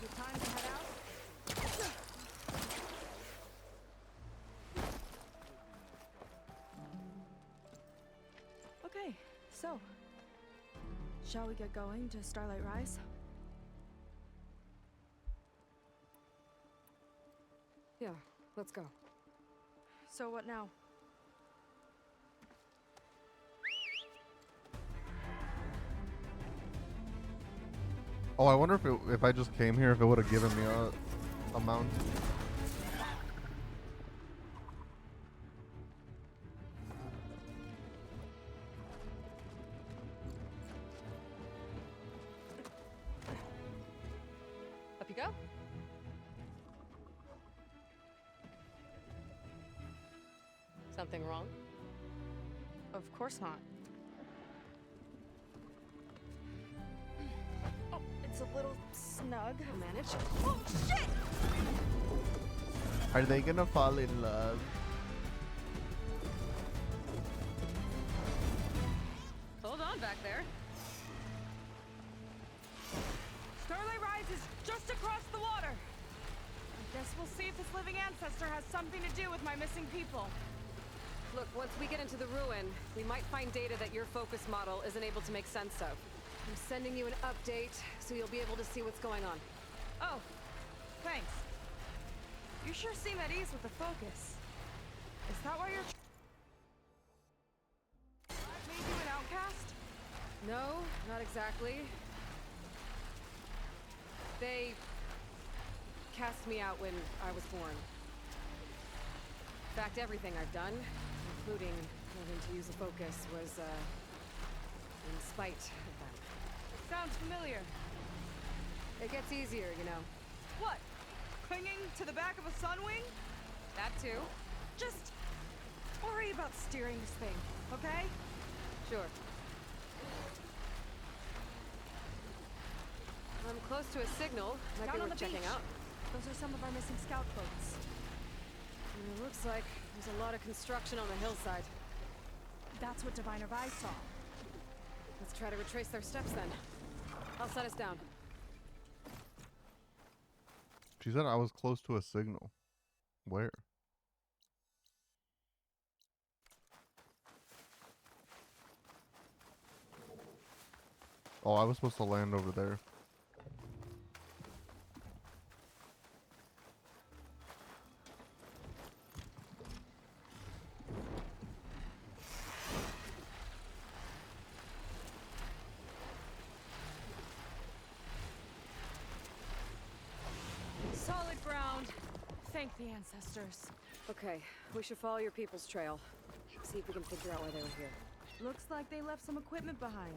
Speaker 5: Is it time to head out? Okay, so shall we get going to Starlight Rise?
Speaker 3: Yeah, let's go.
Speaker 5: So what now?
Speaker 1: oh, I wonder if I just came here if it would have given me a mount.
Speaker 3: Up you go. Something wrong?
Speaker 5: Of course not. Oh, it's a little snug.
Speaker 3: I'll manage.
Speaker 5: Oh, shit!
Speaker 1: Are they gonna fall in love?
Speaker 3: Hold on back there.
Speaker 5: Starlight Rise is just across the water. I guess we'll see if this living ancestor has something to do with my missing people.
Speaker 3: Look, once we get into the ruin, we might find data that your focus model isn't able to make sense of. I'm sending you an update, so you'll be able to see what's going on.
Speaker 5: Oh, thanks. You sure seem at ease with the focus. Is that why you're made you an outcast?
Speaker 3: No, not exactly. They cast me out when I was born. In fact, everything I've done, including having to use a focus, was in spite of them.
Speaker 5: Sounds familiar.
Speaker 3: It gets easier, you know.
Speaker 5: What? Clinging to the back of a sunwing?
Speaker 3: That too.
Speaker 5: Just worry about steering this thing, okay?
Speaker 3: Sure. I'm close to a signal. Might
Speaker 5: Down
Speaker 3: be
Speaker 5: on
Speaker 3: worth
Speaker 5: the
Speaker 3: checking
Speaker 5: beach.
Speaker 3: out.
Speaker 5: Those are some of our missing scout boats.
Speaker 3: And it looks like there's a lot of construction on the hillside.
Speaker 5: That's what Diviner Vi saw.
Speaker 3: Let's try to retrace their steps then. I'll set us down.
Speaker 1: She said I was close to a signal. Where? Oh, I was supposed to land over there.
Speaker 5: Solid ground. Thank the ancestors.
Speaker 3: Okay, we should follow your people's trail. See if we can figure out why they were here.
Speaker 5: Looks like they left some equipment behind.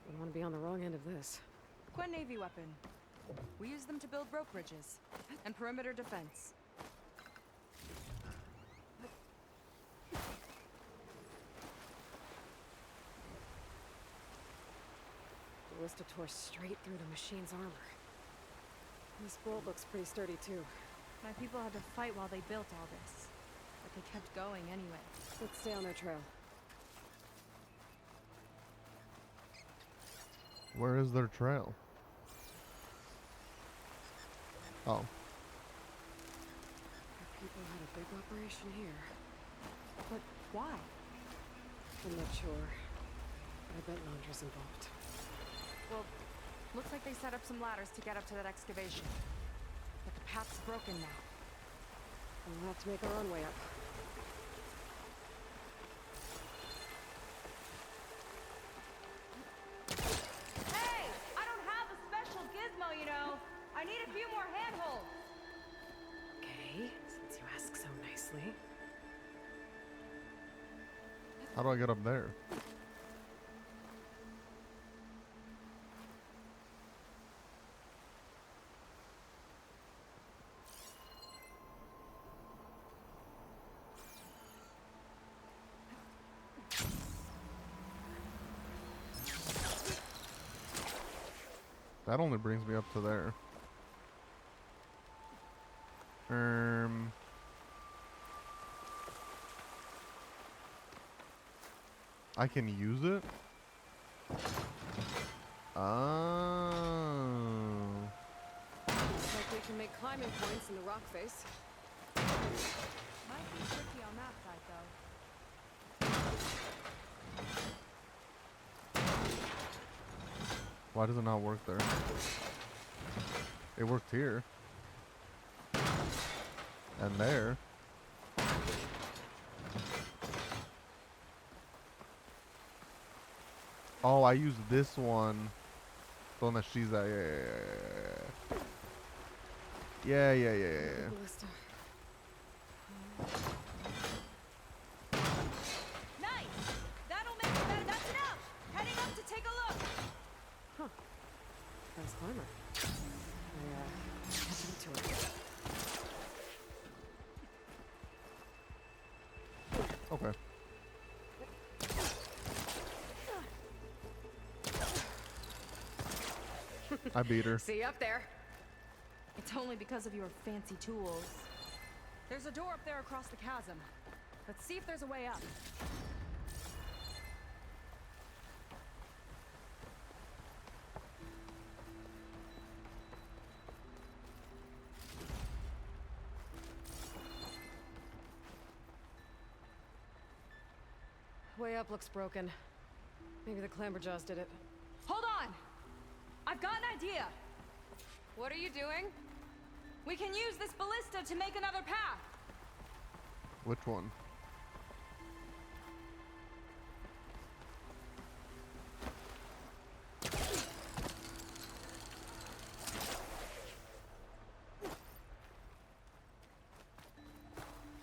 Speaker 3: Don't want to be on the wrong end of this.
Speaker 5: Quen Navy weapon. We use them to build rope bridges and perimeter defense.
Speaker 3: The ballista tore straight through the machine's armor. This bolt looks pretty sturdy too.
Speaker 5: My people had to fight while they built all this, but they kept going anyway.
Speaker 3: Let's stay on their trail.
Speaker 1: Where is their trail? Oh.
Speaker 3: Our people had a big operation here.
Speaker 5: But why?
Speaker 3: I'm not sure. I bet Landra's involved.
Speaker 5: Well, looks like they set up some ladders to get up to that excavation. But the path's broken now.
Speaker 3: We'll have to make our own way up.
Speaker 5: Hey! I don't have a special gizmo, you know. I need a few more handholds.
Speaker 3: Okay, since you ask so nicely.
Speaker 1: How do I get up there? That only brings me up to there. I can use it? Oh.
Speaker 3: Looks like we can make climbing points in the rock face.
Speaker 5: Might be tricky on that side, though.
Speaker 1: Why does it not work there? It worked here. And there. Oh, I used this one. The one that she's at. Yeah.
Speaker 3: Ballista.
Speaker 5: Nice! That'll make it better. That's enough! Heading up to take a look!
Speaker 3: Huh. Nice climber. Head into it.
Speaker 1: Okay. I beat her.
Speaker 3: See you up there.
Speaker 5: It's only because of your fancy tools. There's a door up there across the chasm. Let's see if there's a way up.
Speaker 3: Way up looks broken. Maybe the clamberjaws did it.
Speaker 5: Hold on! I've got an idea!
Speaker 3: What are you doing?
Speaker 5: We can use this ballista to make another path!
Speaker 1: Which one?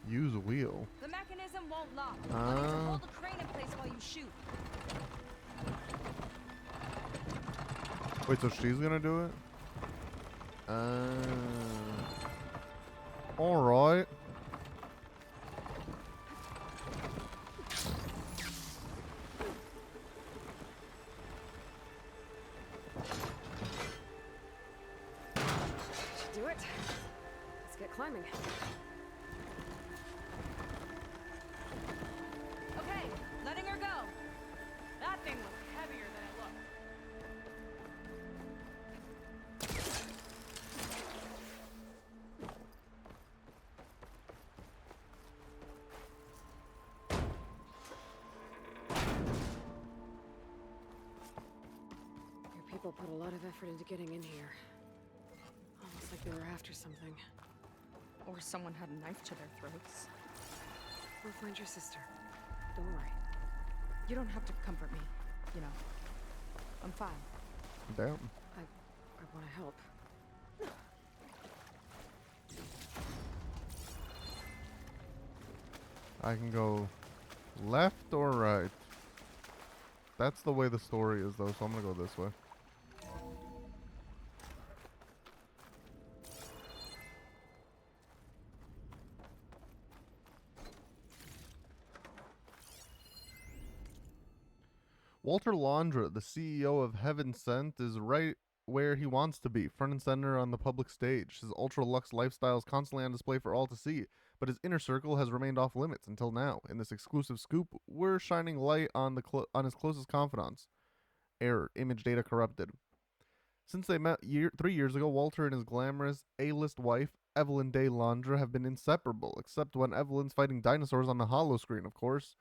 Speaker 1: Use a wheel.
Speaker 5: The mechanism won't lock. I'll need to hold the crane in place while you shoot.
Speaker 1: Wait, so she's gonna do it? Alright.
Speaker 3: Should do it. Let's get climbing.
Speaker 5: Okay, letting her go. That thing was heavier than it looked.
Speaker 3: people put a lot of effort into getting in here. Almost like they were after something.
Speaker 5: Or someone had a knife to their throats.
Speaker 3: We'll find your sister. Don't worry.
Speaker 5: You don't have to comfort me, you know. I'm fine.
Speaker 1: Damn.
Speaker 3: I want to help.
Speaker 1: I can go left or right. That's the way the story is, though, so I'm gonna go this way. Walter Londra, the CEO of Heaven Sent, is right where he wants to be, front and center on the public stage. His ultra-luxe lifestyle is constantly on display for all to see, but his inner circle has remained off limits until now. In this exclusive scoop, we're shining light on his closest confidants. Error, image data corrupted. Since they met 3 years ago, Walter and his glamorous A-list wife, Evelyn Day Londra, have been inseparable, except when Evelyn's fighting dinosaurs on the holo screen, of course.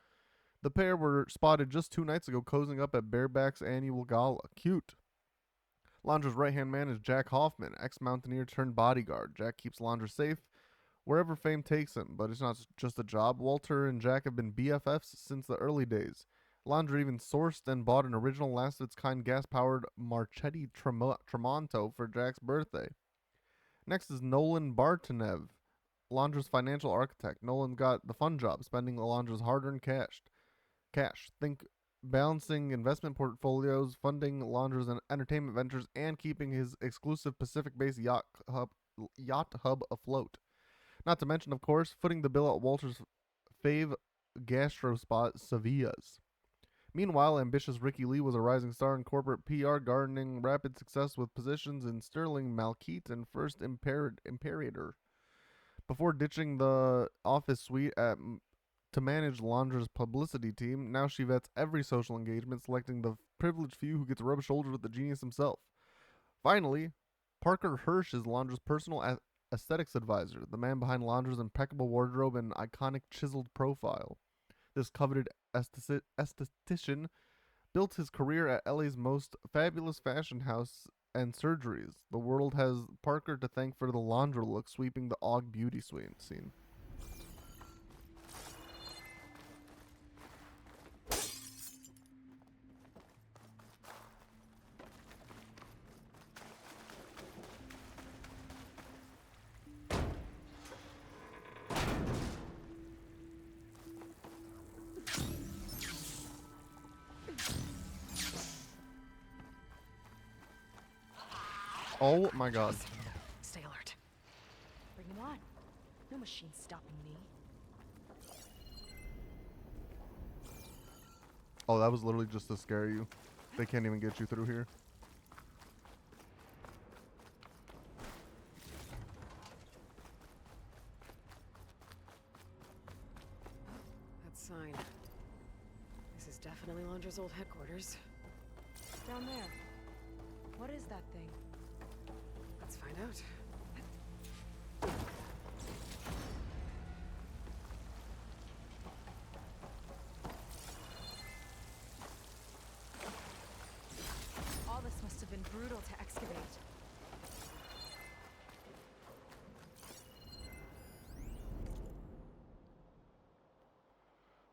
Speaker 1: The pair were spotted just 2 nights ago cozying up at Bareback's annual gala. Cute. Londra's right-hand man is Jack Hoffman, ex-mountaineer turned bodyguard. Jack keeps Londra safe wherever fame takes him, but it's not just a job. Walter and Jack have been BFFs since the early days. Londra even sourced and bought an original last-of-its-kind gas-powered Marchetti Tramonto for Jack's birthday. Next is Nolan Bartanev, Londra's financial architect. Nolan got the fun job, spending Londra's hard-earned cash. Think balancing investment portfolios, funding Londra's entertainment ventures, and keeping his exclusive Pacific-based yacht hub afloat. Not to mention, of course, footing the bill at Walter's fave gastro spot, Sevilla's. Meanwhile, ambitious Ricky Lee was a rising star in corporate PR, garnering rapid success with positions in Sterling, Malkeet, and First Imperator. Before ditching the office suite to manage Londra's publicity team, now she vets every social engagement, selecting the privileged few who get to rub shoulders with the genius himself. Finally, Parker Hirsch is Londra's personal aesthetics advisor, the man behind Londra's impeccable wardrobe and iconic chiseled profile. This coveted esthetician built his career at LA's most fabulous fashion house and surgeries. The world has Parker to thank for the Londra look sweeping the Og beauty scene. Oh my god.
Speaker 5: Stay alert. Bring him on. No machine stopping me.
Speaker 1: Oh, that was literally just to scare you. They can't even get you through here.
Speaker 3: That sign. This is definitely Londra's old headquarters.
Speaker 5: Down there. What is that thing?
Speaker 3: Let's find out.
Speaker 5: All this must have been brutal to excavate.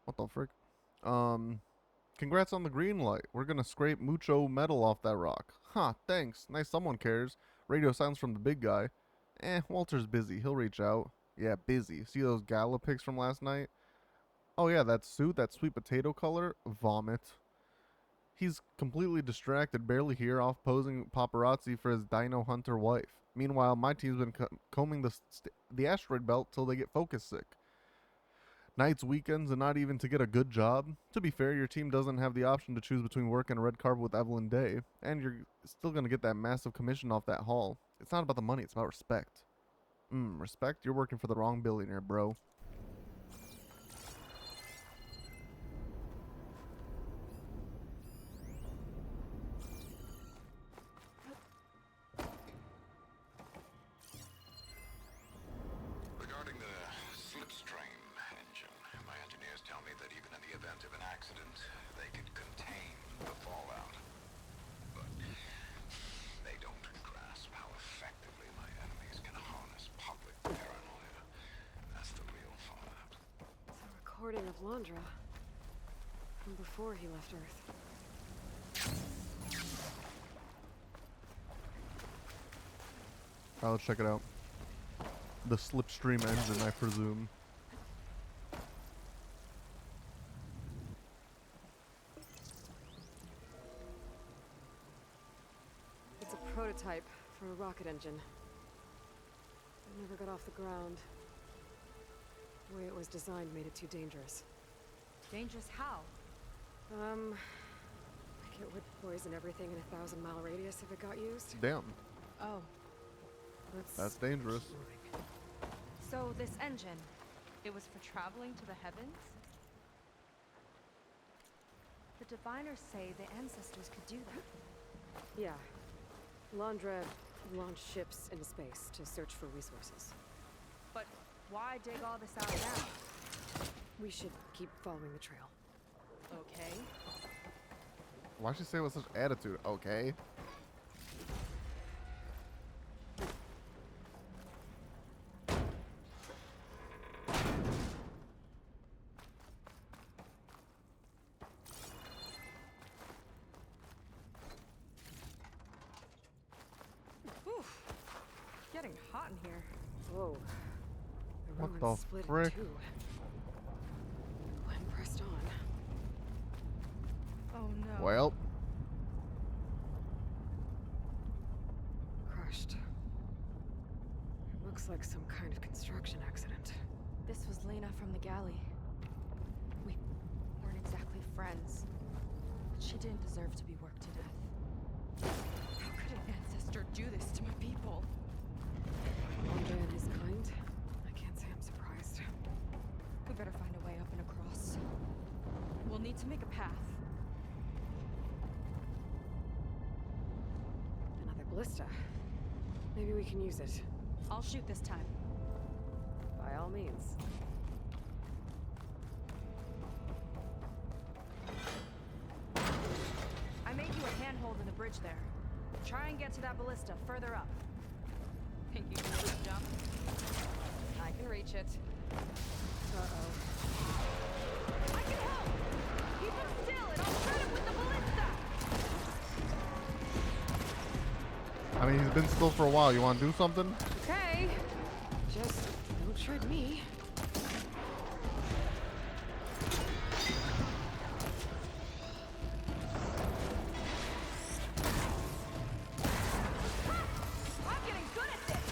Speaker 1: What the frick? Congrats on the green light. We're gonna scrape mucho metal off that rock. Huh, thanks. Nice someone cares. Radio silence from the big guy. Walter's busy. He'll reach out. Yeah, busy. See those gala pics from last night? Oh yeah, that suit, that sweet potato color? Vomit. He's completely distracted, barely here, off posing paparazzi for his dino hunter wife. Meanwhile, my team's been combing the asteroid belt till they get focus sick. Nights, weekends, and not even to get a good job. To be fair, your team doesn't have the option to choose between work and a red carpet with Evelyn Day, and you're still going to get that massive commission off that haul. It's not about the money, it's about respect. Respect? You're working for the wrong billionaire, bro.
Speaker 11: Regarding the slipstream engine, my engineers tell me that even in the event of an accident, they could contain the fallout. But
Speaker 3: of Landra. From before he left Earth.
Speaker 1: Alright, let's check it out. The slipstream engine, I presume.
Speaker 3: It's a prototype for a rocket engine. It never got off the ground. The way it was designed made it too dangerous.
Speaker 5: Dangerous how?
Speaker 3: Like it would poison everything in a 1,000-mile radius if it got used.
Speaker 1: Damn.
Speaker 5: Oh.
Speaker 1: That's dangerous.
Speaker 5: So this engine, it was for traveling to the heavens? The diviners say the ancestors could do that.
Speaker 3: Yeah. Landra launched ships into space to search for resources.
Speaker 5: But why dig all this out now?
Speaker 3: We should keep following the trail.
Speaker 5: Okay.
Speaker 1: Why'd she say it with such attitude? Okay.
Speaker 5: Oof. Getting hot in here.
Speaker 3: Whoa. The
Speaker 1: What
Speaker 3: Romans
Speaker 1: the
Speaker 3: split in
Speaker 1: frick?
Speaker 3: two. Gwen pressed on.
Speaker 5: Oh no.
Speaker 1: Well.
Speaker 3: Crushed. It looks like some kind of construction accident.
Speaker 5: This was Lena from the galley. We weren't exactly friends, but she didn't deserve to be worked to death. How could an ancestor do this to my people?
Speaker 3: Landra and his kind? I can't say I'm surprised.
Speaker 5: We better find a way up and across. We'll need to make a path.
Speaker 3: Another ballista. Maybe we can use it.
Speaker 5: I'll shoot this time.
Speaker 3: By all means.
Speaker 5: I made you a handhold in the bridge there. Try and get to that ballista further up. Think you can make a jump?
Speaker 3: I can reach it. Uh-oh.
Speaker 5: I can help! Keep him still and I'll shred him with the ballista!
Speaker 1: I mean, he's been still for a while. You want to do something?
Speaker 3: Okay. Just don't shred me.
Speaker 5: I'm getting good at this!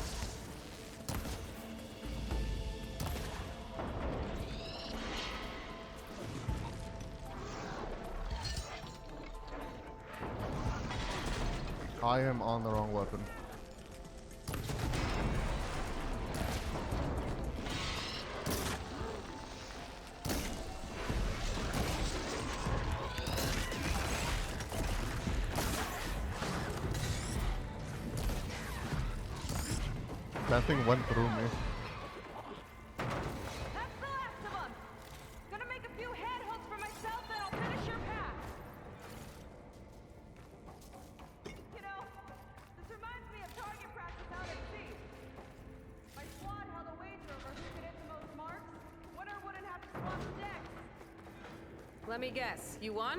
Speaker 1: I am on the wrong weapon. That thing went through me.
Speaker 5: That's the last of them! Gonna make a few handholds for myself and I'll finish your path! You know, this reminds me of target practice out at sea. My squad held a wager over who could hit the most marks. Winner wouldn't have to swap decks.
Speaker 3: Let me guess. You won?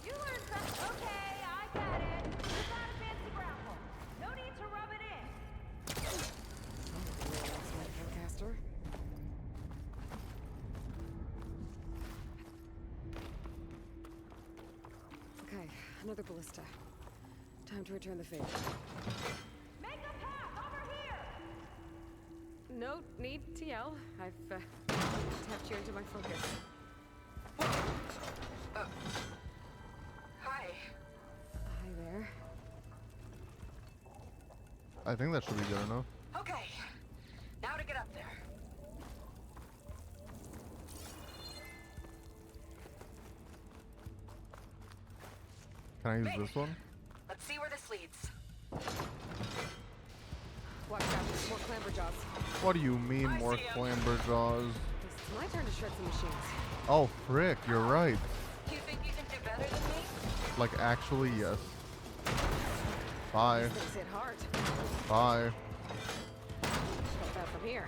Speaker 5: You learned something. Okay, I got it. It's not a fancy grapple. No need to rub it in.
Speaker 3: That's my forecaster. Okay, another ballista. Time to return the favor.
Speaker 5: Make a path over here!
Speaker 3: No need to yell. I've tapped you into my focus.
Speaker 4: Hi.
Speaker 3: Hi there.
Speaker 1: I think that should be good enough.
Speaker 4: Okay. Now to get up there.
Speaker 1: Can I use
Speaker 4: Nick.
Speaker 1: this one?
Speaker 4: Let's see where this leads.
Speaker 3: Watch out, there's more clamber jaws.
Speaker 1: What do you mean,
Speaker 4: I
Speaker 1: more
Speaker 4: see 'em.
Speaker 1: clamber jaws?
Speaker 3: It's my turn to shred some machines.
Speaker 1: Oh, frick, you're right.
Speaker 4: You think you can do better than me?
Speaker 1: Like, actually, yes. Bye.
Speaker 3: These things hit hard.
Speaker 1: Bye.
Speaker 3: Not bad from here.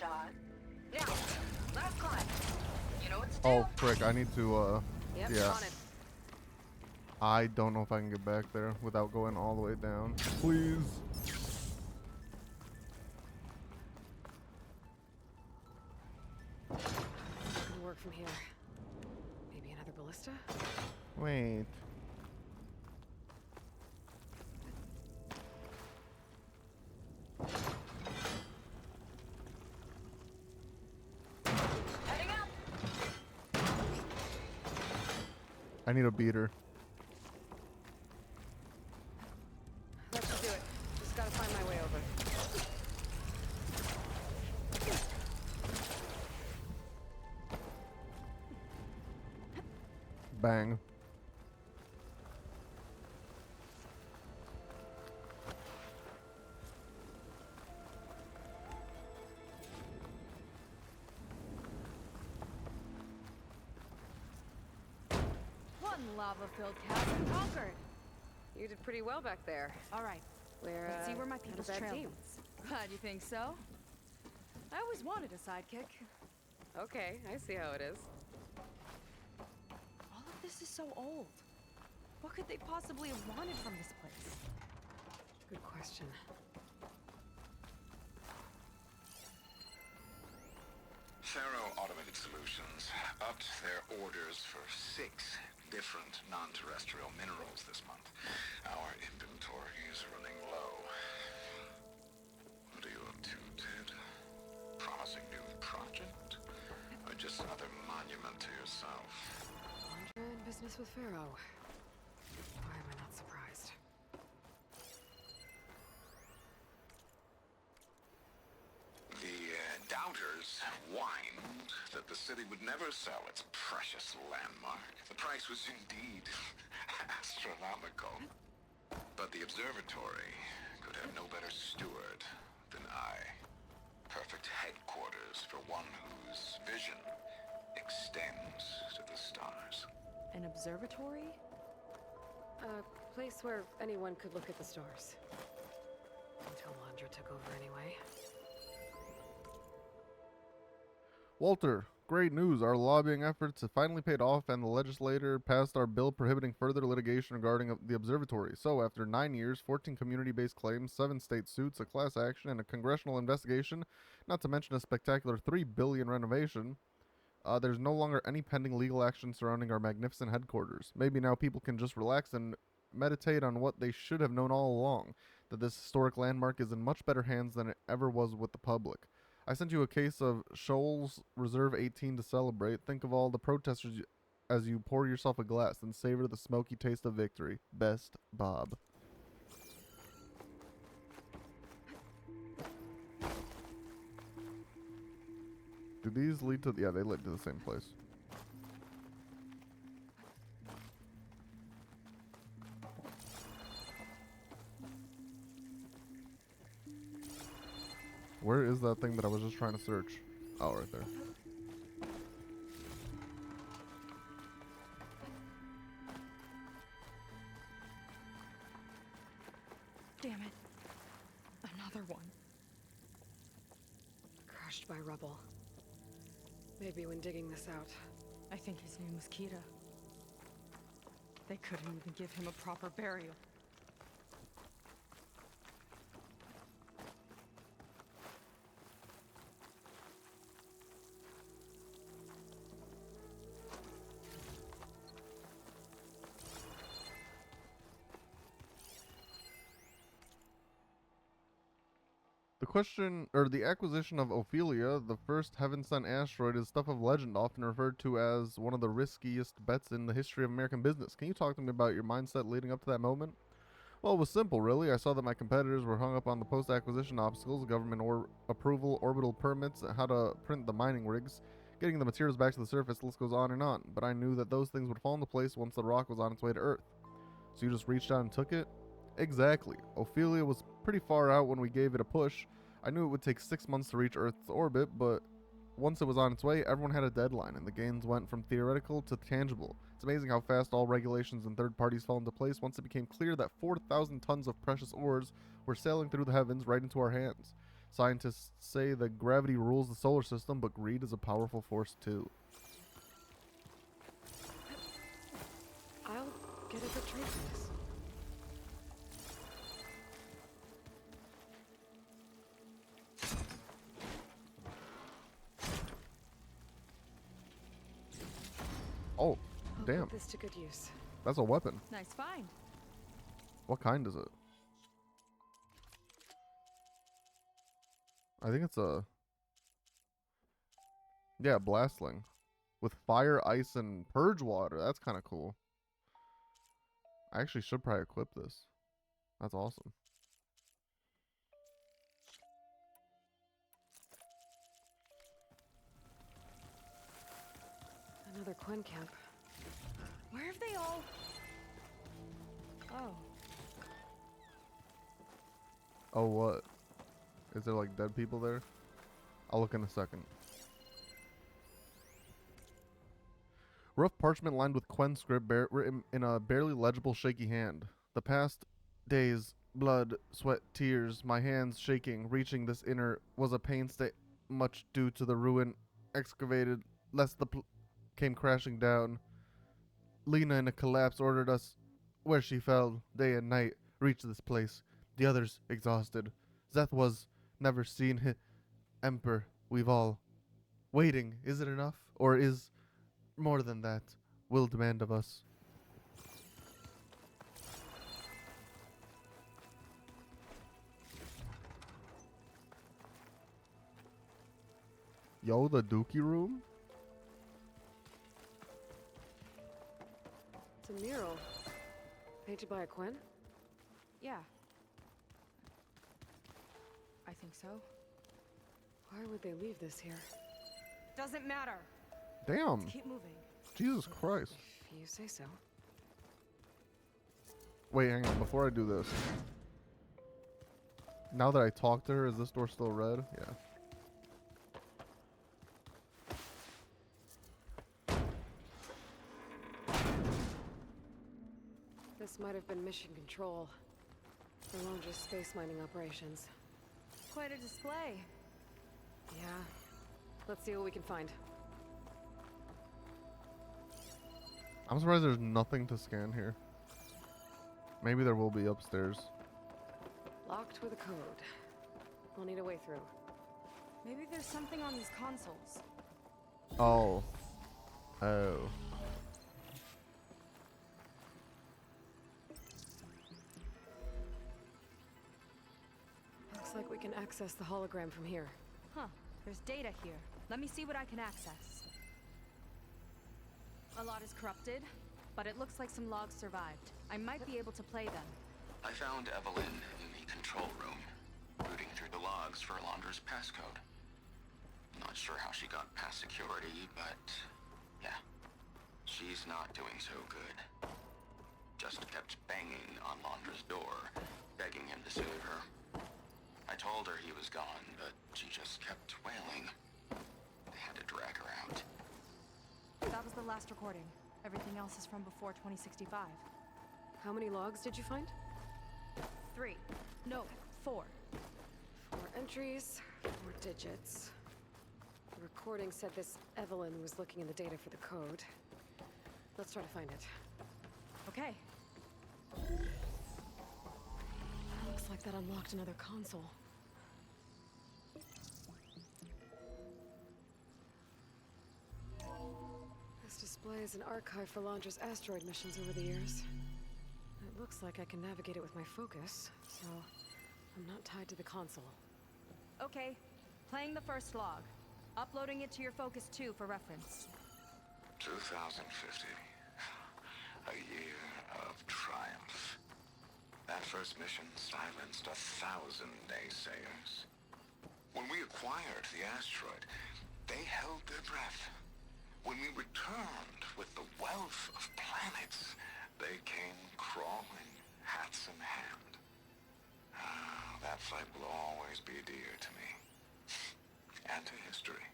Speaker 4: shot. Now, last climb. You know what to do.
Speaker 1: Oh, frick. I need to,
Speaker 3: Yep,
Speaker 1: yeah.
Speaker 3: on it.
Speaker 1: I don't know if I can get back there without going all the way down. Please.
Speaker 3: Gonna work from here. Maybe another ballista?
Speaker 1: Wait.
Speaker 4: Heading up.
Speaker 1: I need a beater.
Speaker 3: That should do it. Just gotta find my way over.
Speaker 1: Bang.
Speaker 3: One lava-filled chasm conquered. You did pretty well back there.
Speaker 5: All right,
Speaker 3: We're,
Speaker 5: let's see where my
Speaker 3: not a
Speaker 5: people's
Speaker 3: bad
Speaker 5: trail
Speaker 3: team.
Speaker 5: leads. How do you think so? I always wanted a sidekick.
Speaker 3: Okay, I see how it is.
Speaker 5: All of this is so old. What could they possibly have wanted from this place?
Speaker 3: Good question.
Speaker 14: Faro Automated Solutions upped their orders for 6 different non-terrestrial minerals this month. Our inventory is running low. What are you up to, Ted? Promising new project? Or just another monument to yourself?
Speaker 3: Andra in business with Pharaoh. Why am I not surprised?
Speaker 14: The doubters whined that the city would never sell its precious landmark. The price was indeed astronomical. But the observatory could have no better steward than I. Perfect headquarters for one whose vision extends to the stars.
Speaker 5: An observatory?
Speaker 3: A place where anyone could look at the stars. Until Andra took over anyway.
Speaker 1: Walter, great news. Our lobbying efforts have finally paid off and the legislator passed our bill prohibiting further litigation regarding the observatory. So, after 9 years, 14 community-based claims, 7 state suits, a class action, and a congressional investigation, not to mention a spectacular $3 billion renovation, there's no longer any pending legal action surrounding our magnificent headquarters. Maybe now people can just relax and meditate on what they should have known all along, that this historic landmark is in much better hands than it ever was with the public. I sent you a case of Shoals Reserve 18 to celebrate. Think of all the protesters as you pour yourself a glass and savor the smoky taste of victory. Best, Bob. Do these lead to... Yeah, they lead to the same place. Where is that thing that I was just trying to search? Oh, right there.
Speaker 5: Damn it. Another one.
Speaker 3: Crushed by rubble. Maybe when digging this out.
Speaker 5: I think his name was Kita. They couldn't even give him a proper burial.
Speaker 1: The acquisition of Ophelia, the first heaven-sent asteroid, is stuff of legend, often referred to as one of the riskiest bets in the history of American business. Can you talk to me about your mindset leading up to that moment? Well, it was simple, really. I saw that my competitors were hung up on the post-acquisition obstacles, government approval, orbital permits, how to print the mining rigs, getting the materials back to the surface, the list goes on and on. But I knew that those things would fall into place once the rock was on its way to Earth. So you just reached out and took it? Exactly. Ophelia was pretty far out when we gave it a push. I knew it would take 6 months to reach Earth's orbit, but once it was on its way, everyone had a deadline, and the gains went from theoretical to tangible. It's amazing how fast all regulations and third parties fell into place once it became clear that 4,000 tons of precious ores were sailing through the heavens right into our hands. Scientists say that gravity rules the solar system, but greed is a powerful force too.
Speaker 3: I'll get a good trade for this.
Speaker 1: Oh,
Speaker 3: I'll
Speaker 1: damn.
Speaker 3: put this to good use.
Speaker 1: That's a weapon.
Speaker 5: Nice find.
Speaker 1: What kind is it? I think it's a... Yeah, blastling. With fire, ice, and purge water. That's kind of cool. I actually should probably equip this. That's awesome.
Speaker 3: Another Quen camp.
Speaker 5: Where have they all... Oh.
Speaker 1: Oh, what? Is there like dead people there? I'll look in a second. Rough parchment lined with Quen script written in a barely legible shaky hand. The past days, blood, sweat, tears, my hands shaking, reaching this inner was a pain much due to the ruin excavated, lest the came crashing down. Lena in a collapse ordered us where she fell, day and night, reach this place. The others exhausted. Zeth was never seen. Emperor, we've all waiting. Is it enough? Or is more than that will demand of us? Yo, the Dookie room?
Speaker 3: It's a mural. Painted by a Quen?
Speaker 5: Yeah. I think so.
Speaker 3: Why would they leave this here?
Speaker 5: Doesn't matter.
Speaker 1: Damn.
Speaker 5: Let's keep moving.
Speaker 1: Jesus Christ.
Speaker 3: If you say so.
Speaker 1: Wait, hang on. Before I do this. Now that I talked to her, is this door still red? Yeah.
Speaker 3: This might have been mission control. For Londra's space mining operations.
Speaker 5: Quite a display.
Speaker 3: Yeah. Let's see what we can find.
Speaker 1: I'm surprised there's nothing to scan here. Maybe there will be upstairs.
Speaker 3: Locked with a code. We'll need a way through.
Speaker 5: Maybe there's something on these consoles.
Speaker 1: Oh. Oh.
Speaker 3: Looks like we can access the hologram from here.
Speaker 5: Huh. There's data here. Let me see what I can access. A lot is corrupted, but it looks like some logs survived. I might be able to play them.
Speaker 14: I found Evelyn in the control room, rooting through the logs for Alondra's passcode. Not sure how she got past security, but yeah, she's not doing so good. Just kept banging on Alondra's door, begging him to save her. I told her he was gone, but she just kept wailing. I had to drag her out.
Speaker 5: That was the last recording. Everything else is from before 2065.
Speaker 3: How many logs did you find?
Speaker 5: 3. No, 4.
Speaker 3: 4 entries, 4 digits. The recording said this Evelyn was looking in the data for the code. Let's try to find it.
Speaker 5: Okay.
Speaker 3: Looks like that unlocked another console. This display is an archive for Londra's asteroid missions over the years. It looks like I can navigate it with my focus, so I'm not tied to the console.
Speaker 5: Okay. Playing the first log. Uploading it to your Focus 2 for reference.
Speaker 14: 2050. A year of triumph. That first mission silenced 1,000 naysayers. When we acquired the asteroid, they held their breath. When we returned with the wealth of planets, they came crawling, hats in hand. Ah, that flight will always be dear to me. And to history.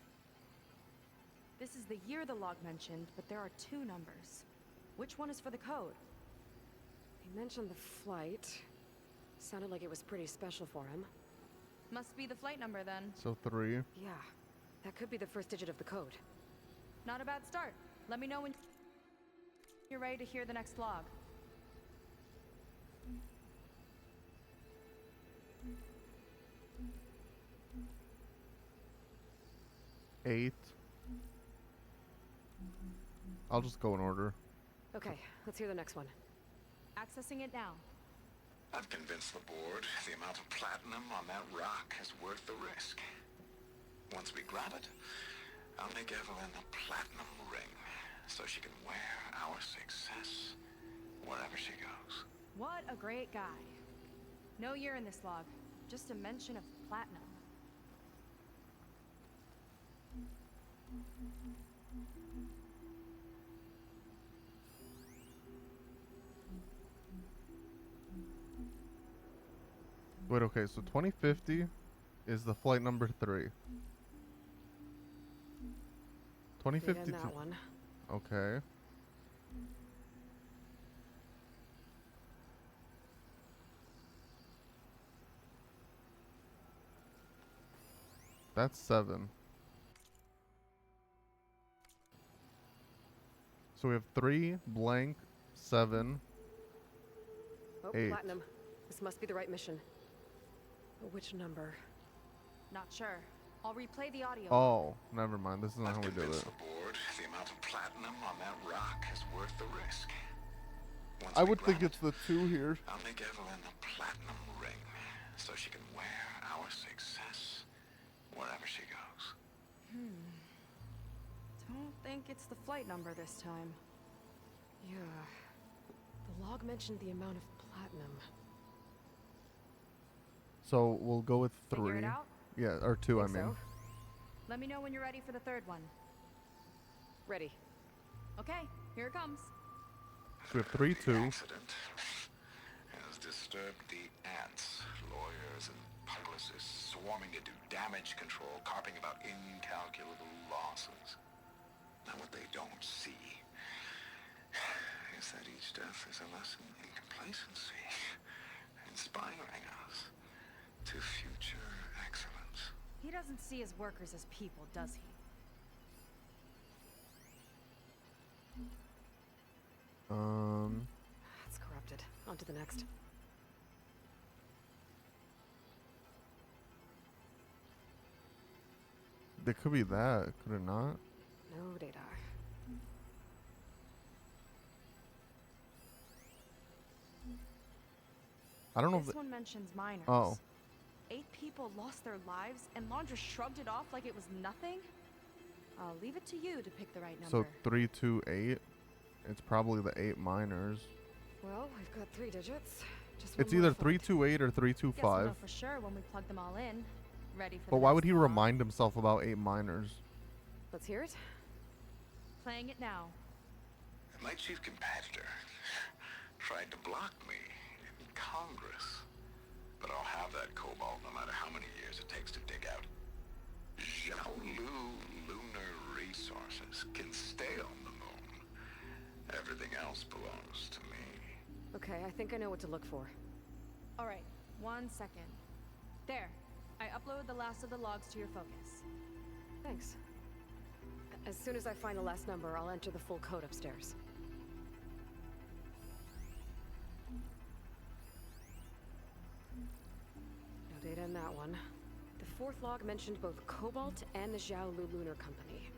Speaker 5: This is the year the log mentioned, but there are 2 numbers. Which one is for the code?
Speaker 3: He mentioned the flight. Sounded like it was pretty special for him.
Speaker 5: Must be the flight number then.
Speaker 1: So 3.
Speaker 3: Yeah, that could be the first digit of the code.
Speaker 5: Not a bad start. Let me know when you're ready to hear the next log.
Speaker 1: Eight. I'll just go in order.
Speaker 3: Okay, let's hear the next one.
Speaker 5: Accessing it now.
Speaker 14: I've convinced the board the amount of platinum on that rock is worth the risk. Once we grab it, I'll make Evelyn a platinum ring so she can wear our success wherever she goes.
Speaker 5: What a great guy. No year in this log, just a mention of platinum.
Speaker 1: Wait, okay, so 2050 is the flight number 3. 2052.
Speaker 3: That one.
Speaker 1: Okay. That's 7. So we have 3, blank, 7,
Speaker 3: Oh,
Speaker 1: 8.
Speaker 3: platinum. This must be the right mission. Which number?
Speaker 5: Not sure. I'll replay the audio.
Speaker 1: Oh, never mind. This is not how we do
Speaker 14: Convince
Speaker 1: it.
Speaker 14: the board the amount of platinum on that rock is worth the risk. Once
Speaker 1: I
Speaker 14: we
Speaker 1: would think
Speaker 14: grab
Speaker 1: it's the 2 here.
Speaker 14: I'll make Evelyn a platinum ring so she can wear our success wherever she goes.
Speaker 5: Don't think it's the flight number this time.
Speaker 3: Yeah. The log mentioned the amount of platinum.
Speaker 1: So we'll go with 3.
Speaker 5: Figure it out?
Speaker 1: Yeah, or 2, I
Speaker 3: Think
Speaker 1: mean.
Speaker 3: so.
Speaker 5: Let me know when you're ready for the third one.
Speaker 3: Ready.
Speaker 5: Okay, here it comes.
Speaker 1: So we have 3, 2.
Speaker 14: The accident has disturbed the ants, lawyers and publicists swarming to do damage control, carping about incalculable losses. Now what they don't see is that each death is a lesson in complacency, inspiring us to future excellence.
Speaker 5: He doesn't see his workers as people, does he?
Speaker 3: That's corrupted. On to the next.
Speaker 1: There could be that, could it not?
Speaker 3: No data.
Speaker 1: I don't know if
Speaker 5: This one mentions minors.
Speaker 1: Oh.
Speaker 5: 8 people lost their lives, and Laundra shrugged it off like it was nothing? I'll leave it to you to pick the right number.
Speaker 1: So 3, 2, 8. It's probably the 8 minors.
Speaker 3: Well, we've got 3 digits. Just
Speaker 1: It's
Speaker 3: one more
Speaker 1: either
Speaker 3: flight.
Speaker 1: 328 or
Speaker 5: Guess we'll
Speaker 1: 325.
Speaker 5: know for sure when we plug them all in. Ready for
Speaker 1: But
Speaker 5: the
Speaker 1: why
Speaker 5: next
Speaker 1: would he
Speaker 5: log.
Speaker 1: remind himself about 8 minors?
Speaker 3: Let's hear it.
Speaker 5: Playing it now.
Speaker 14: My chief competitor tried to block me in Congress. But I'll have that cobalt no matter how many years it takes to dig out. Jiaolu lunar resources can stay on the moon. Everything else belongs to me.
Speaker 3: Okay, I think I know what to look for.
Speaker 5: All right, 1 second. There. I uploaded the last of the logs to your focus.
Speaker 3: Thanks. As soon as I find the last number, I'll enter the full code upstairs. No data in that one. The 4th log mentioned both Cobalt and the Jiaolu Lunar Company.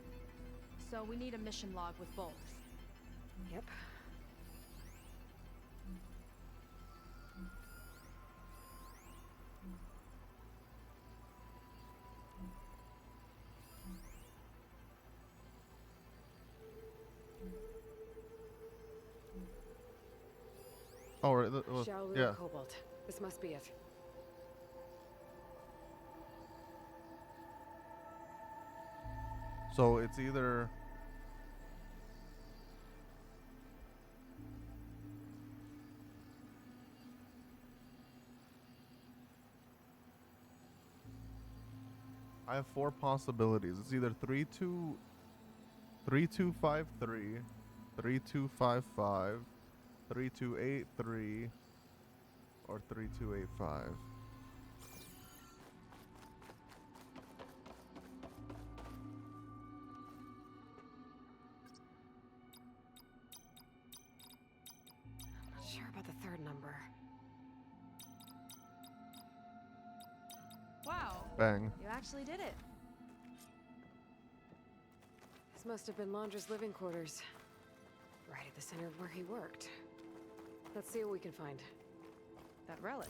Speaker 5: So we need a mission log with both.
Speaker 3: Yep.
Speaker 1: Oh, right.
Speaker 3: Jiaolu
Speaker 1: Yeah.
Speaker 3: Cobalt. This must be it.
Speaker 1: So it's either... I have 4 possibilities. It's either 3253, 3255, 3283, or 3285. Bang.
Speaker 5: You actually did it.
Speaker 3: This must have been Laundra's living quarters. Right at the center of where he worked. Let's see what we can find.
Speaker 5: That relic.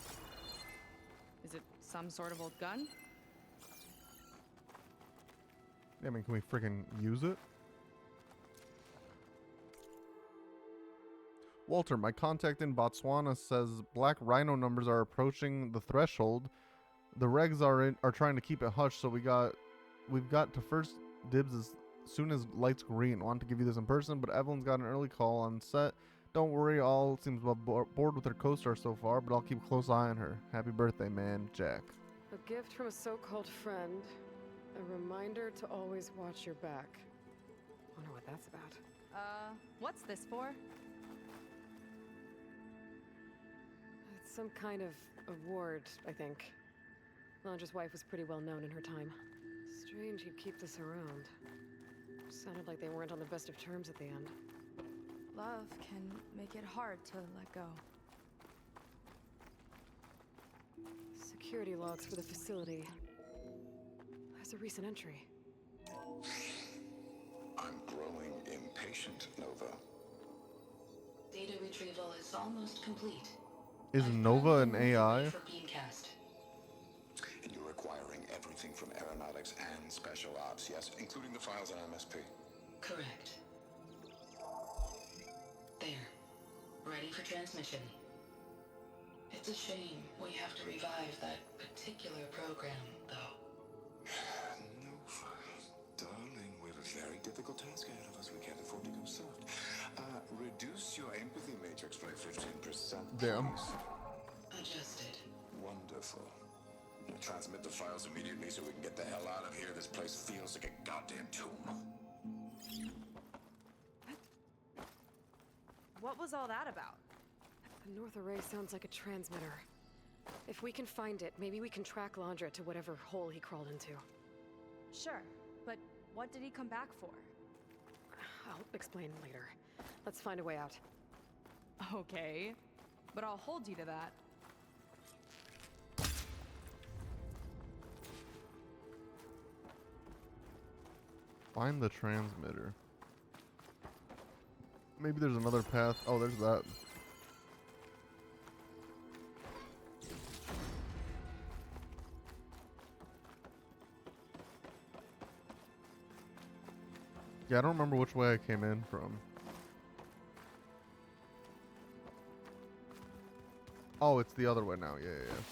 Speaker 5: Is it some sort of old gun?
Speaker 1: Yeah, I mean, can we freaking use it? Walter, my contact in Botswana says black rhino numbers are approaching the threshold. The regs are trying to keep it hush, so we've got to first dibs as soon as light's green. Want to give you this in person, but Evelyn's got an early call on set. Don't worry, all seems well bored with her co-star so far, but I'll keep a close eye on her. Happy birthday, man, Jack.
Speaker 3: A gift from a so-called friend. A reminder to always watch your back. Wonder what that's about.
Speaker 5: What's this for?
Speaker 3: It's some kind of award, I think. Laundra's wife was pretty well known in her time. Strange he'd keep this around. Sounded like they weren't on the best of terms at the end.
Speaker 5: Love can make it hard to let go.
Speaker 3: Security logs for the facility. There's a recent entry.
Speaker 14: I'm growing impatient, Nova.
Speaker 4: Data retrieval is almost complete.
Speaker 1: Is Nova an AI?
Speaker 4: For Beamcast.
Speaker 14: And you're acquiring everything from aeronautics and special ops, yes, including the files on MSP.
Speaker 4: Correct. There. Ready for transmission. It's a shame we have to revive that particular program, though.
Speaker 14: Nova, darling, we have a very difficult task ahead of us. We can't afford to go soft. Reduce your empathy matrix by 15%.
Speaker 1: Damn.
Speaker 4: Adjusted.
Speaker 14: Wonderful. Transmit the files immediately so we can get the hell out of here. This place feels like a goddamn tomb.
Speaker 5: What was all that about?
Speaker 3: The North Array sounds like a transmitter. If we can find it, maybe we can track Laundra to whatever hole he crawled into.
Speaker 5: Sure, but what did he come back for?
Speaker 3: I'll explain later. Let's find a way out.
Speaker 5: Okay, but I'll hold you to that.
Speaker 1: Find the transmitter. Maybe there's another path. Oh, there's that. Yeah, I don't remember which way I came in from. Oh, it's the other way now. Yeah, yeah, yeah.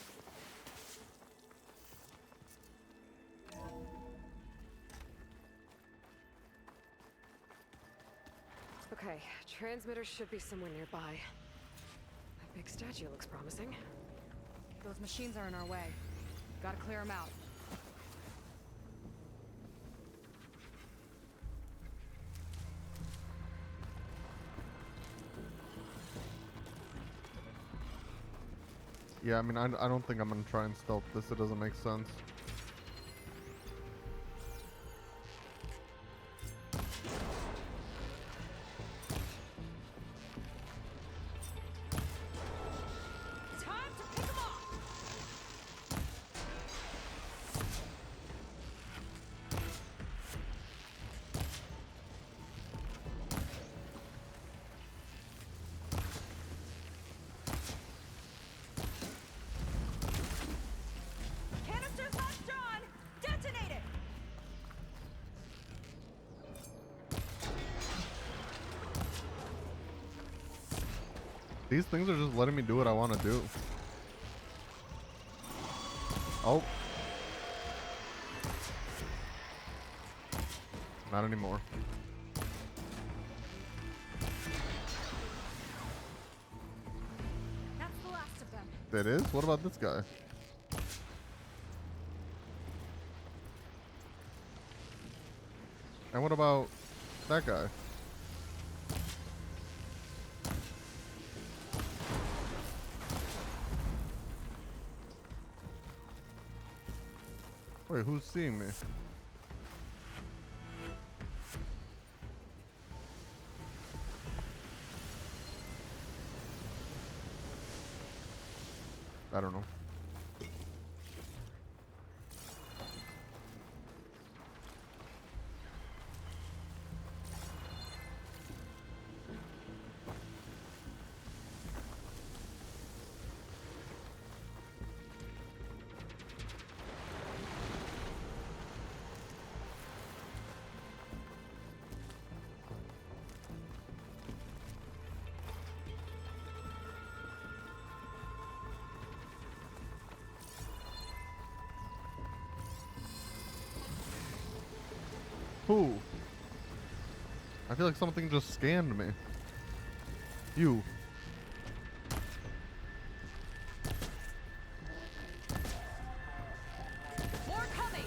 Speaker 3: Okay, transmitter should be somewhere nearby. That big statue looks promising.
Speaker 5: Those machines are in our way. Gotta clear them out.
Speaker 1: Yeah, I mean, I don't think I'm gonna try and stealth this. It doesn't make sense.
Speaker 5: Time to pick 'em off! Canisters locked, John! Detonate it!
Speaker 1: These things are just letting me do what I want to do. Oh. Not anymore.
Speaker 5: That's the last of them.
Speaker 1: That is? What about this guy? And what about that guy? Wait, who's seeing me? I don't know. Who? I feel like something just scanned me. You.
Speaker 5: More coming!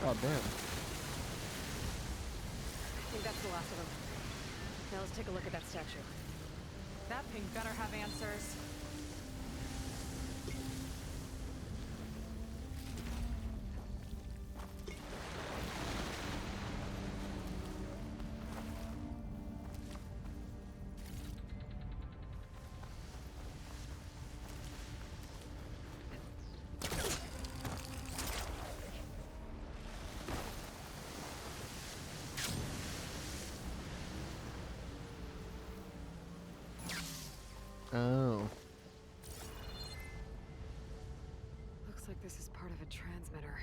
Speaker 1: God damn.
Speaker 3: I think that's the last of them. Now let's take a look at that statue.
Speaker 5: That pink better have answers.
Speaker 1: Oh.
Speaker 3: Looks like this is part of a transmitter.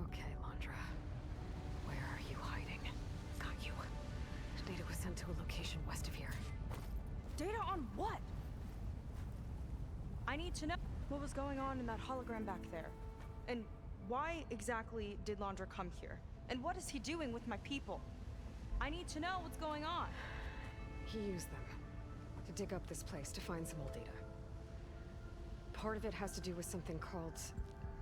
Speaker 3: Okay, Landra. Where are you hiding? Got you. Data was sent to a location west of here.
Speaker 5: Data on what? I need to know what was going on in that hologram back there. And why exactly did Landra come here? And what is he doing with my people? I need to know what's going on.
Speaker 3: He used them to dig up this place to find some old data. Part of it has to do with something called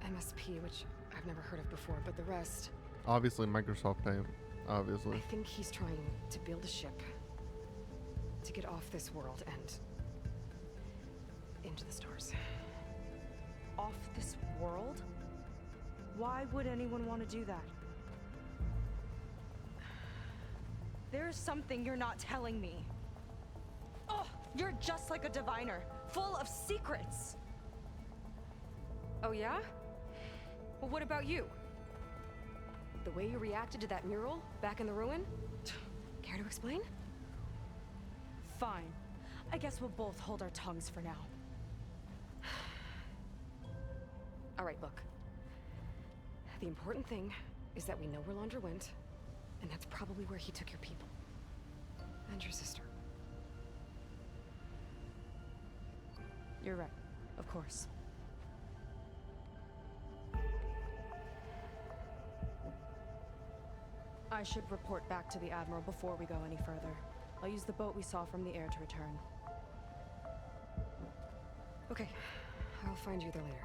Speaker 3: MSP, which I've never heard of before, but the rest...
Speaker 1: Obviously Microsoft Paint. Obviously.
Speaker 3: I think he's trying to build a ship to get off this world and into the stars.
Speaker 5: Off this world? Why would anyone want to do that? There's something you're not telling me. Oh, you're just like a diviner, full of secrets.
Speaker 3: Oh yeah? Well, what about you? The way you reacted to that mural back in the ruin? Care to explain?
Speaker 5: Fine. I guess we'll both hold our tongues for now.
Speaker 3: All right, look. The important thing is that we know where Landra went, and that's probably where he took your people. And your sister.
Speaker 5: You're right. Of course. I should report back to the Admiral before we go any further. I'll use the boat we saw from the air to return.
Speaker 3: Okay. I'll find you there later.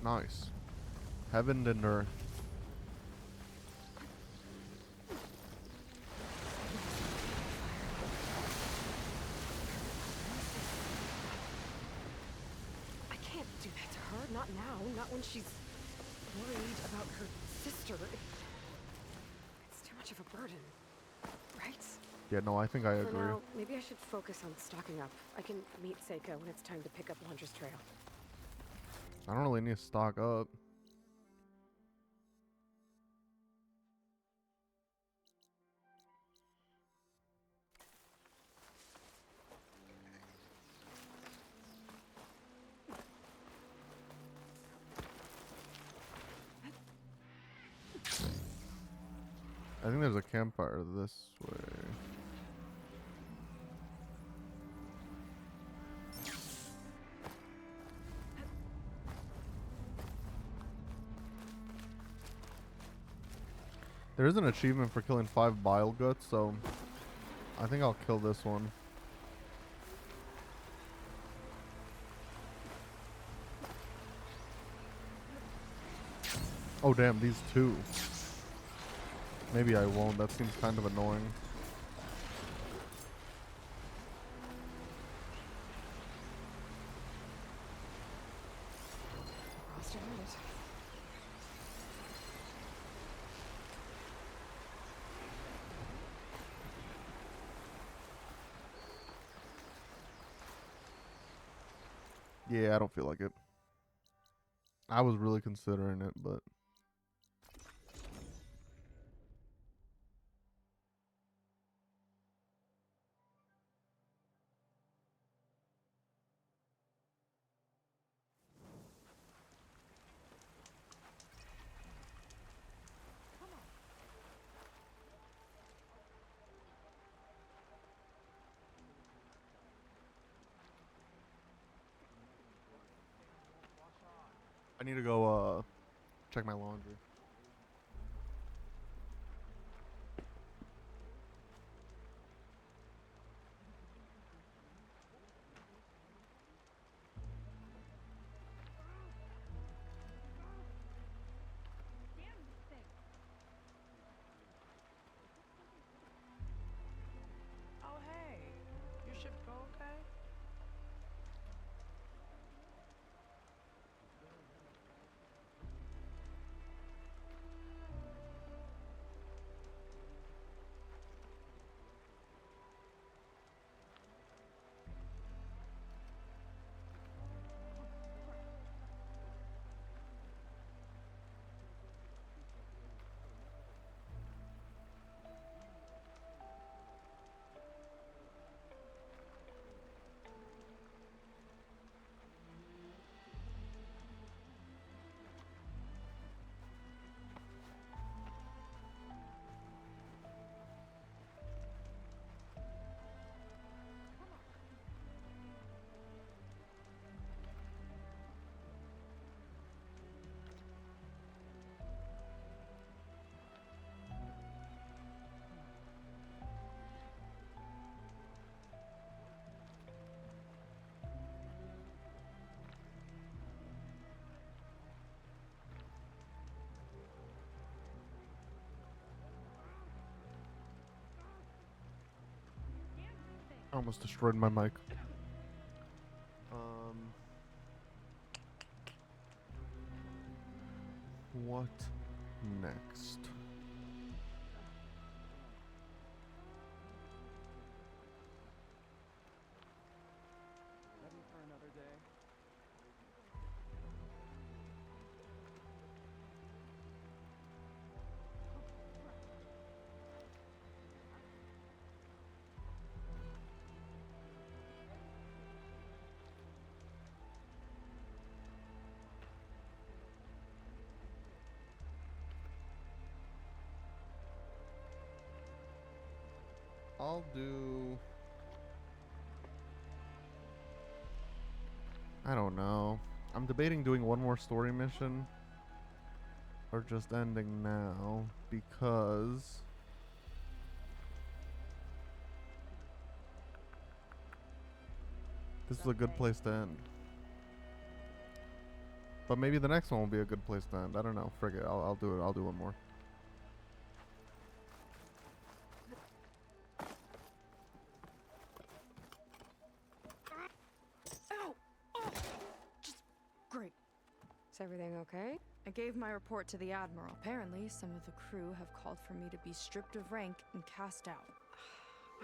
Speaker 1: Nice. Heaven and earth.
Speaker 3: I can't do that to her. Not now. Not when she's worried about her sister. It's too much of a burden. Right?
Speaker 1: Yeah, no, I think I
Speaker 3: For
Speaker 1: agree.
Speaker 3: now, maybe I should focus on stocking up. I can meet Seika when it's time to pick up Landra's trail.
Speaker 1: I don't really need to stock up. there's a campfire this way. There is an achievement for killing 5 bile guts, so I think I'll kill this one. Oh damn, these 2. Maybe I won't, that seems kind of annoying.
Speaker 3: Crossed around it.
Speaker 1: Yeah, I don't feel like it. I was really considering it, but... I need to go, check my laundry.
Speaker 15: Oh, hey. Your ship go okay?
Speaker 1: I almost destroyed my mic. What next?
Speaker 15: Ready for another day?
Speaker 1: I'll do... I don't know. I'm debating doing one more story mission or just ending now because this is a good place to end. But maybe the next one will be a good place to end. I don't know. Frig it. I'll do it. I'll do one more.
Speaker 3: Ow! Oh! Just great. Is everything okay?
Speaker 5: I gave my report to the Admiral. Apparently, some of the crew have called for me to be stripped of rank and cast out.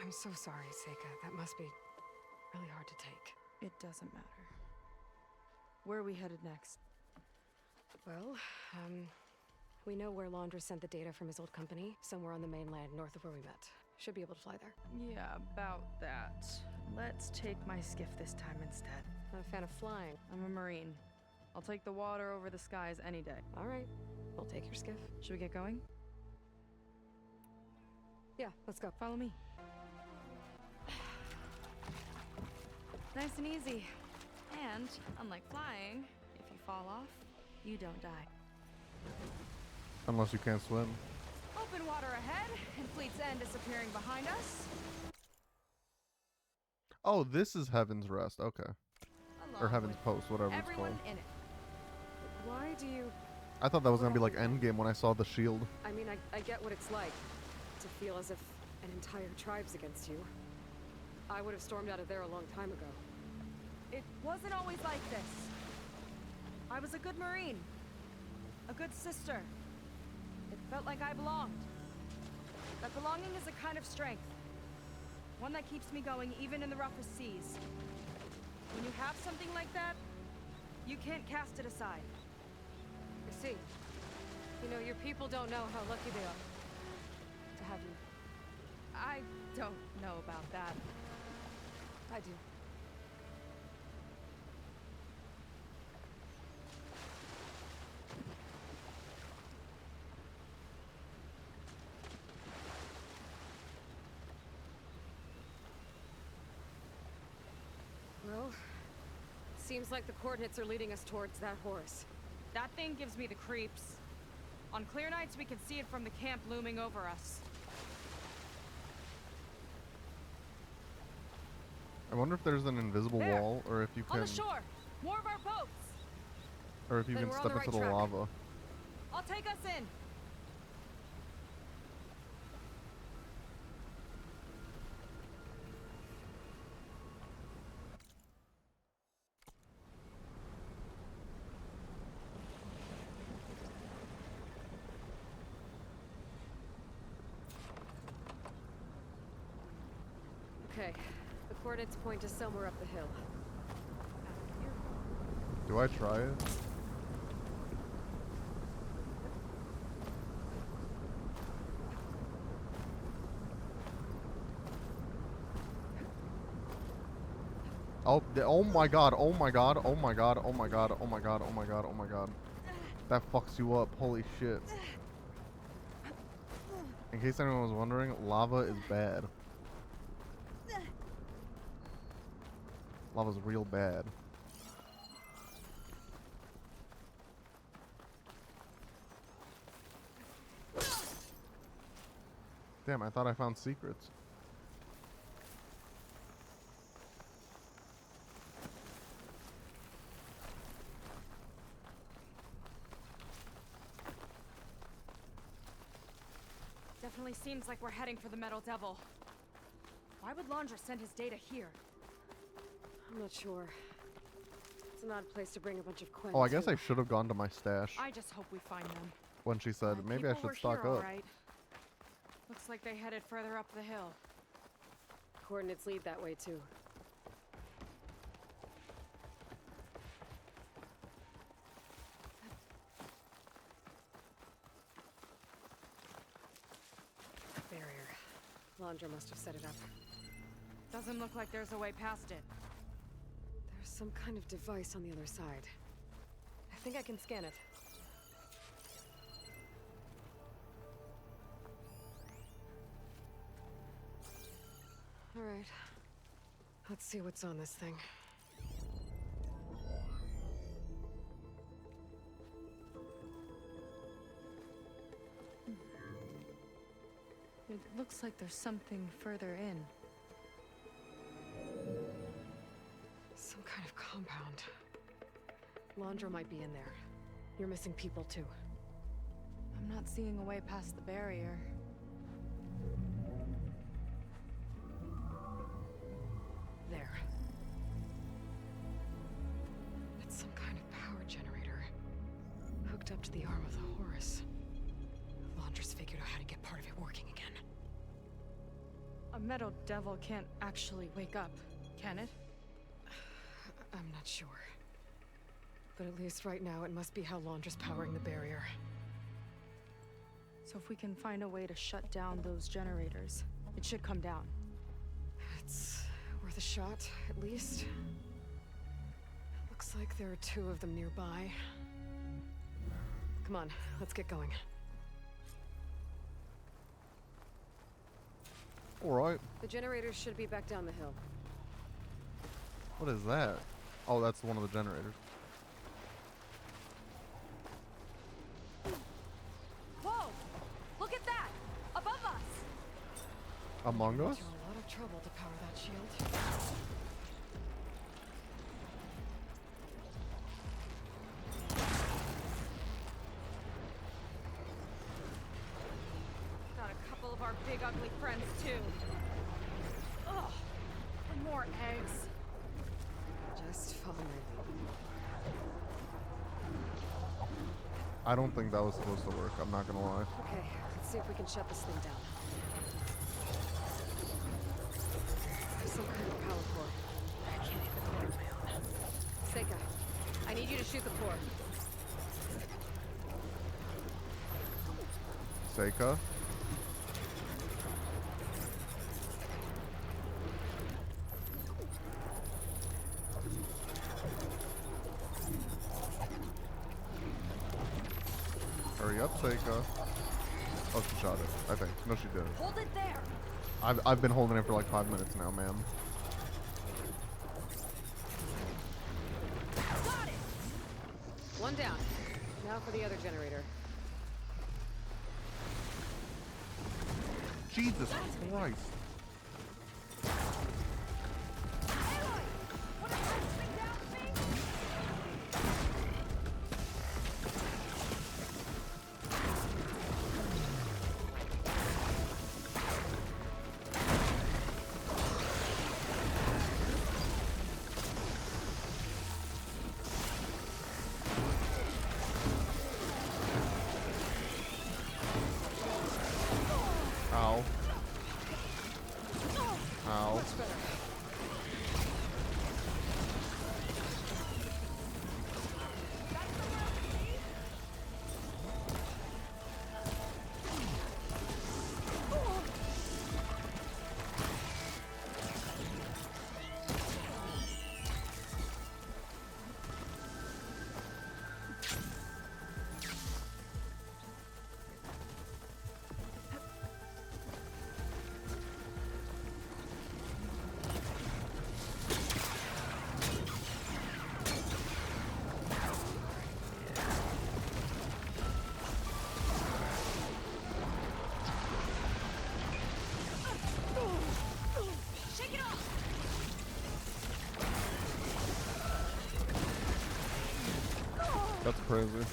Speaker 3: I'm so sorry, Seika. That must be really hard to take.
Speaker 5: It doesn't matter. Where are we headed next?
Speaker 3: Well, we know where Laundra sent the data from his old company, somewhere on the mainland north of where we met. Should be able to fly there.
Speaker 5: Yeah, about that. Let's take my skiff this time instead.
Speaker 3: Not a fan of flying.
Speaker 5: I'm a Marine. I'll take the water over the skies any day.
Speaker 3: All right. We'll take your skiff.
Speaker 5: Should we get going?
Speaker 3: Yeah, let's go.
Speaker 5: Follow me. Nice and easy. And, unlike flying, if you fall off, you don't die.
Speaker 1: Unless you can't swim.
Speaker 5: Open water ahead, and Fleet's End disappearing behind us.
Speaker 1: Oh, this is Heaven's Rest. Okay. Or
Speaker 5: Along
Speaker 1: Heaven's
Speaker 5: with
Speaker 1: Post, whatever it's
Speaker 5: everyone
Speaker 1: called.
Speaker 5: in it.
Speaker 3: Why do you...
Speaker 1: I thought that was gonna be like Endgame when I saw the shield.
Speaker 3: I mean, I get what it's like to feel as if an entire tribe's against you. I would have stormed out of there a long time ago.
Speaker 5: It wasn't always like this. I was a good Marine. A good sister. It felt like I belonged. That belonging is a kind of strength. One that keeps me going even in the roughest seas. When you have something like that, you can't cast it aside.
Speaker 3: I see. You know, your people don't know how lucky they are to have you.
Speaker 5: I don't know about that.
Speaker 3: I do. Well, seems like the coordinates are leading us towards that horse.
Speaker 5: That thing gives me the creeps. On clear nights, we can see it from the camp looming over us.
Speaker 1: I wonder if there's an invisible
Speaker 5: There,
Speaker 1: wall, or if you
Speaker 5: on
Speaker 1: can,
Speaker 5: the shore! More of our boats!
Speaker 1: or if you
Speaker 3: Then
Speaker 1: can
Speaker 3: we're on
Speaker 1: step
Speaker 3: the right
Speaker 1: into the
Speaker 3: track.
Speaker 1: lava.
Speaker 5: I'll take us in!
Speaker 3: Okay, the coordinates point to somewhere up the hill.
Speaker 1: Do I try it? Oh, oh my god, oh my god, oh my god, oh my god, oh my god, oh my god, oh my god. That fucks you up, holy shit. In case anyone was wondering, lava is bad. Lava's real bad. Damn, I thought I found secrets.
Speaker 5: Definitely seems like we're heading for the Metal Devil. Why would Laundra send his data here?
Speaker 3: I'm not sure. It's an odd place to bring a bunch of Quinn.
Speaker 1: Oh, I guess I should have gone to my stash
Speaker 5: I just hope we find them.
Speaker 1: when she said, maybe I should stock
Speaker 5: All
Speaker 1: up.
Speaker 5: right. Looks like they headed further up the hill.
Speaker 3: Coordinates lead that way too. Barrier. Laundra must have set it up.
Speaker 5: Doesn't look like there's a way past it.
Speaker 3: There's some kind of device on the other side. I think I can scan it. All right. Let's see what's on this thing.
Speaker 5: It looks like there's something further in.
Speaker 3: Some kind of compound. Laundra might be in there. You're missing people too.
Speaker 5: I'm not seeing a way past the barrier.
Speaker 3: There. It's some kind of power generator. Hooked up to the arm of the Horus. Laundra's figured out how to get part of it working again.
Speaker 5: A Metal Devil can't actually wake up, can it?
Speaker 3: I'm not sure. But at least right now, it must be how Laundra's powering the barrier.
Speaker 5: So if we can find a way to shut down those generators, it should come down.
Speaker 3: It's worth a shot, at least. Looks like there are 2 of them nearby. Come on, let's get going.
Speaker 1: Alright.
Speaker 3: The generators should be back down the hill.
Speaker 1: What is that? Oh, that's one of the generators.
Speaker 3: Whoa! Look at that! Above us!
Speaker 1: Among Us?
Speaker 3: You're in a lot of trouble to power that shield.
Speaker 5: Got a couple of our big ugly friends too. Ugh, and more eggs.
Speaker 3: Just follow my lead.
Speaker 1: I don't think that was supposed to work. I'm not gonna lie.
Speaker 3: Okay, let's see if we can shut this thing down. There's some kind of power core. I can't hit the core on my own. Seika, I need you to shoot the core.
Speaker 1: Seika? Hurry up, Seika. Oh, she shot it, I think. No, she didn't.
Speaker 3: Hold it there!
Speaker 1: I've been holding it for like 5 minutes now, ma'am.
Speaker 3: Got it! One down. Now for the other generator.
Speaker 1: Jesus Christ. Ow. Ow.
Speaker 3: Much better.
Speaker 5: Shake it off!
Speaker 1: That's crazy.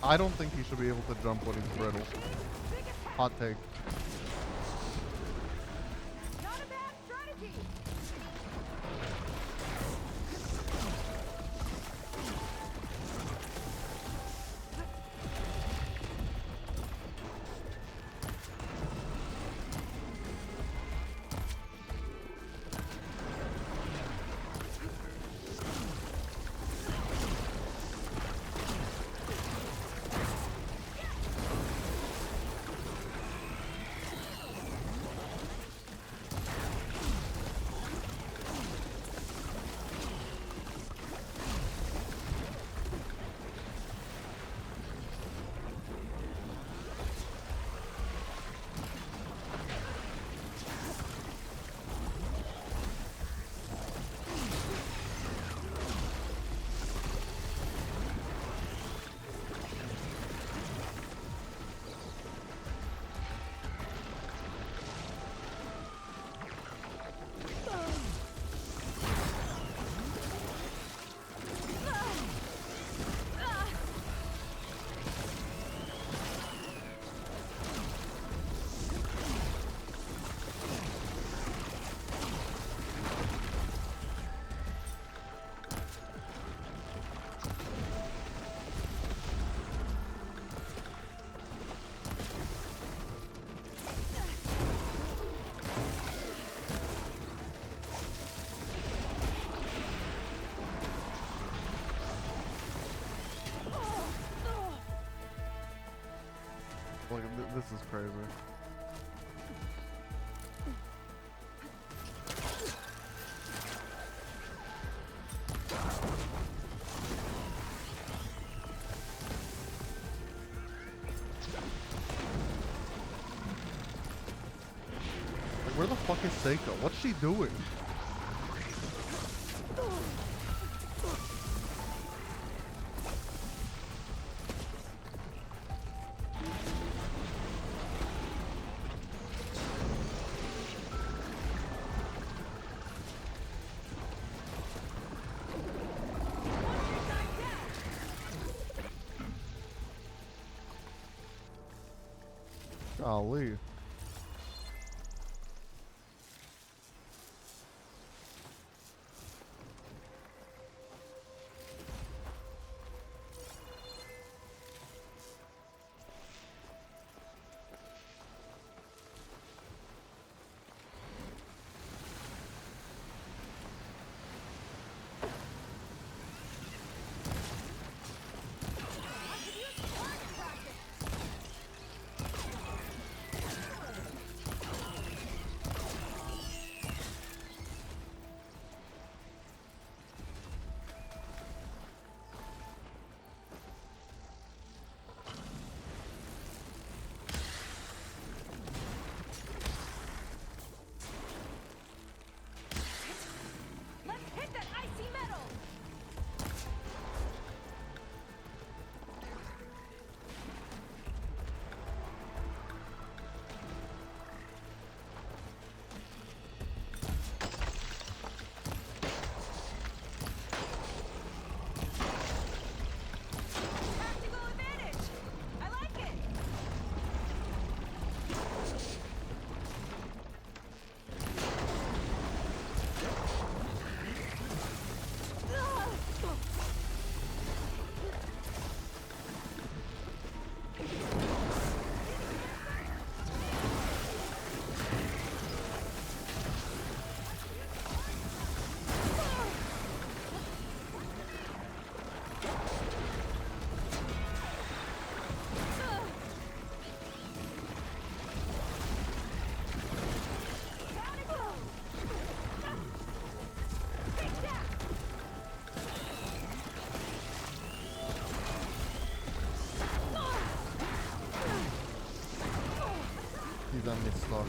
Speaker 1: I don't think he should be able to jump when he's brittle. Hot take.
Speaker 5: Not a bad strategy!
Speaker 1: Like, this is crazy. Like, where the fuck is Seiko? What's she doing? Golly. He's on this slot.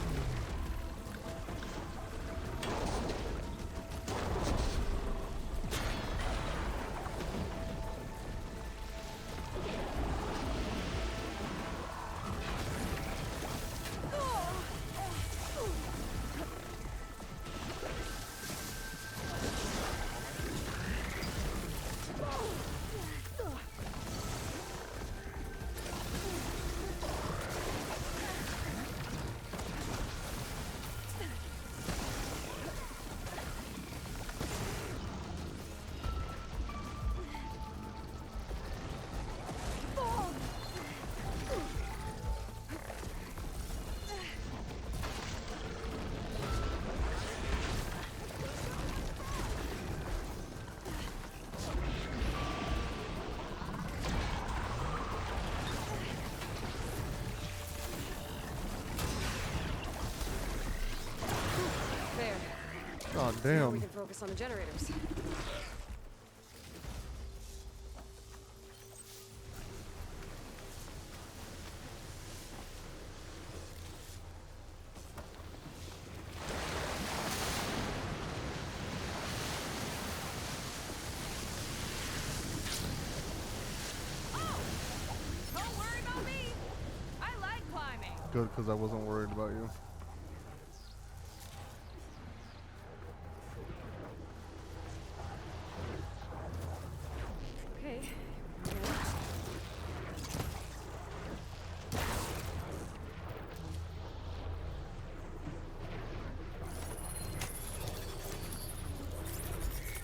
Speaker 1: God
Speaker 3: Now
Speaker 1: damn.
Speaker 3: we can focus on the generators.
Speaker 5: Don't worry about me. I like climbing.
Speaker 1: Good, because I wasn't worried about you.
Speaker 3: Okay.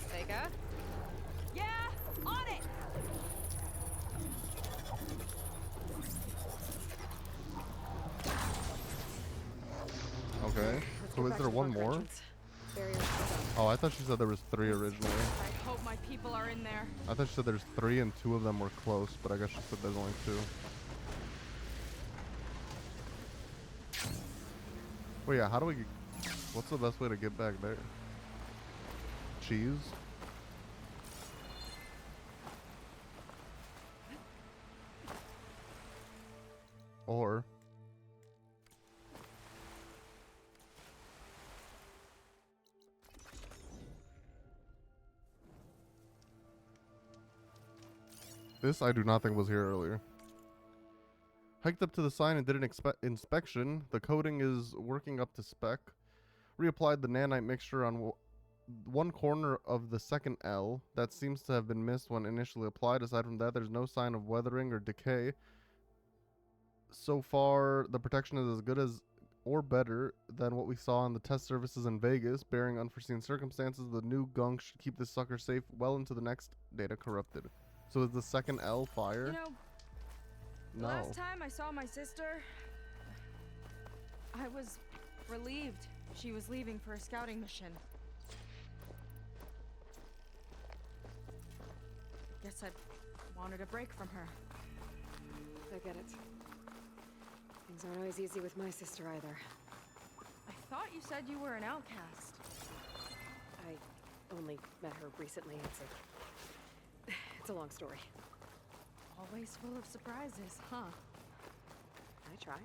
Speaker 5: Vega? Yeah, on it.
Speaker 1: Okay. So is there one more? Oh, I thought she said there was 3 originally.
Speaker 5: I hope my people are in there.
Speaker 1: I thought she said there's 3 and 2 of them were close, but I guess she said there's only 2. Well, yeah, how do we get, what's the best way to get back there? Cheese? Or this I do not think was here earlier. Hiked up to the sign and did an inspection. The coating is working up to spec. Reapplied the nanite mixture on one corner of the second L. That seems to have been missed when initially applied. Aside from that, there's no sign of weathering or decay. So far, the protection is as good as or better than what we saw in the test services in Vegas. Bearing unforeseen circumstances, the new gunk should keep this sucker safe well into the next data corrupted. So is the second L fire?
Speaker 5: You know,
Speaker 1: no.
Speaker 5: Last time I saw my sister, I was relieved she was leaving for a scouting mission. Guess I wanted a break from her.
Speaker 3: I get it. Things aren't always easy with my sister either.
Speaker 5: I thought you said you were an outcast.
Speaker 3: I only met her recently. It's a long story.
Speaker 5: Always full of surprises, huh?
Speaker 3: I try.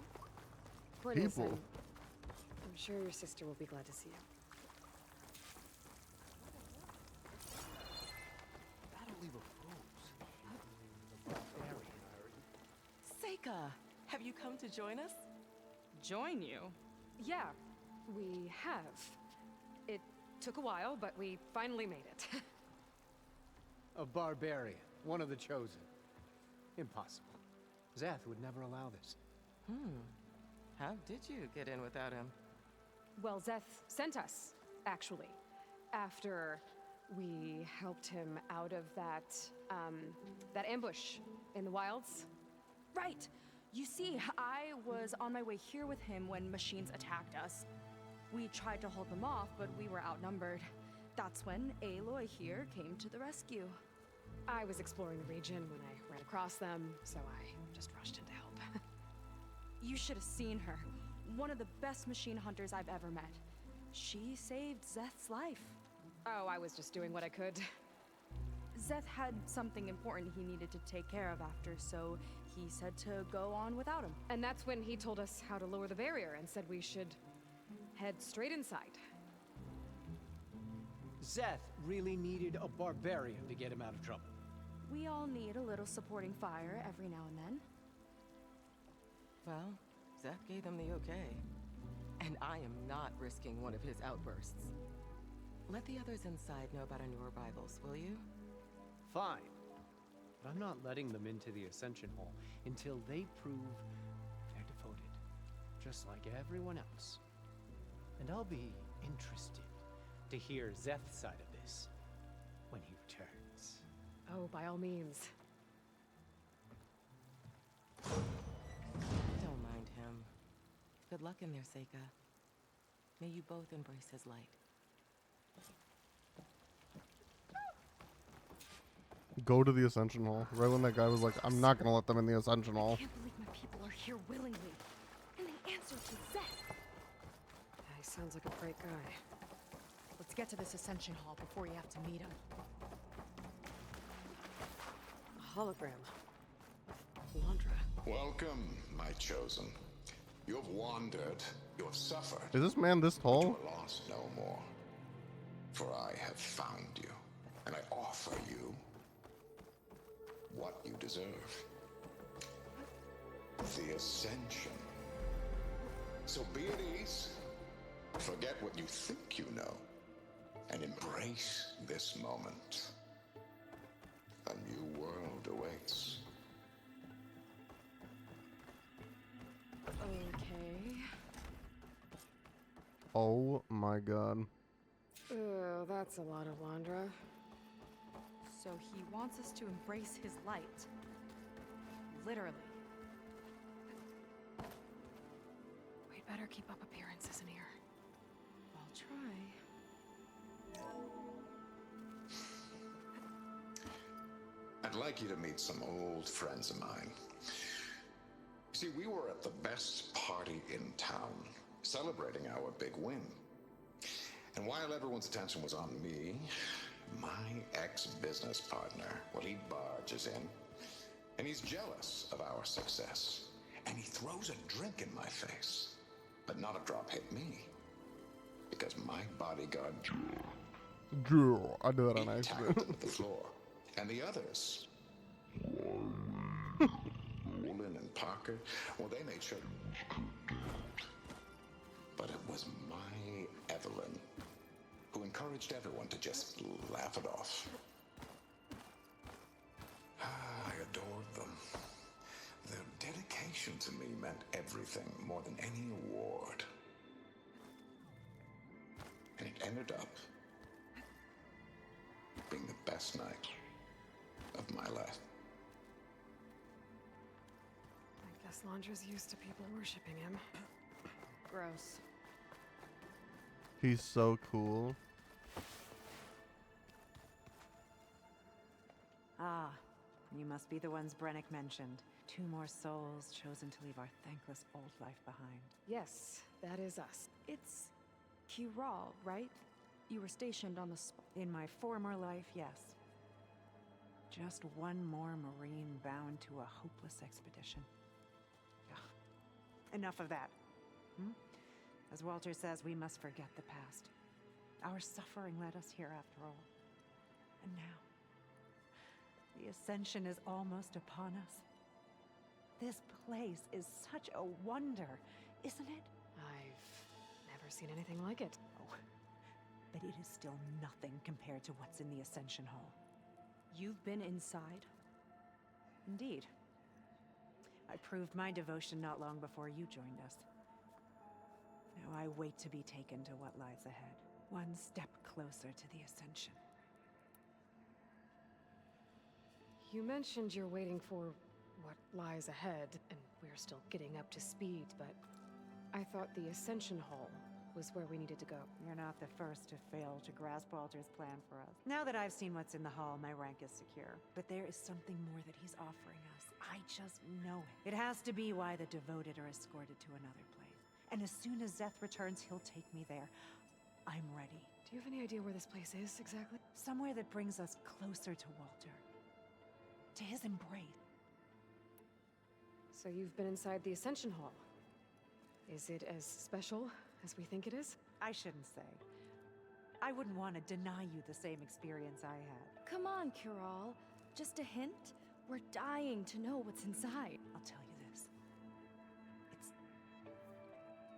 Speaker 3: Point is,
Speaker 1: People.
Speaker 3: I'm sure your sister will be glad to see you.
Speaker 15: That'll leave a rose.
Speaker 16: Seika, have you come to join us?
Speaker 5: Join you?
Speaker 3: Yeah, we have. It took a while, but we finally made it.
Speaker 17: A barbarian, one of the chosen. Impossible. Zeth would never allow this.
Speaker 16: How did you get in without him?
Speaker 3: Well, Zeth sent us, actually. After we helped him out of that ambush in the wilds.
Speaker 5: Right! You see, I was on my way here with him when machines attacked us. We tried to hold them off, but we were outnumbered. That's when Aloy here came to the rescue.
Speaker 3: I was exploring the region when I ran across them, so I just rushed in to help.
Speaker 5: You should have seen her. One of the best machine hunters I've ever met. She saved Zeth's life.
Speaker 3: Oh, I was just doing what I could.
Speaker 5: Zeth had something important he needed to take care of after, so he said to go on without him.
Speaker 3: And that's when he told us how to lower the barrier and said we should head straight inside.
Speaker 17: Zeth really needed a barbarian to get him out of trouble.
Speaker 5: We all need a little supporting fire every now and then.
Speaker 16: Well, Zeth gave them the okay. And I am not risking one of his outbursts. Let the others inside know about our new arrivals, will you?
Speaker 17: Fine. But I'm not letting them into the Ascension Hall until they prove they're devoted, just like everyone else. And I'll be interested to hear Zeth's side of this when he returns.
Speaker 3: Oh, by all means.
Speaker 16: Don't mind him. Good luck in there, Seika. May you both embrace his light.
Speaker 1: Go to the Ascension Hall. Right when that guy was like, I'm not gonna let them in the Ascension Hall.
Speaker 5: I can't believe my people are here willingly. And they answer to Zeth.
Speaker 3: Yeah, he sounds like a great guy.
Speaker 5: Let's get to this Ascension Hall before you have to meet him.
Speaker 3: A hologram. Landra.
Speaker 14: Welcome, my chosen. You have wandered, you have suffered.
Speaker 1: Is this man this tall?
Speaker 14: You are lost no more. For I have found you, and I offer you what you deserve. The Ascension. So be at ease, forget what you think you know, and embrace this moment. A new world awaits.
Speaker 3: Okay.
Speaker 1: Oh my god.
Speaker 3: Oh, that's a lot of Landra.
Speaker 5: So he wants us to embrace his light. Literally.
Speaker 3: We'd better keep up appearances in here.
Speaker 5: I'll try.
Speaker 14: I'd like you to meet some old friends of mine. See, we were at the best party in town celebrating our big win. And while everyone's attention was on me, my ex-business partner, well, he barges in, and he's jealous of our success. And he throws a drink in my face. But not a drop hit me. Because my bodyguard,
Speaker 1: Drew, I did that on
Speaker 14: he
Speaker 1: accident.
Speaker 14: tackled him to the floor. And the others, Nolan and Parker, well, they made sure. But it was my Evelyn who encouraged everyone to just laugh it off. I adored them. Their dedication to me meant everything, more than any award. And it ended up being the best night of my life.
Speaker 3: I guess Londra's used to people worshipping him.
Speaker 5: Gross.
Speaker 1: He's so cool.
Speaker 18: Ah, you must be the ones Brennick mentioned. 2 more souls chosen to leave our thankless old life behind.
Speaker 3: Yes, that is us.
Speaker 5: It's Kiral, right? You were stationed on the spot.
Speaker 18: In my former life, yes. Just one more Marine bound to a hopeless expedition. Ugh. Enough of that. As Walter says, we must forget the past. Our suffering led us here after all. And now, the Ascension is almost upon us. This place is such a wonder, isn't it?
Speaker 3: I've never seen anything like it.
Speaker 18: Oh, but it is still nothing compared to what's in the Ascension Hall.
Speaker 5: You've been inside?
Speaker 18: Indeed. I proved my devotion not long before you joined us. Now I wait to be taken to what lies ahead. One step closer to the Ascension.
Speaker 3: You mentioned you're waiting for what lies ahead, and we're still getting up to speed, but I thought the Ascension Hall was where we needed to go.
Speaker 18: You're not the first to fail to grasp Walter's plan for us. Now that I've seen what's in the hall, my rank is secure. But there is something more that he's offering us. I just know it. It has to be why the devoted are escorted to another place. And as soon as Zeth returns, he'll take me there. I'm ready.
Speaker 3: Do you have any idea where this place is, exactly?
Speaker 18: Somewhere that brings us closer to Walter. To his embrace.
Speaker 3: So you've been inside the Ascension Hall. Is it as special as we think it is?
Speaker 18: I shouldn't say. I wouldn't want to deny you the same experience I had.
Speaker 5: Come on, Kiral. Just a hint? We're dying to know what's inside.
Speaker 18: I'll tell you this. It's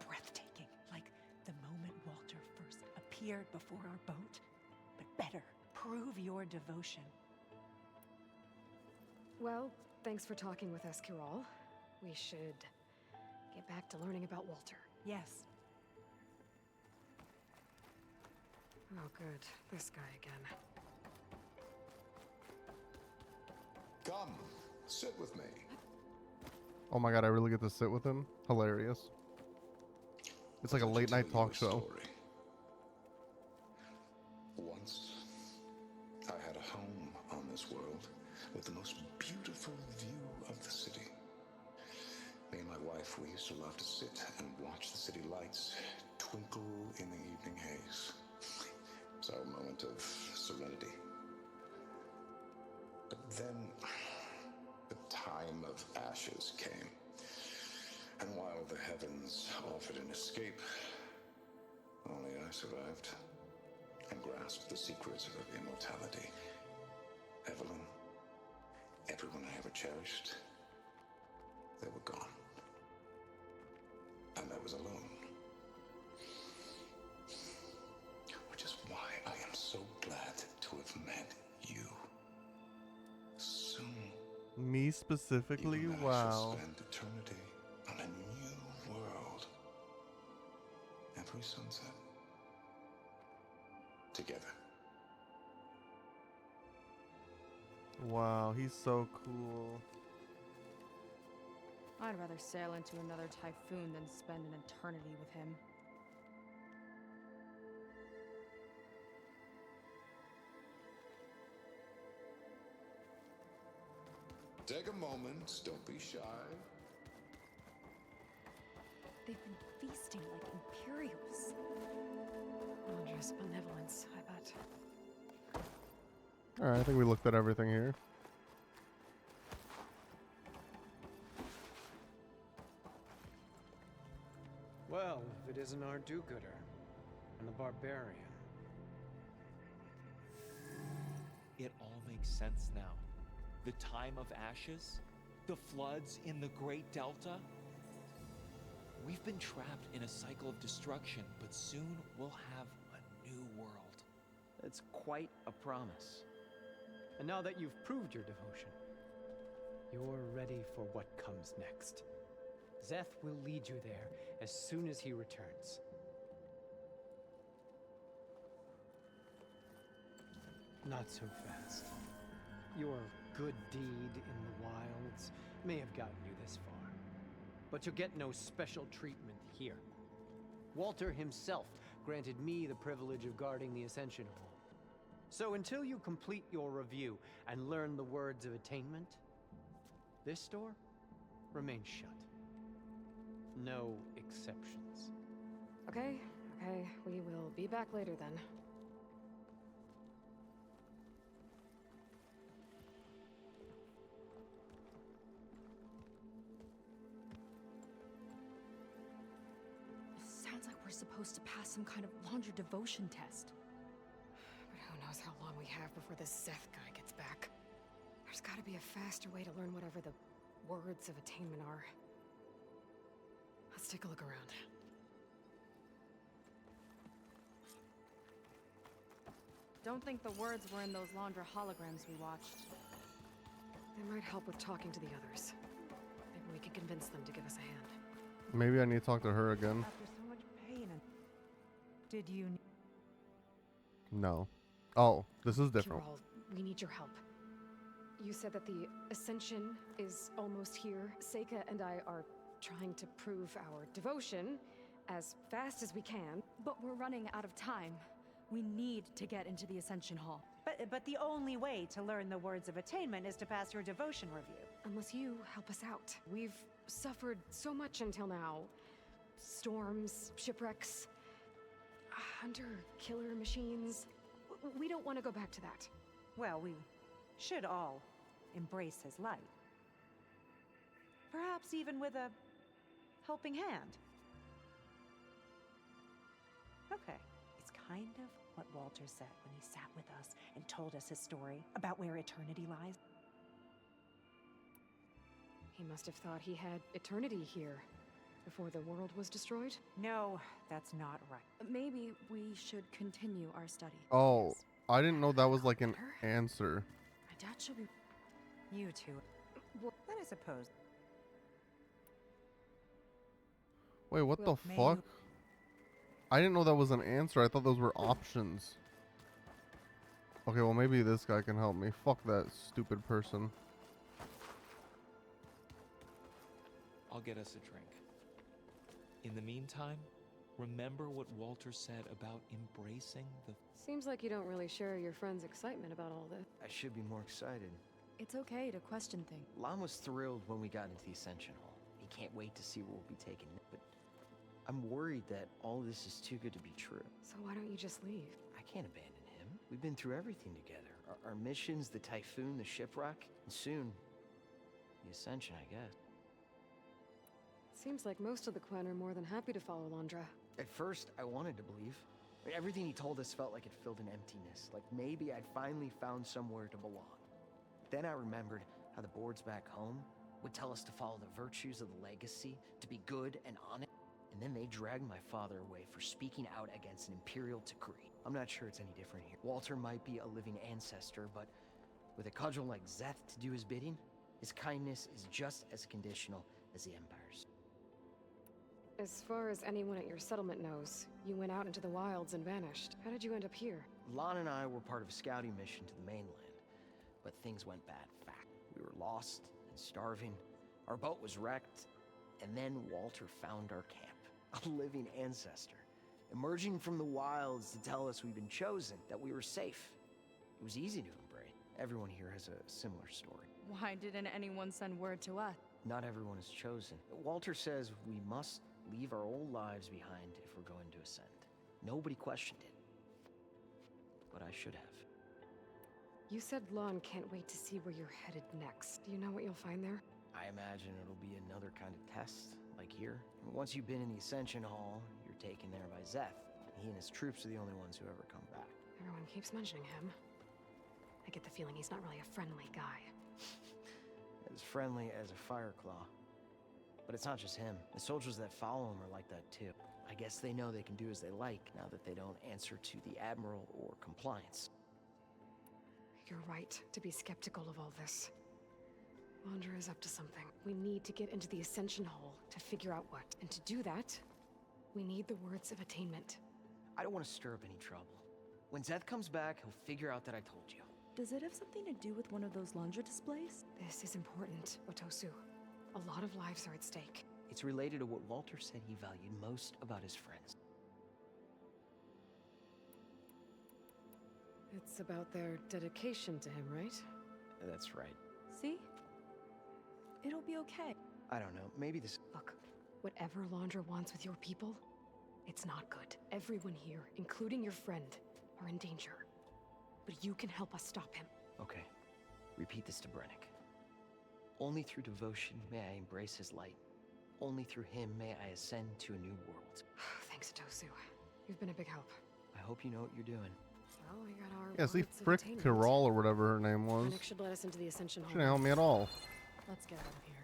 Speaker 18: breathtaking. Like the moment Walter first appeared before our boat. But better, prove your devotion.
Speaker 3: Well, thanks for talking with us, Kiral. We should get back to learning about Walter.
Speaker 18: Yes.
Speaker 3: Oh, good. This guy again.
Speaker 14: Come, sit with me.
Speaker 1: Oh my god, I really get to sit with him? Hilarious. It's like a late night talk show.
Speaker 14: Once, I had a home on this world with the most beautiful view of the city. Me and my wife, we used to love to sit and watch the city lights twinkle in the evening haze. It was our moment of serenity. But then, the time of ashes came. And while the heavens offered an escape, only I survived and grasped the secrets of immortality. Evelyn, everyone I ever cherished, they were gone. And I was alone. Which is why I am so glad to have met you. Soon.
Speaker 1: Me specifically?
Speaker 14: You and I
Speaker 1: Wow.
Speaker 14: shall spend eternity on a new world. Every sunset. Together.
Speaker 1: Wow, he's so cool.
Speaker 5: I'd rather sail into another typhoon than spend an eternity with him.
Speaker 14: Take a moment, don't be shy.
Speaker 5: They've been feasting like Imperials.
Speaker 3: Londra's benevolence, I bet.
Speaker 1: Alright, I think we looked at everything here.
Speaker 17: Well, if it isn't our do-gooder and the barbarian.
Speaker 19: It all makes sense now. The time of ashes, the floods in the Great Delta. We've been trapped in a cycle of destruction, but soon we'll have a new world.
Speaker 17: It's quite a promise. And now that you've proved your devotion, you're ready for what comes next. Zeth will lead you there as soon as he returns. Not so fast. Your good deed in the wilds may have gotten you this far, but you'll get no special treatment here. Walter himself granted me the privilege of guarding the Ascension Hall. So until you complete your review and learn the words of attainment, this door remains shut. No exceptions.
Speaker 3: Okay, we will be back later then.
Speaker 5: Sounds like we're supposed to pass some kind of Laundra devotion test.
Speaker 3: But who knows how long we have before this Zeth guy gets back. There's gotta be a faster way to learn whatever the words of attainment are. Let's take a look around.
Speaker 5: Don't think the words were in those Laundra holograms we watched.
Speaker 3: They might help with talking to the others. Maybe we can convince them to give us a hand.
Speaker 1: Maybe I need to talk to her again.
Speaker 18: After so much pain and... Did you...
Speaker 1: No. Oh, this is different.
Speaker 3: Kirol, we need your help. You said that the Ascension is almost here. Seika and I are trying to prove our devotion as fast as we can.
Speaker 5: But we're running out of time. We need to get into the Ascension Hall.
Speaker 18: But the only way to learn the words of attainment is to pass your devotion review.
Speaker 3: Unless you help us out. We've suffered so much until now. Storms, shipwrecks, hunter-killer machines. We don't want to go back to that.
Speaker 18: Well, we should all embrace his light. Perhaps even with a helping hand. Okay, it's kind of what Walter said when he sat with us and told us his story about where eternity lies.
Speaker 3: He must have thought he had eternity here before the world was destroyed.
Speaker 18: No, that's not right.
Speaker 5: Maybe we should continue our study.
Speaker 1: Oh, I didn't know that was like an answer.
Speaker 5: My dad should be...
Speaker 18: You two. Well, then I suppose.
Speaker 1: Wait, what the fuck? I didn't know that was an answer. I thought those were options. Okay, well maybe this guy can help me. Fuck that stupid person.
Speaker 19: I'll get us a drink. In the meantime, remember what Walter said about embracing the...
Speaker 3: Seems like you don't really share your friend's excitement about all this.
Speaker 20: I should be more excited.
Speaker 5: It's okay to question things.
Speaker 20: Lon was thrilled when we got into the Ascension Hall. He can't wait to see where we'll be taken. But I'm worried that all this is too good to be true.
Speaker 3: So why don't you just leave?
Speaker 20: I can't abandon him. We've been through everything together. Our missions, the typhoon, the shipwreck, and soon, the Ascension, I guess.
Speaker 3: Seems like most of the Quen are more than happy to follow Laundra.
Speaker 20: At first, I wanted to believe. Everything he told us felt like it filled an emptiness. Like maybe I'd finally found somewhere to belong. Then I remembered how the boards back home would tell us to follow the virtues of the legacy, to be good and honest. And then they dragged my father away for speaking out against an imperial decree. I'm not sure it's any different here. Walter might be a living ancestor, but with a cudgel like Zeth to do his bidding, his kindness is just as conditional as the Empire's.
Speaker 3: As far as anyone at your settlement knows, you went out into the wilds and vanished. How did you end up here?
Speaker 20: Lon and I were part of a scouting mission to the mainland, but things went bad fast. We were lost and starving. Our boat was wrecked, and then Walter found our camp, a living ancestor, emerging from the wilds to tell us we'd been chosen, that we were safe. It was easy to embrace. Everyone here has a similar story.
Speaker 5: Why didn't anyone send word to us?
Speaker 20: Not everyone is chosen. Walter says we must leave our old lives behind if we're going to ascend. Nobody questioned it. But I should have.
Speaker 3: You said Lon can't wait to see where you're headed next. Do you know what you'll find there?
Speaker 20: I imagine it'll be another kind of test, like here. Once you've been in the Ascension Hall, you're taken there by Zeth. He and his troops are the only ones who ever come back.
Speaker 3: Everyone keeps mentioning him. I get the feeling he's not really a friendly guy.
Speaker 20: As friendly as a Fireclaw. But it's not just him. The soldiers that follow him are like that too. I guess they know they can do as they like now that they don't answer to the Admiral or compliance.
Speaker 3: You're right to be skeptical of all this. Laundra is up to something. We need to get into the Ascension Hall to figure out what. And to do that, we need the words of attainment.
Speaker 20: I don't want to stir up any trouble. When Zeth comes back, he'll figure out that I told you.
Speaker 5: Does it have something to do with one of those Laundra displays?
Speaker 3: This is important, Otosu. A lot of lives are at stake.
Speaker 20: It's related to what Walter said he valued most about his friends.
Speaker 3: It's about their dedication to him, right?
Speaker 20: That's right.
Speaker 5: See? It'll be okay.
Speaker 20: I don't know, maybe this...
Speaker 3: Look, whatever Laundra wants with your people, it's not good. Everyone here, including your friend, are in danger. But you can help us stop him.
Speaker 20: Okay. Repeat this to Brennick. Only through devotion may I embrace his light. Only through him may I ascend to a new world.
Speaker 3: Thanks, Otosu. You've been a big help.
Speaker 20: I hope you know what you're doing.
Speaker 3: Well, we got our
Speaker 1: Yeah, see,
Speaker 3: words of
Speaker 1: Frick
Speaker 3: attainment.
Speaker 1: Carol or whatever her name was.
Speaker 3: Brennick should let us into the Ascension Hall.
Speaker 1: She didn't help me at all.
Speaker 3: Let's get out of here.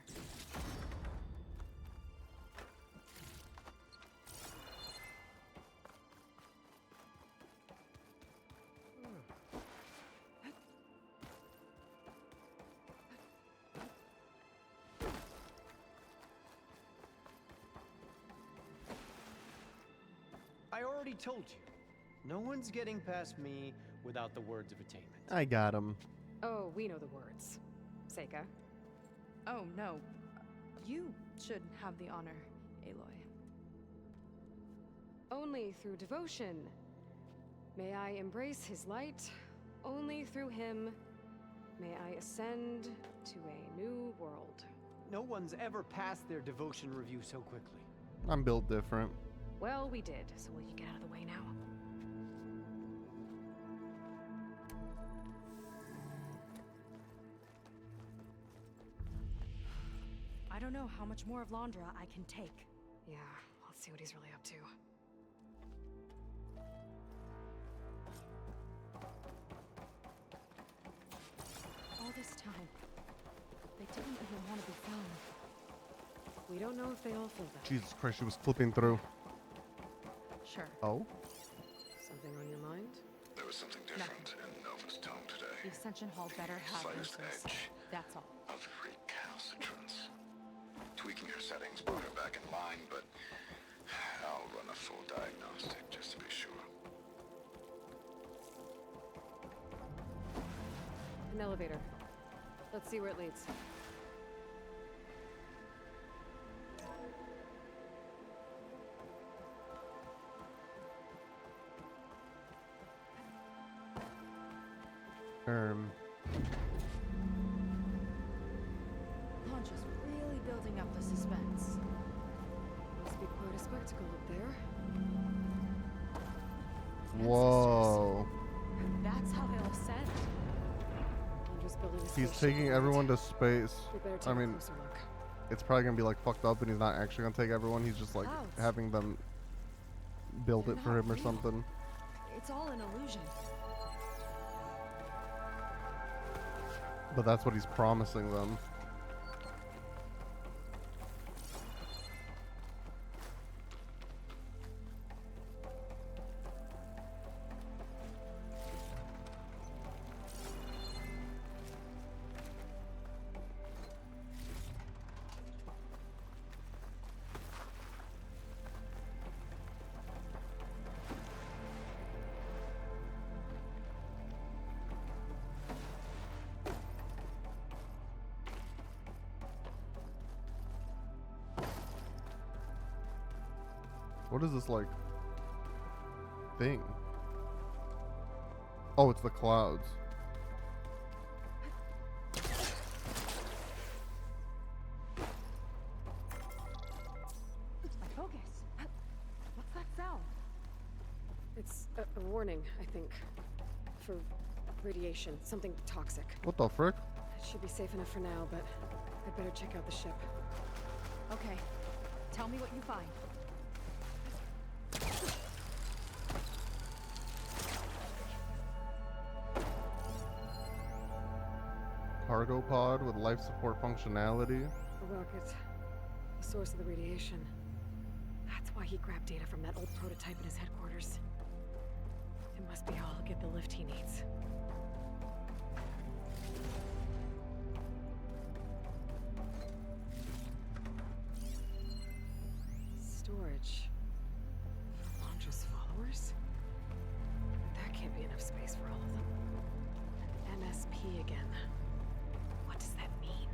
Speaker 17: I already told you. No one's getting past me without the words of attainment.
Speaker 1: I got him.
Speaker 3: Oh, we know the words. Seika.
Speaker 5: Oh, no. You should have the honor, Aloy.
Speaker 3: Only through devotion may I embrace his light. Only through him may I ascend to a new world.
Speaker 17: No one's ever passed their devotion review so quickly.
Speaker 1: I'm built different.
Speaker 3: Well, we did, so will you get out of the way now?
Speaker 5: I don't know how much more of Laundra I can take.
Speaker 3: Yeah, let's see what he's really up to.
Speaker 5: All this time, they didn't even want to be found.
Speaker 3: We don't know if they all feel that.
Speaker 1: Jesus Christ, she was flipping through.
Speaker 5: Sure.
Speaker 1: Oh?
Speaker 3: Something on your mind?
Speaker 14: There was something different in Nova's tone today.
Speaker 5: The Ascension Hall better have
Speaker 14: Slightest
Speaker 5: answers.
Speaker 14: edge
Speaker 5: That's all.
Speaker 14: of recalcitrance. Tweaking her settings brought her back in line, but I'll run a full diagnostic just to be sure.
Speaker 3: An elevator. Let's see where it leads.
Speaker 5: Laundra's really building up the suspense.
Speaker 3: Must be quite a spectacle up there.
Speaker 1: Whoa.
Speaker 5: That's how they'll ascend.
Speaker 3: Laundra's building a
Speaker 1: He's
Speaker 3: spaceship.
Speaker 1: taking everyone to space.
Speaker 3: We better take
Speaker 1: I
Speaker 3: a
Speaker 1: mean,
Speaker 3: closer look.
Speaker 1: it's probably gonna be like fucked up and he's not actually gonna take everyone. He's just like
Speaker 5: Clouds.
Speaker 1: having them build
Speaker 5: They're
Speaker 1: it for
Speaker 5: not
Speaker 1: him or
Speaker 5: real.
Speaker 1: something.
Speaker 5: It's all an illusion.
Speaker 1: But that's what he's promising them. What is this like thing? Oh, it's the clouds.
Speaker 5: My focus.
Speaker 3: A warning, I think. For radiation. Something toxic.
Speaker 1: What the frick?
Speaker 3: It should be safe enough for now, but I'd better check out the ship.
Speaker 5: Okay. Tell me what you find.
Speaker 1: Cargo pod with life support functionality.
Speaker 3: A rocket. The source of the radiation. That's why he grabbed data from that old prototype in his headquarters. It must be how he'll get the lift he needs. Storage. For Londra's followers? That can't be enough space for all of them. An MSP again. What does that mean?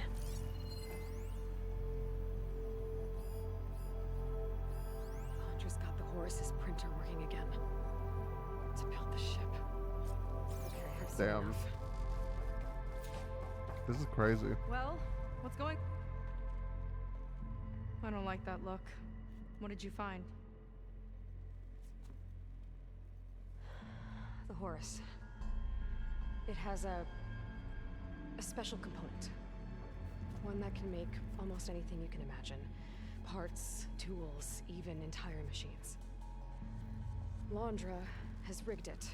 Speaker 3: Londra's got the Horus's printer working again. To build the ship. Okay, I've seen
Speaker 1: Damn.
Speaker 3: enough.
Speaker 1: This is crazy.
Speaker 5: Well, what's going... I don't like that look. What did you find?
Speaker 3: The Horus. It has a special component. One that can make almost anything you can imagine. Parts, tools, even entire machines. Londra has rigged it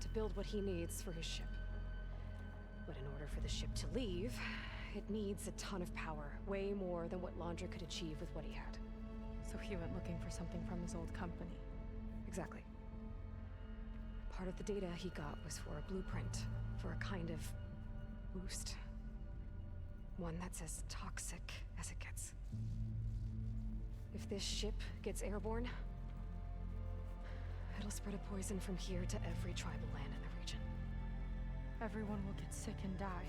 Speaker 3: to build what he needs for his ship. But in order for the ship to leave, it needs a ton of power, way more than what Londra could achieve with what he had.
Speaker 5: So he went looking for something from his old company.
Speaker 3: Exactly. Part of the data he got was for a blueprint, for a kind of boost. One that's as toxic as it gets. If this ship gets airborne, it'll spread a poison from here to every tribal land in the region.
Speaker 5: Everyone will get sick and die.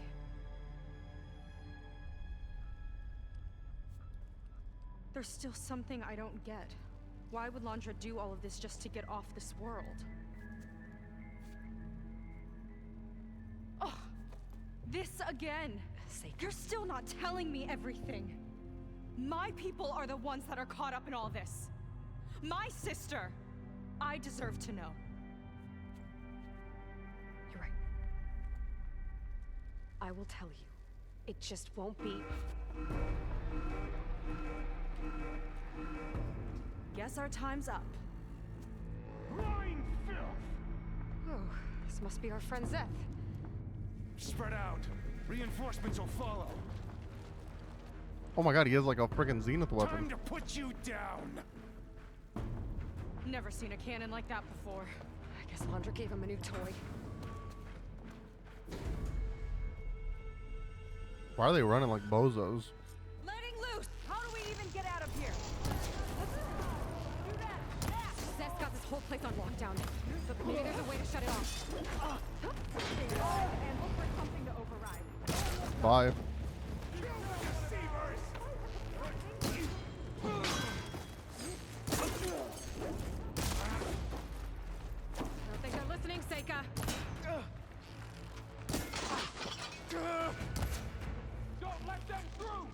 Speaker 5: There's still something I don't get. Why would Londra do all of this just to get off this world? Oh, this again! You're still not telling me everything. My people are the ones that are caught up in all this. My sister! I deserve to know.
Speaker 3: You're right. I will tell you. It just won't be...
Speaker 5: Guess our time's up.
Speaker 6: Blind filth!
Speaker 3: Oh, this must be our friend Zeth.
Speaker 6: Spread out. Reinforcements will follow.
Speaker 1: Oh my god, he has like a freaking zenith weapon.
Speaker 6: Time to put you down.
Speaker 5: Never seen a cannon like that before.
Speaker 3: I guess Londra gave him a new toy.
Speaker 1: Why are they running like bozos?
Speaker 5: Letting loose! How do we even get out of here?
Speaker 3: Zeth's got this whole place on lockdown. But maybe there's a way to shut it off.
Speaker 5: And look for something to override.
Speaker 1: Bye.
Speaker 3: Don't think they're listening, Seika.
Speaker 6: Don't let them through!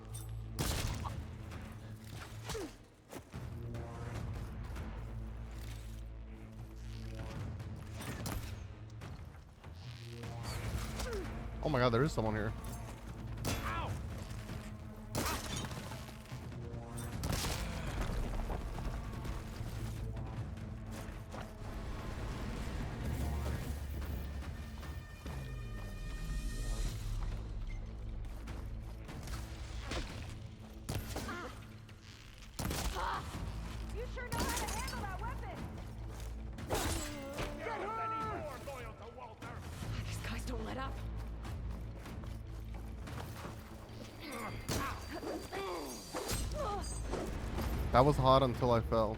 Speaker 1: Oh my god, there is someone here.
Speaker 7: You sure know how to handle that weapon!
Speaker 3: These guys don't let up.
Speaker 1: That was hot until I fell.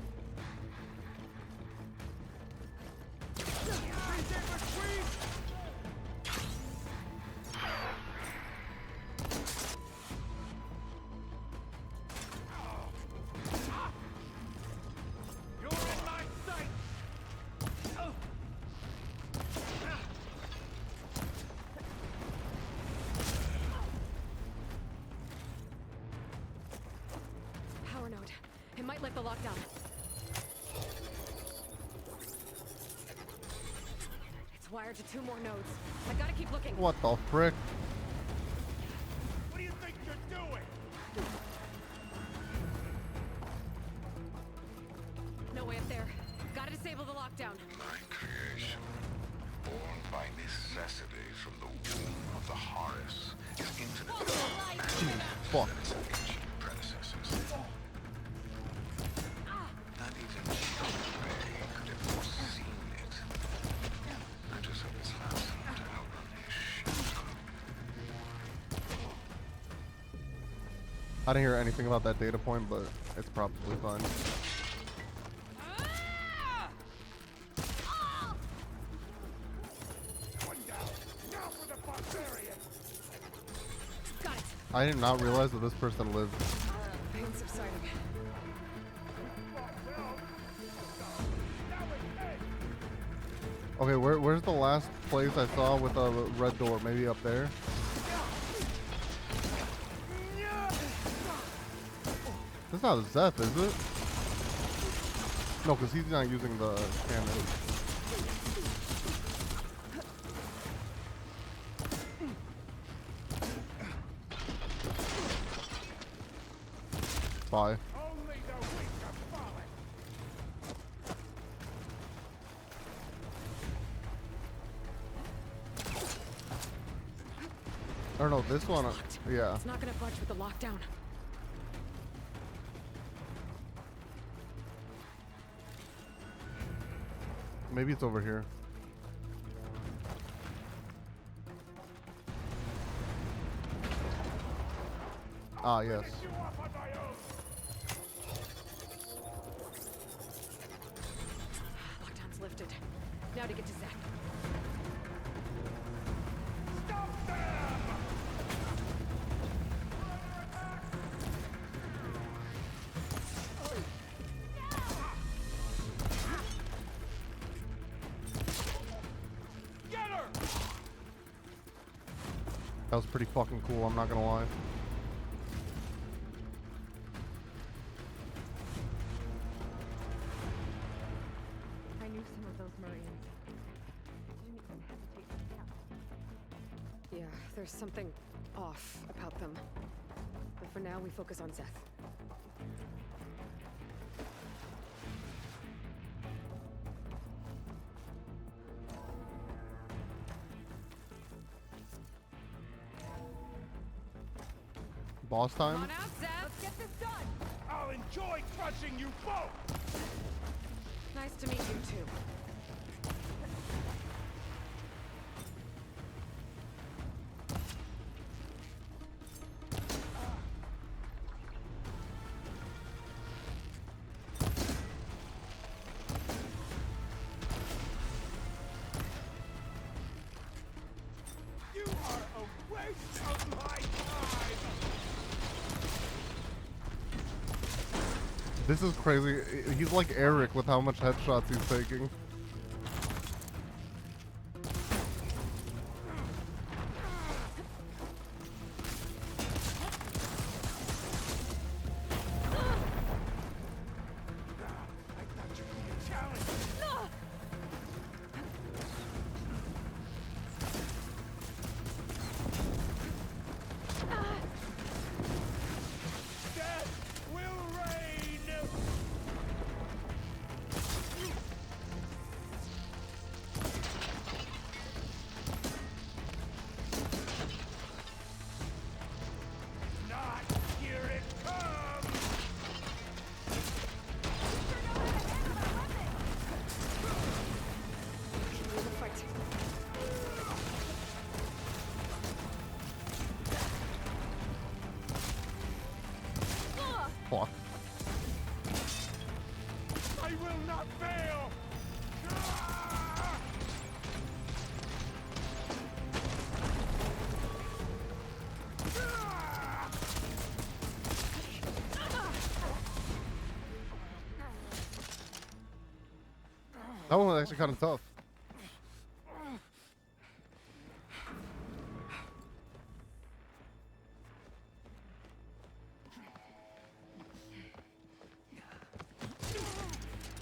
Speaker 3: Power node. It might lift the lockdown. wired to 2 more nodes. I gotta keep looking.
Speaker 1: What the frick?
Speaker 9: What do you think you're doing?
Speaker 3: No way up there. Gotta disable the lockdown.
Speaker 14: My creation, born by necessity from the womb of the HORES, is infinitely
Speaker 1: Fuck.
Speaker 14: than its ancient predecessors. Not even Ray could have foreseen it. I just hope it's not enough to outrun his ship.
Speaker 1: I didn't hear anything about that data point, but it's probably fine.
Speaker 3: Got it.
Speaker 1: I did not realize that this person lived.
Speaker 3: Pain subsiding.
Speaker 1: Okay, where's the last place I saw with a red door? Maybe up there? That's not Zeth, is it? No, because he's not using the cannon. Bye. Or no, this one, yeah.
Speaker 3: It's not gonna budge with the lockdown.
Speaker 1: Maybe it's over here. Ah, yes.
Speaker 3: Lockdown's lifted. Now to get to Zach.
Speaker 1: That was pretty fucking cool, I'm not gonna lie.
Speaker 7: I knew some of those Marines. Didn't even hesitate to scout.
Speaker 3: Yeah, there's something off about them. But for now, we focus on Zeth.
Speaker 1: Boss time?
Speaker 3: Come on out, Zeth!
Speaker 7: Let's get this done!
Speaker 9: I'll enjoy crushing you both!
Speaker 3: Nice to meet you, too.
Speaker 9: You are a waste of my time!
Speaker 1: This is crazy. He's like Eric with how much headshots he's taking. Fuck.
Speaker 9: I will not fail!
Speaker 1: That one was actually kind of tough.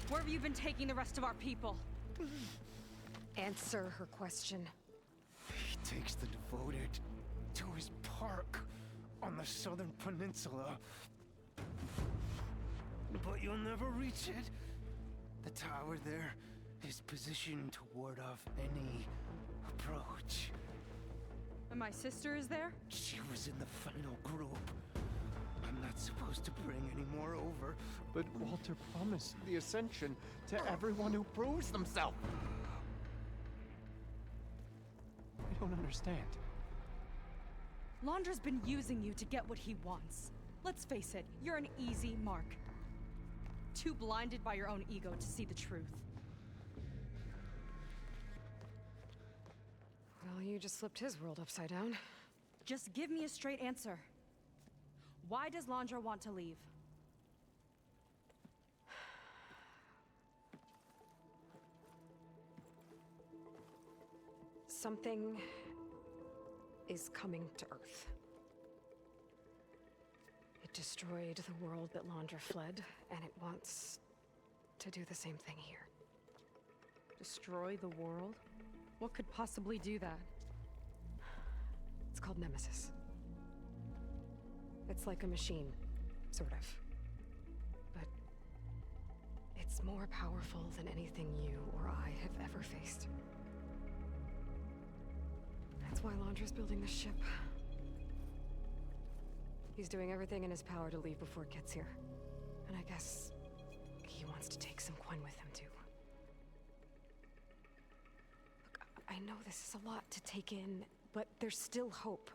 Speaker 5: Where have you been taking the rest of our people?
Speaker 3: answer her question.
Speaker 9: He takes the devoted to his park on the southern peninsula. But you'll never reach it. The tower there is positioned to ward off any approach.
Speaker 5: And my sister is there?
Speaker 9: She was in the final group. I'm not supposed to bring any more over.
Speaker 17: But Walter promised the Ascension to everyone who proves themselves. I don't understand.
Speaker 5: Londra's been using you to get what he wants. Let's face it, you're an easy mark. Too blinded by your own ego to see the truth.
Speaker 3: Well, you just flipped his world upside down.
Speaker 5: Just give me a straight answer. Why does Londra want to leave?
Speaker 3: Something is coming to Earth. It destroyed the world that Londra fled, and it wants to do the same thing here.
Speaker 5: Destroy the world? What could possibly do that?
Speaker 3: It's called Nemesis. It's like a machine, sort of. But it's more powerful than anything you or I have ever faced. That's why Londra's building the ship. He's doing everything in his power to leave before it gets here. And I guess he wants to take some Quen with him, too. Look, I know this is a lot to take in, but there's still hope.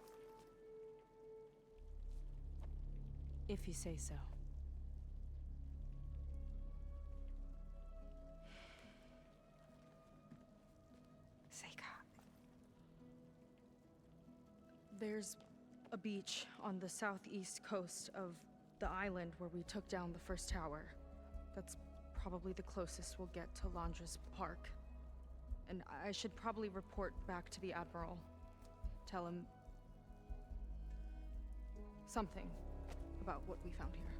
Speaker 5: If you say so.
Speaker 3: Seika.
Speaker 5: There's a beach on the southeast coast of the island where we took down the first tower. That's probably the closest we'll get to Londra's park. And I should probably report back to the Admiral. Tell him something about what we found here.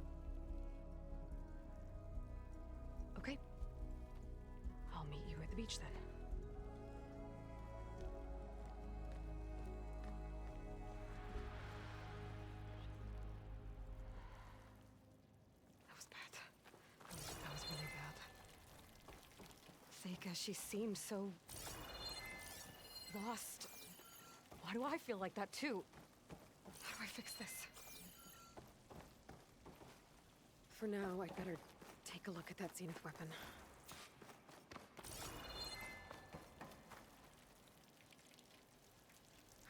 Speaker 3: Okay. I'll meet you at the beach then. That was bad. That was really bad. Seika, she seemed so lost. Why do I feel like that too? How do I fix this? For now, I'd better take a look at that Zenith weapon.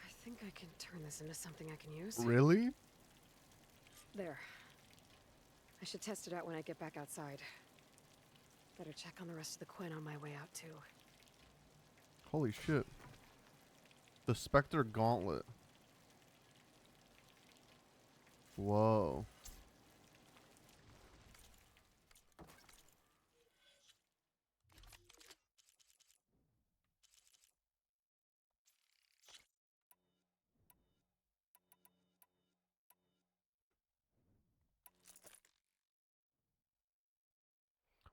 Speaker 3: I think I can turn this into something I can use.
Speaker 1: Really?
Speaker 3: There. I should test it out when I get back outside. Better check on the rest of the Quen on my way out, too.
Speaker 1: Holy shit. The Spectre Gauntlet. Whoa.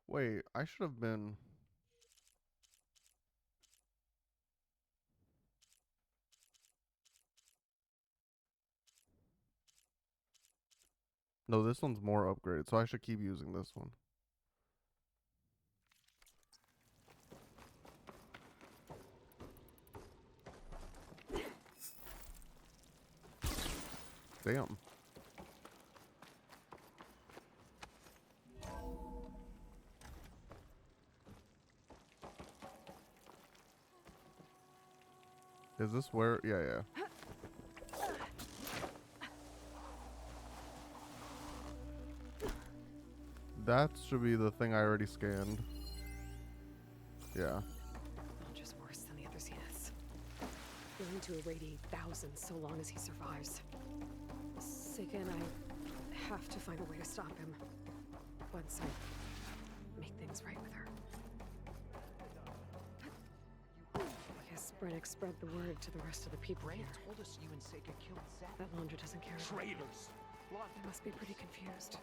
Speaker 1: Wait, I should have been... No, this one's more upgraded, so I should keep using this one. Damn. Is this where? Yeah. That should be the thing I already scanned. Yeah.
Speaker 3: Just worse than the other Zeniths. Going to irradiate thousands so long as he survives. Seika and I have to find a way to stop him. Once I make things right with her. I guess Brennick spread the word to the rest of the people here.
Speaker 20: Told us you and Seika killed Zach.
Speaker 3: That Londra doesn't care.
Speaker 20: Traitors!
Speaker 3: They must be pretty confused.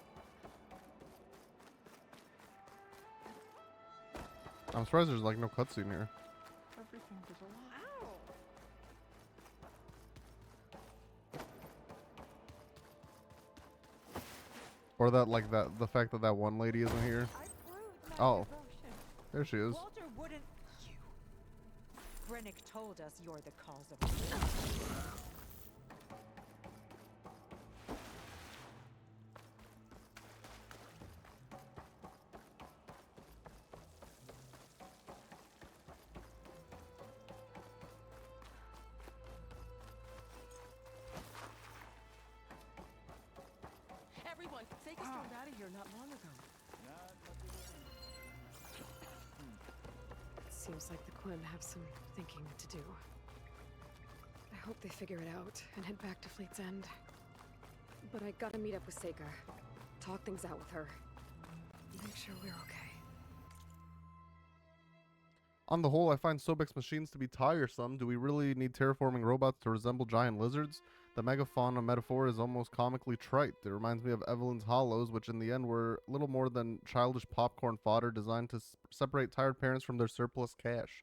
Speaker 1: I'm surprised there's like no cutscene here.
Speaker 17: Every
Speaker 1: Or that, like, the fact that that one lady isn't here. Oh. There she is.
Speaker 18: Walter wouldn't. You. Brennick told us you're the cause of.
Speaker 16: Everyone, Seika stormed out of here not long ago.
Speaker 3: Seems like the Quinn have some thinking to do. I hope they figure it out and head back to Fleet's End. But I gotta meet up with Seika. Talk things out with her. Make sure we're okay.
Speaker 1: On the whole, I find Sobek's machines to be tiresome. Do we really need terraforming robots to resemble giant lizards? The megafauna metaphor is almost comically trite. It reminds me of Evelyn's Hollows, which in the end were little more than childish popcorn fodder designed to separate tired parents from their surplus cash.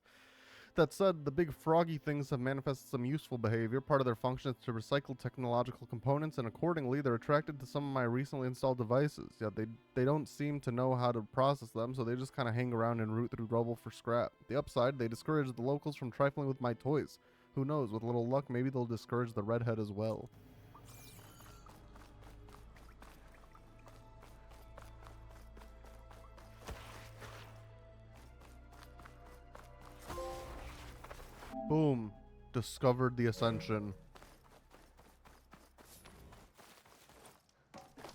Speaker 1: That said, the big froggy things have manifested some useful behavior. Part of their function is to recycle technological components, and accordingly, they're attracted to some of my recently installed devices. Yet they don't seem to know how to process them, so they just kind of hang around and root through rubble for scrap. The upside, they discourage the locals from trifling with my toys. Who knows, with a little luck, maybe they'll discourage the redhead as well. Boom. Discovered the Ascension.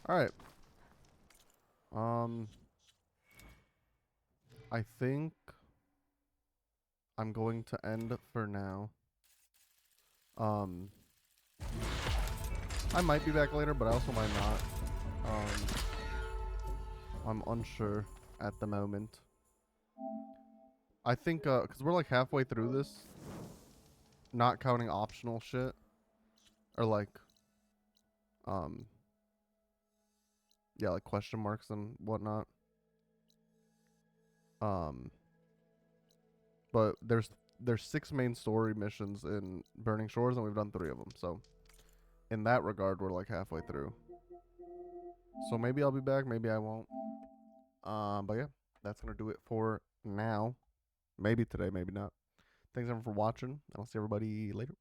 Speaker 1: Alright. I think I'm going to end for now. I might be back later, but I also might not. I'm unsure at the moment. I think, because we're like halfway through this, not counting optional shit, or like, yeah, like question marks and whatnot. But there's 6 main story missions in Burning Shores, and we've done 3 of them. So, in that regard, we're like halfway through. So maybe I'll be back, maybe I won't. But yeah, that's gonna do it for now. Maybe today, maybe not. Thanks everyone for watching, and I'll see everybody later.